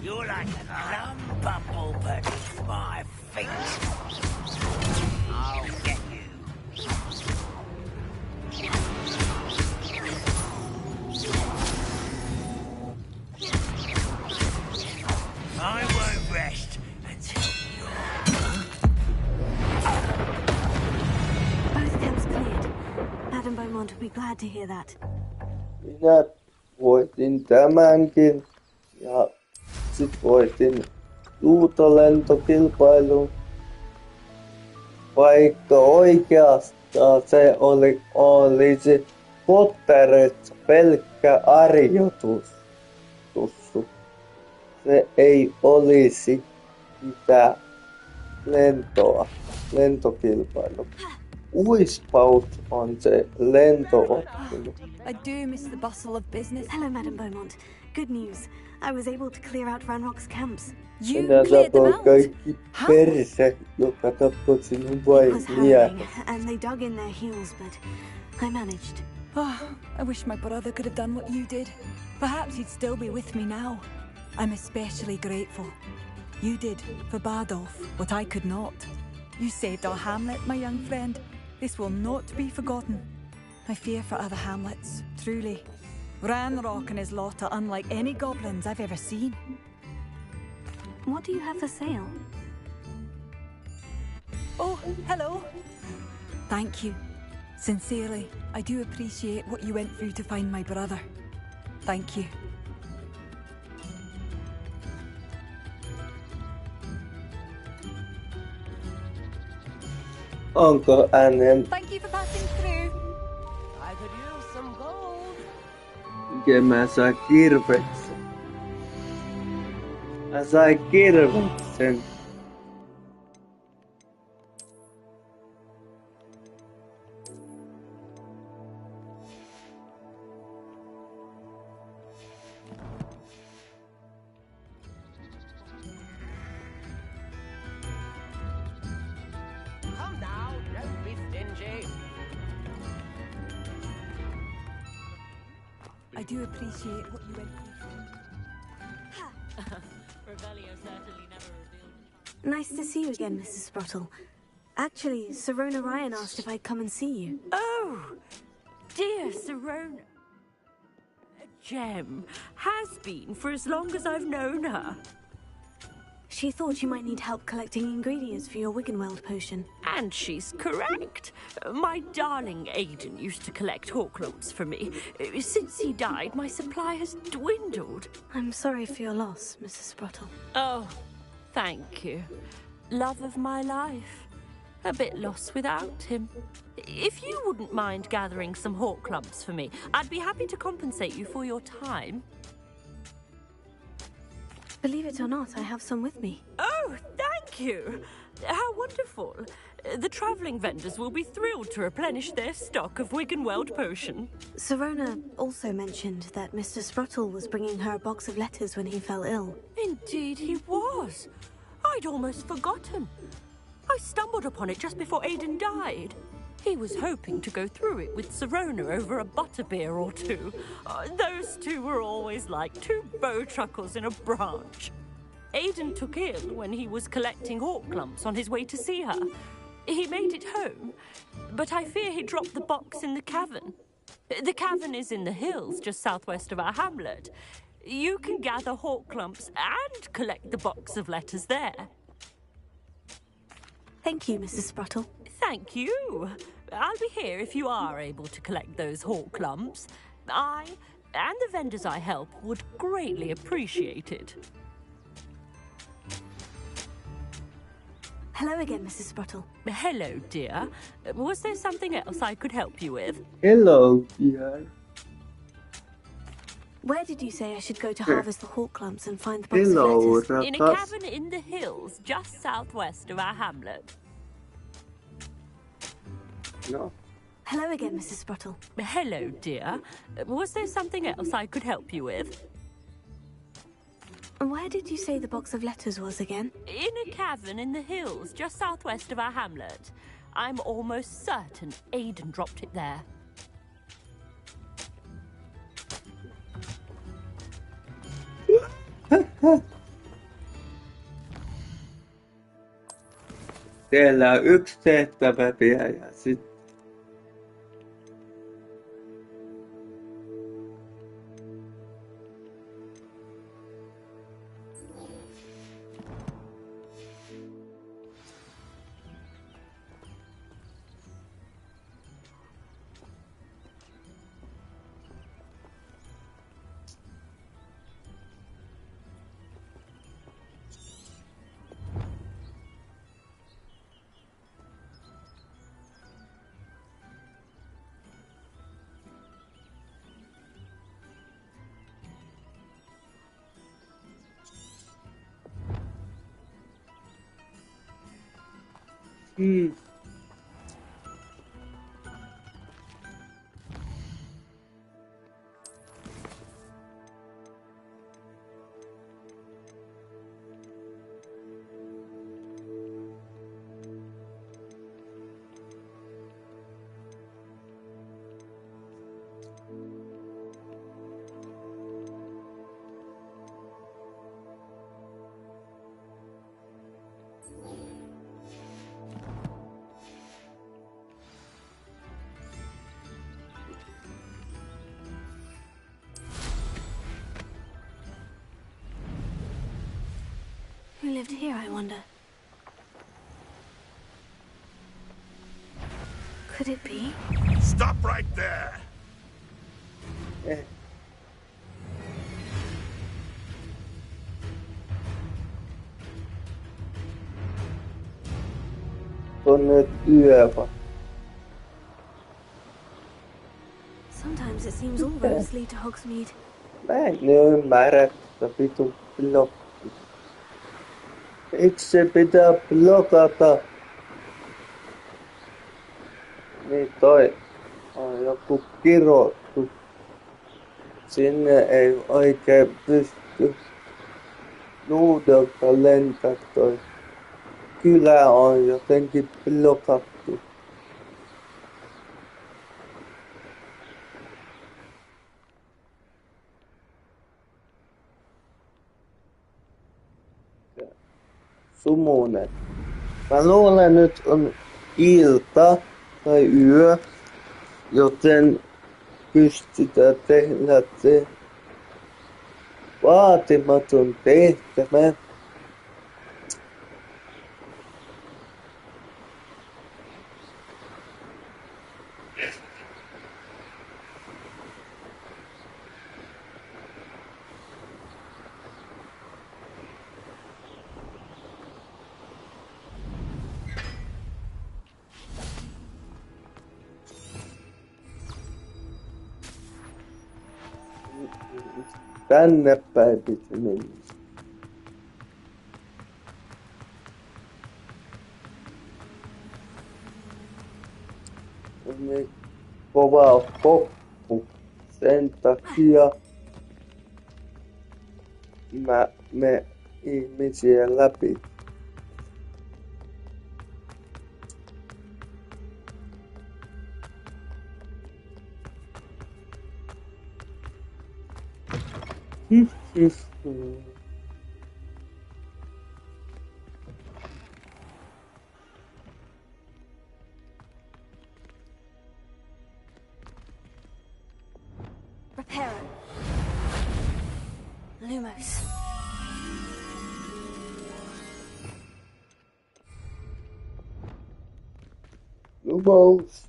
You're like a lump bumble beneath my feet. I'll get you. I won't rest until Both camps cleared. Madame Beaumont will be glad to hear that. Minä voitin tämänkin ja sit voitin luutolentokilpailun. Vaikka oikeastaan se olisi Potterissa pelkkä harjoitus. Se ei olisi mitään lentokilpailu. Uispaut on se lentoottelu. I do miss the bustle of business. Hello, Madame Beaumont. Good news. I was able to clear out Ranrock's camps. You cleared them out? Kaikki perse, joka tappoi sinun It was harrowing, vain and they dug in their heels, but I managed. Oh, I wish my brother could have done what you did. Perhaps he'd still be with me now. I'm especially grateful. You did, for Bardolph, what I could not. You saved our hamlet, my young friend. This will not be forgotten. I fear for other hamlets, truly. Ranrock and his lot are unlike any goblins I've ever seen. What do you have for sale? Oh, hello. Thank you. Sincerely, I do appreciate what you went through to find my brother. Thank you. Onko hänen Thank you for passing through. I could use some gold. tekemänsä kirveksen? Mä sain kirveksen. Come now, don't be stingy. I do appreciate what you went through. Revelio certainly never revealed. Nice to see you again, Mrs. Sprottle. Actually, Sirona Ryan asked if I'd come and see you. Oh, dear Sirona. A gem. Has been for as long as I've known her. She thought you might need help collecting ingredients for your Wiggenweld potion. And she's correct. My darling Aiden used to collect Horklumps for me. Since he died, my supply has dwindled. I'm sorry for your loss, Mrs. Sprottle. Oh, thank you. Love of my life. A bit lost without him. If you wouldn't mind gathering some Horklumps for me, I'd be happy to compensate you for your time. Believe it or not, I have some with me. Oh, thank you. How wonderful. The travelling vendors will be thrilled to replenish their stock of Wiggenweld potion. Sirona also mentioned that Mr. Sprottle was bringing her a box of letters when he fell ill. Indeed he was. I'd almost forgotten. I stumbled upon it just before Aiden died. He was hoping to go through it with Sirona over a butterbeer or two. Those two were always like two bowtruckles in a branch. Aiden took ill when he was collecting Horklumps on his way to see her. He made it home, but I fear he dropped the box in the cavern. The cavern is in the hills just southwest of our hamlet. You can gather Horklumps and collect the box of letters there. Thank you, Mrs. Sprottle. Thank you. I'll be here if you are able to collect those Horklumps. I and the vendors I help would greatly appreciate it. Hello again, Mrs. Sprottle. Hello, dear. Was there something else I could help you with? Hello, dear. Where did you say I should go to harvest the Horklumps and find the box of letters? In a cavern in the hills, just southwest of our hamlet. No. Hello again, Mrs. Sprottle. Hello, dear. Was there something else I could help you with? Where did you say the box of letters was again? In a cavern in the hills, just southwest of our hamlet. I'm almost certain Aiden dropped it there. Siellä on yksi tehtävä vielä ja sitten Moon lived here, I wonder? Could it be? Stop right there! Tuonne yöva. Sometimes it seems all roads lead to Hogsmeade. Mä en ymmärrä, että vitun blokki. Miksi se pitää blokata? Niin toi on joku kirottu. Sinne ei oikein pysty nuudelta lentää toi. Kylä on jotenkin blokattu. Sumunen. Mä luulen nyt on ilta tai yö, joten pystytään tehdä se vaatimaton tehtävä. Tänne päin piti mennä. Niin kova hoppu. Sen takia mä me ihmisiä läpi. Reparo. Lumos.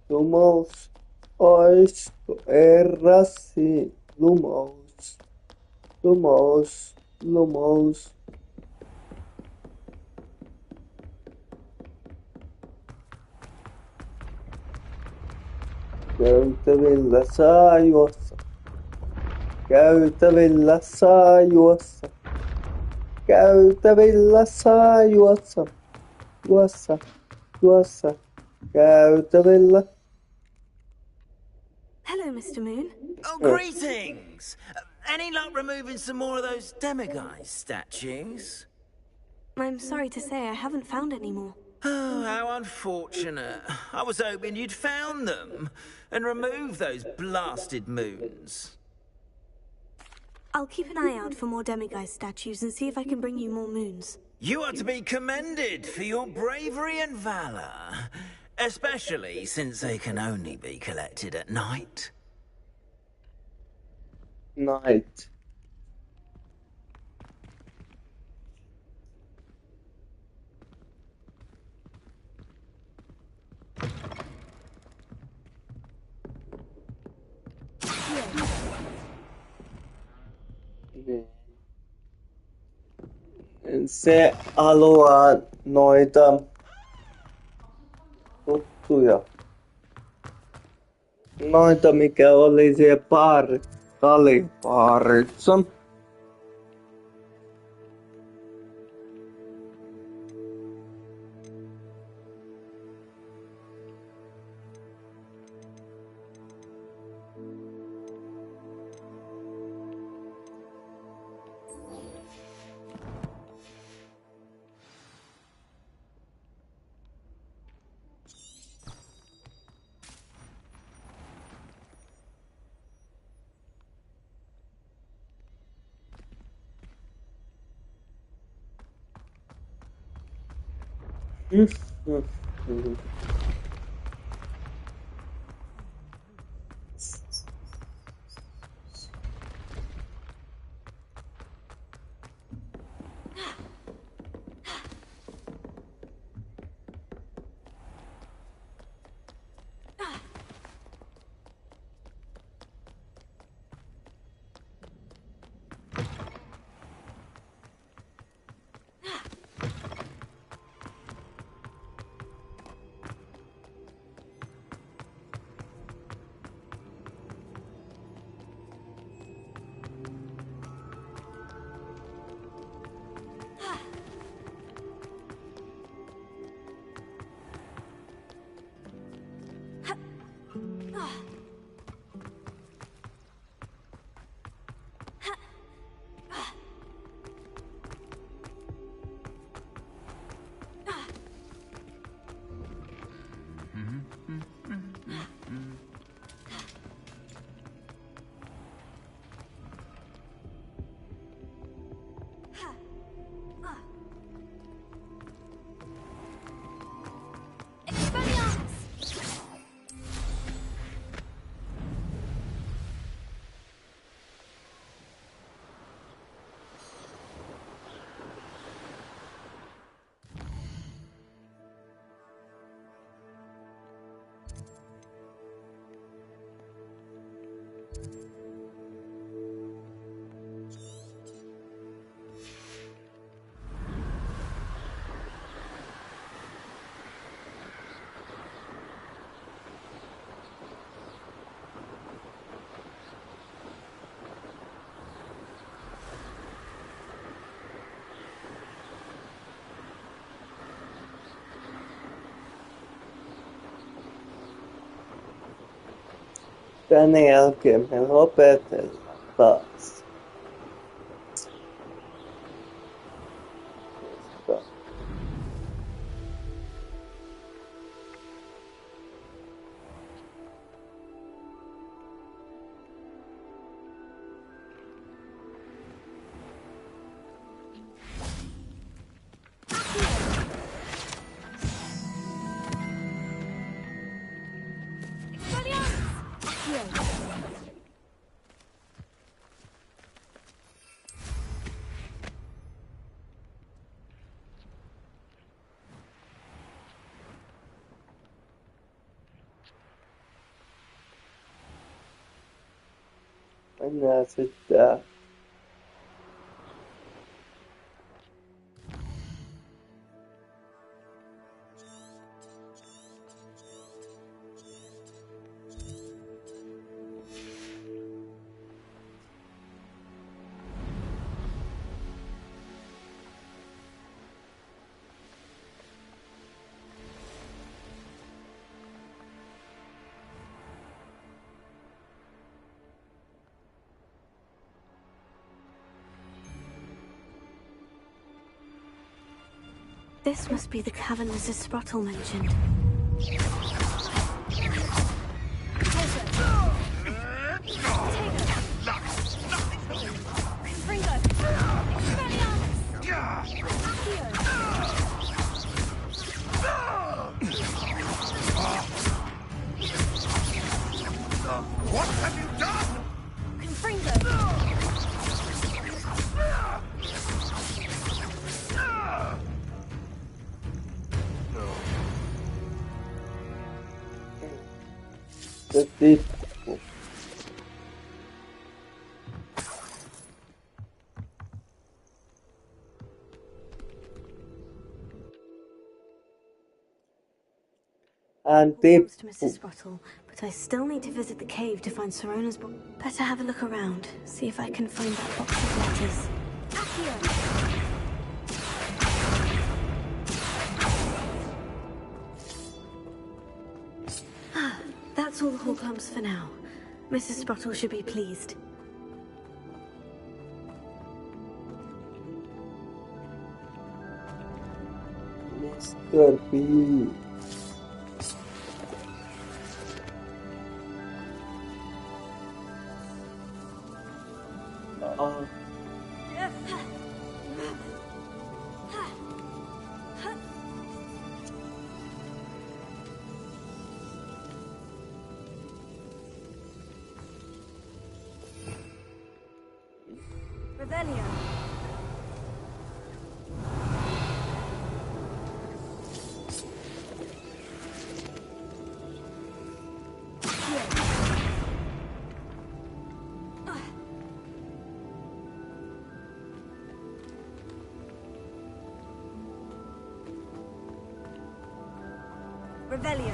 Lumos. Oisko errasi? Lumos. Käytävillä saa juossa. Käytävillä saa juossa. Käytävillä saa juossa. Juossa. Käytävillä. Hello, Mr. Moon. Oh, greetings! Any luck removing some more of those demiguise statues? I'm sorry to say I haven't found any more. Oh, how unfortunate. I was hoping you'd found them and removed those blasted moons. I'll keep an eye out for more demiguise statues and see if I can bring you more moons. You are to be commended for your bravery and valour, especially since they can only be collected at night. Night. Se haluaa noita tuttuja. Noita, mikä oli siellä talibaarissa. Tän jälkeen me lopetellaan taas. Mennään sitten. This must be the cavern Mrs. Sprottle mentioned. What have you done? Se tippuu. Hän tippuu. Mrs. Sprottle, but I still need to visit the cave to find Sirona's book. Better have a look around, see if I can find that box of letters. That's all the Horcrux for now. Mrs. Sprottle should be pleased. Mr. B. Revelio.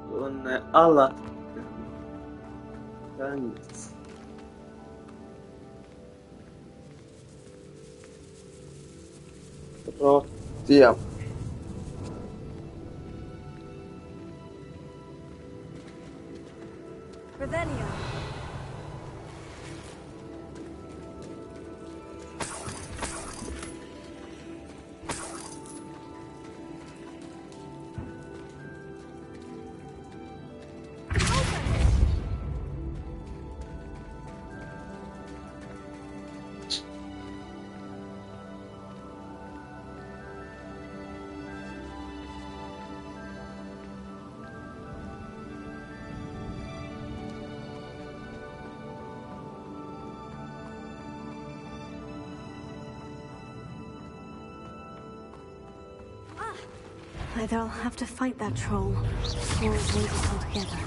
Tuonne alas. Tänne. Rottia. Revelio. Either I'll have to fight that troll, or avoid it altogether.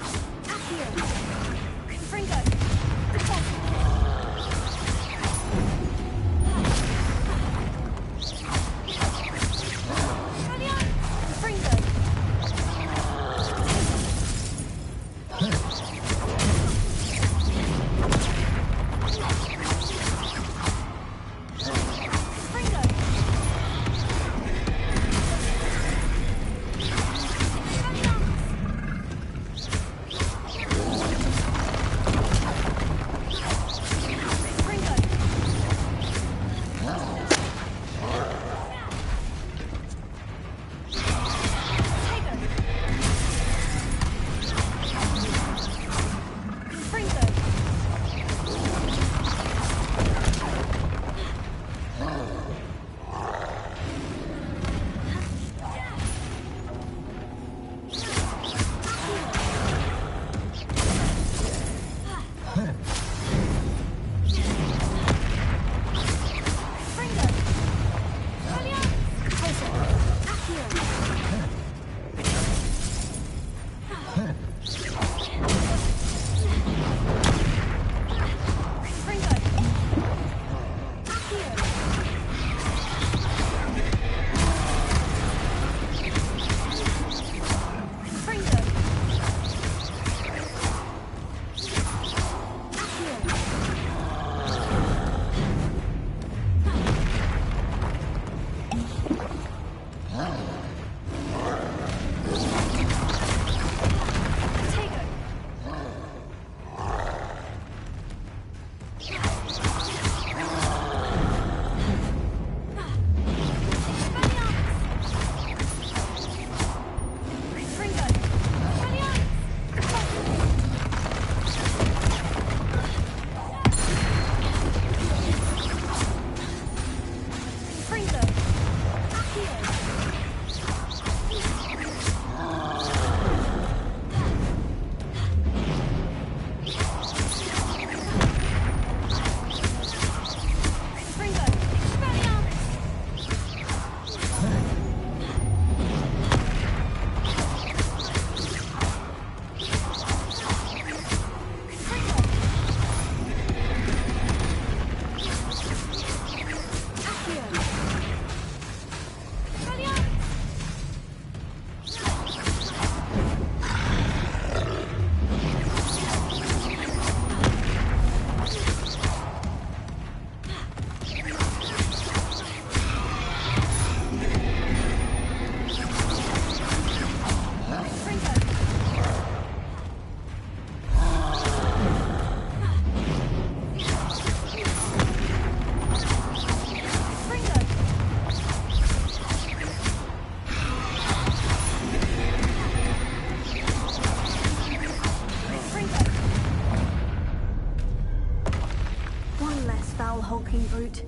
Brute.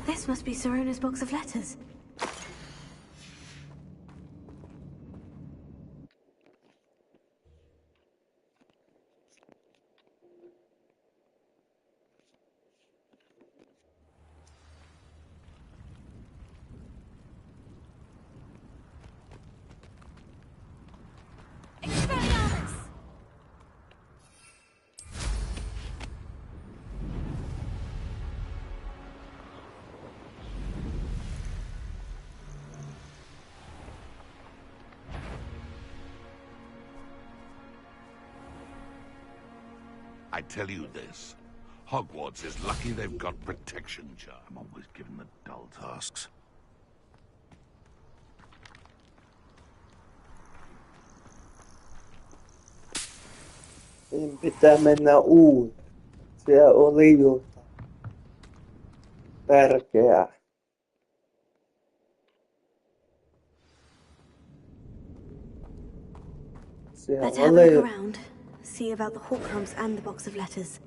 This must be Serona's box of letters. I tell you this, Hogwarts is lucky they've got protection charm. I'm always given the dull tasks. Pitää mennä uut. Siellä oli jotain tärkeää. Better have a look around. See about the Horcrux and the box of letters.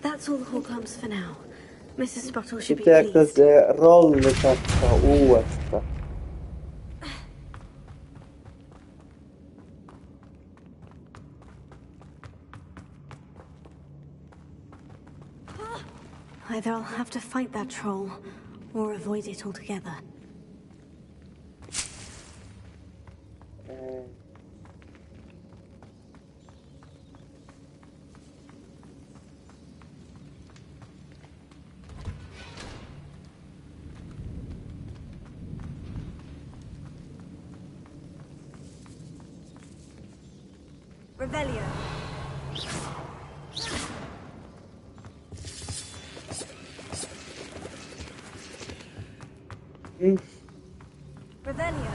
That's all the Horcrux for now. Mrs. Spottle should be pleased. Pitääkö se rolli katsoa uudestaan? Either I'll have to fight that troll, or avoid it altogether. Revelio. Revelio.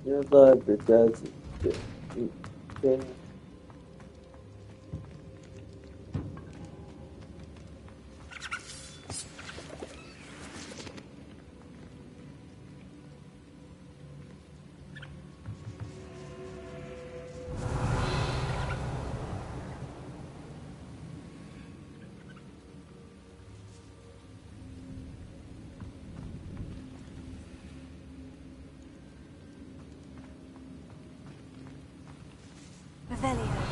Jotain pitäisi tehdä. Revelio.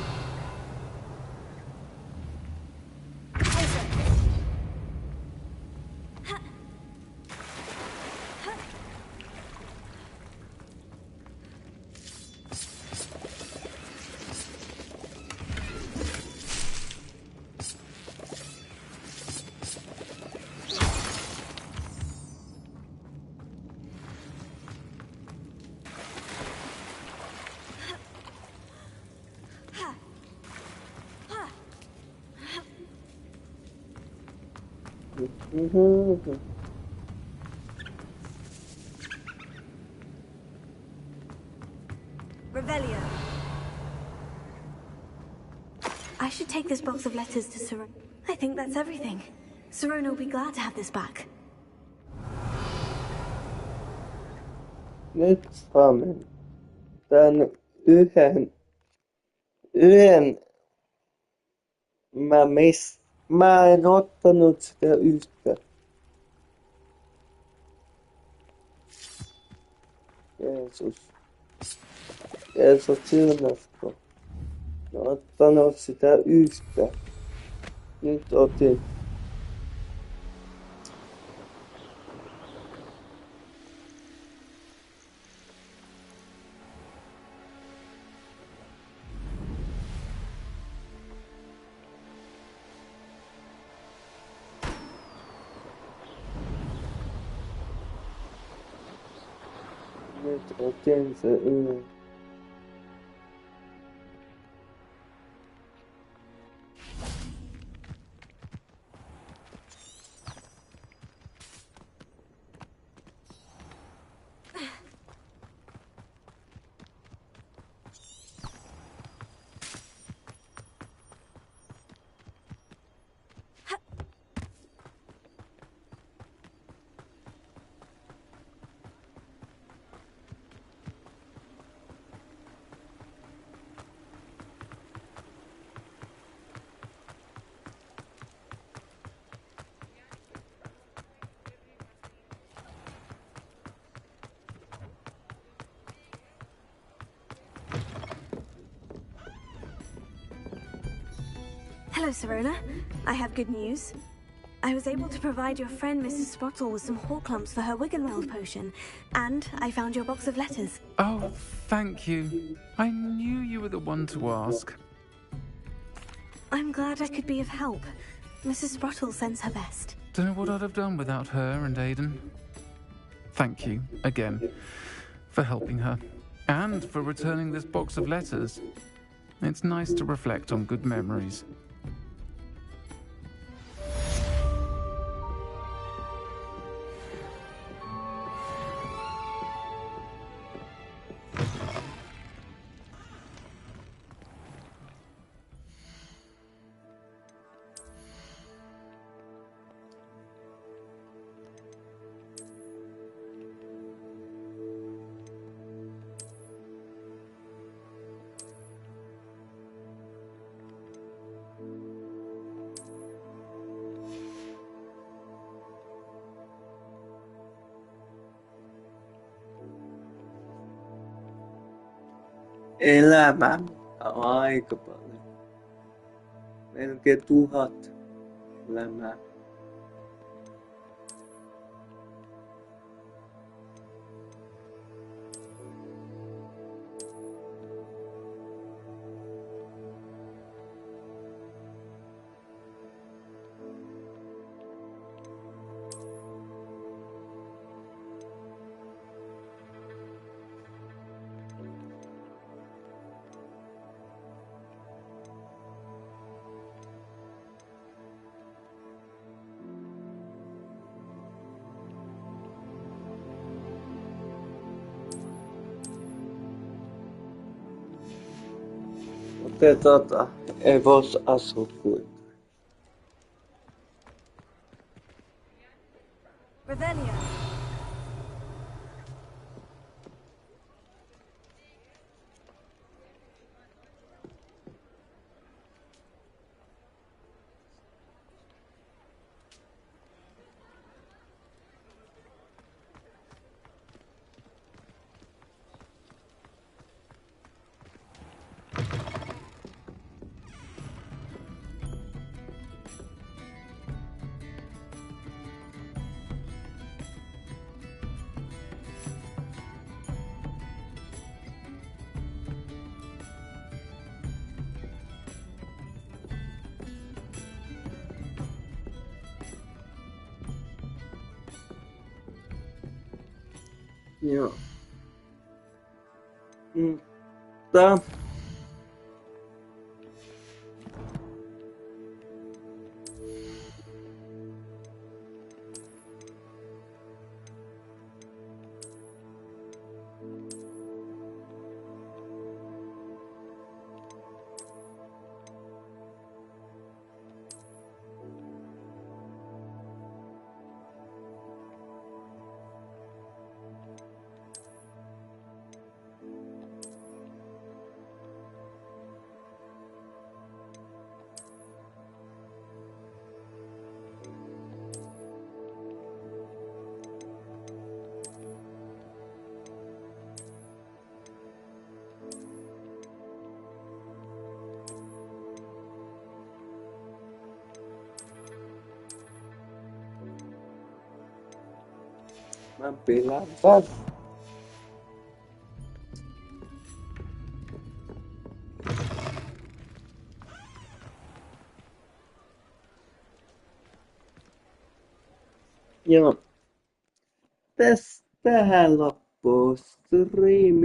Revelio. I should take this box of letters to Sirona. I think that's everything. Sirona will be glad to have this back. Nyt saamme tän yhden mä en ottanut sitä yhtä. Jeesus siunasko. Mä en ottanut sitä yhtä. Nyt otin. Nyt otin se yhden. Hello, Sirona. I have good news. I was able to provide your friend Mrs. Sprottle with some Horklumps for her Wiggenweld potion, and I found your box of letters. Oh, thank you. I knew you were the one to ask. I'm glad I could be of help. Mrs. Sprottle sends her best. Don't know what I'd have done without her and Aiden. Thank you, again, for helping her, and for returning this box of letters. It's nice to reflect on good memories. Elämä on aika paljon. melkein 1000 elämää. Otetaan evosasukkuita. Revelio. Joo. Mä pilaan taas. Joo. Tähän loppuu striimi.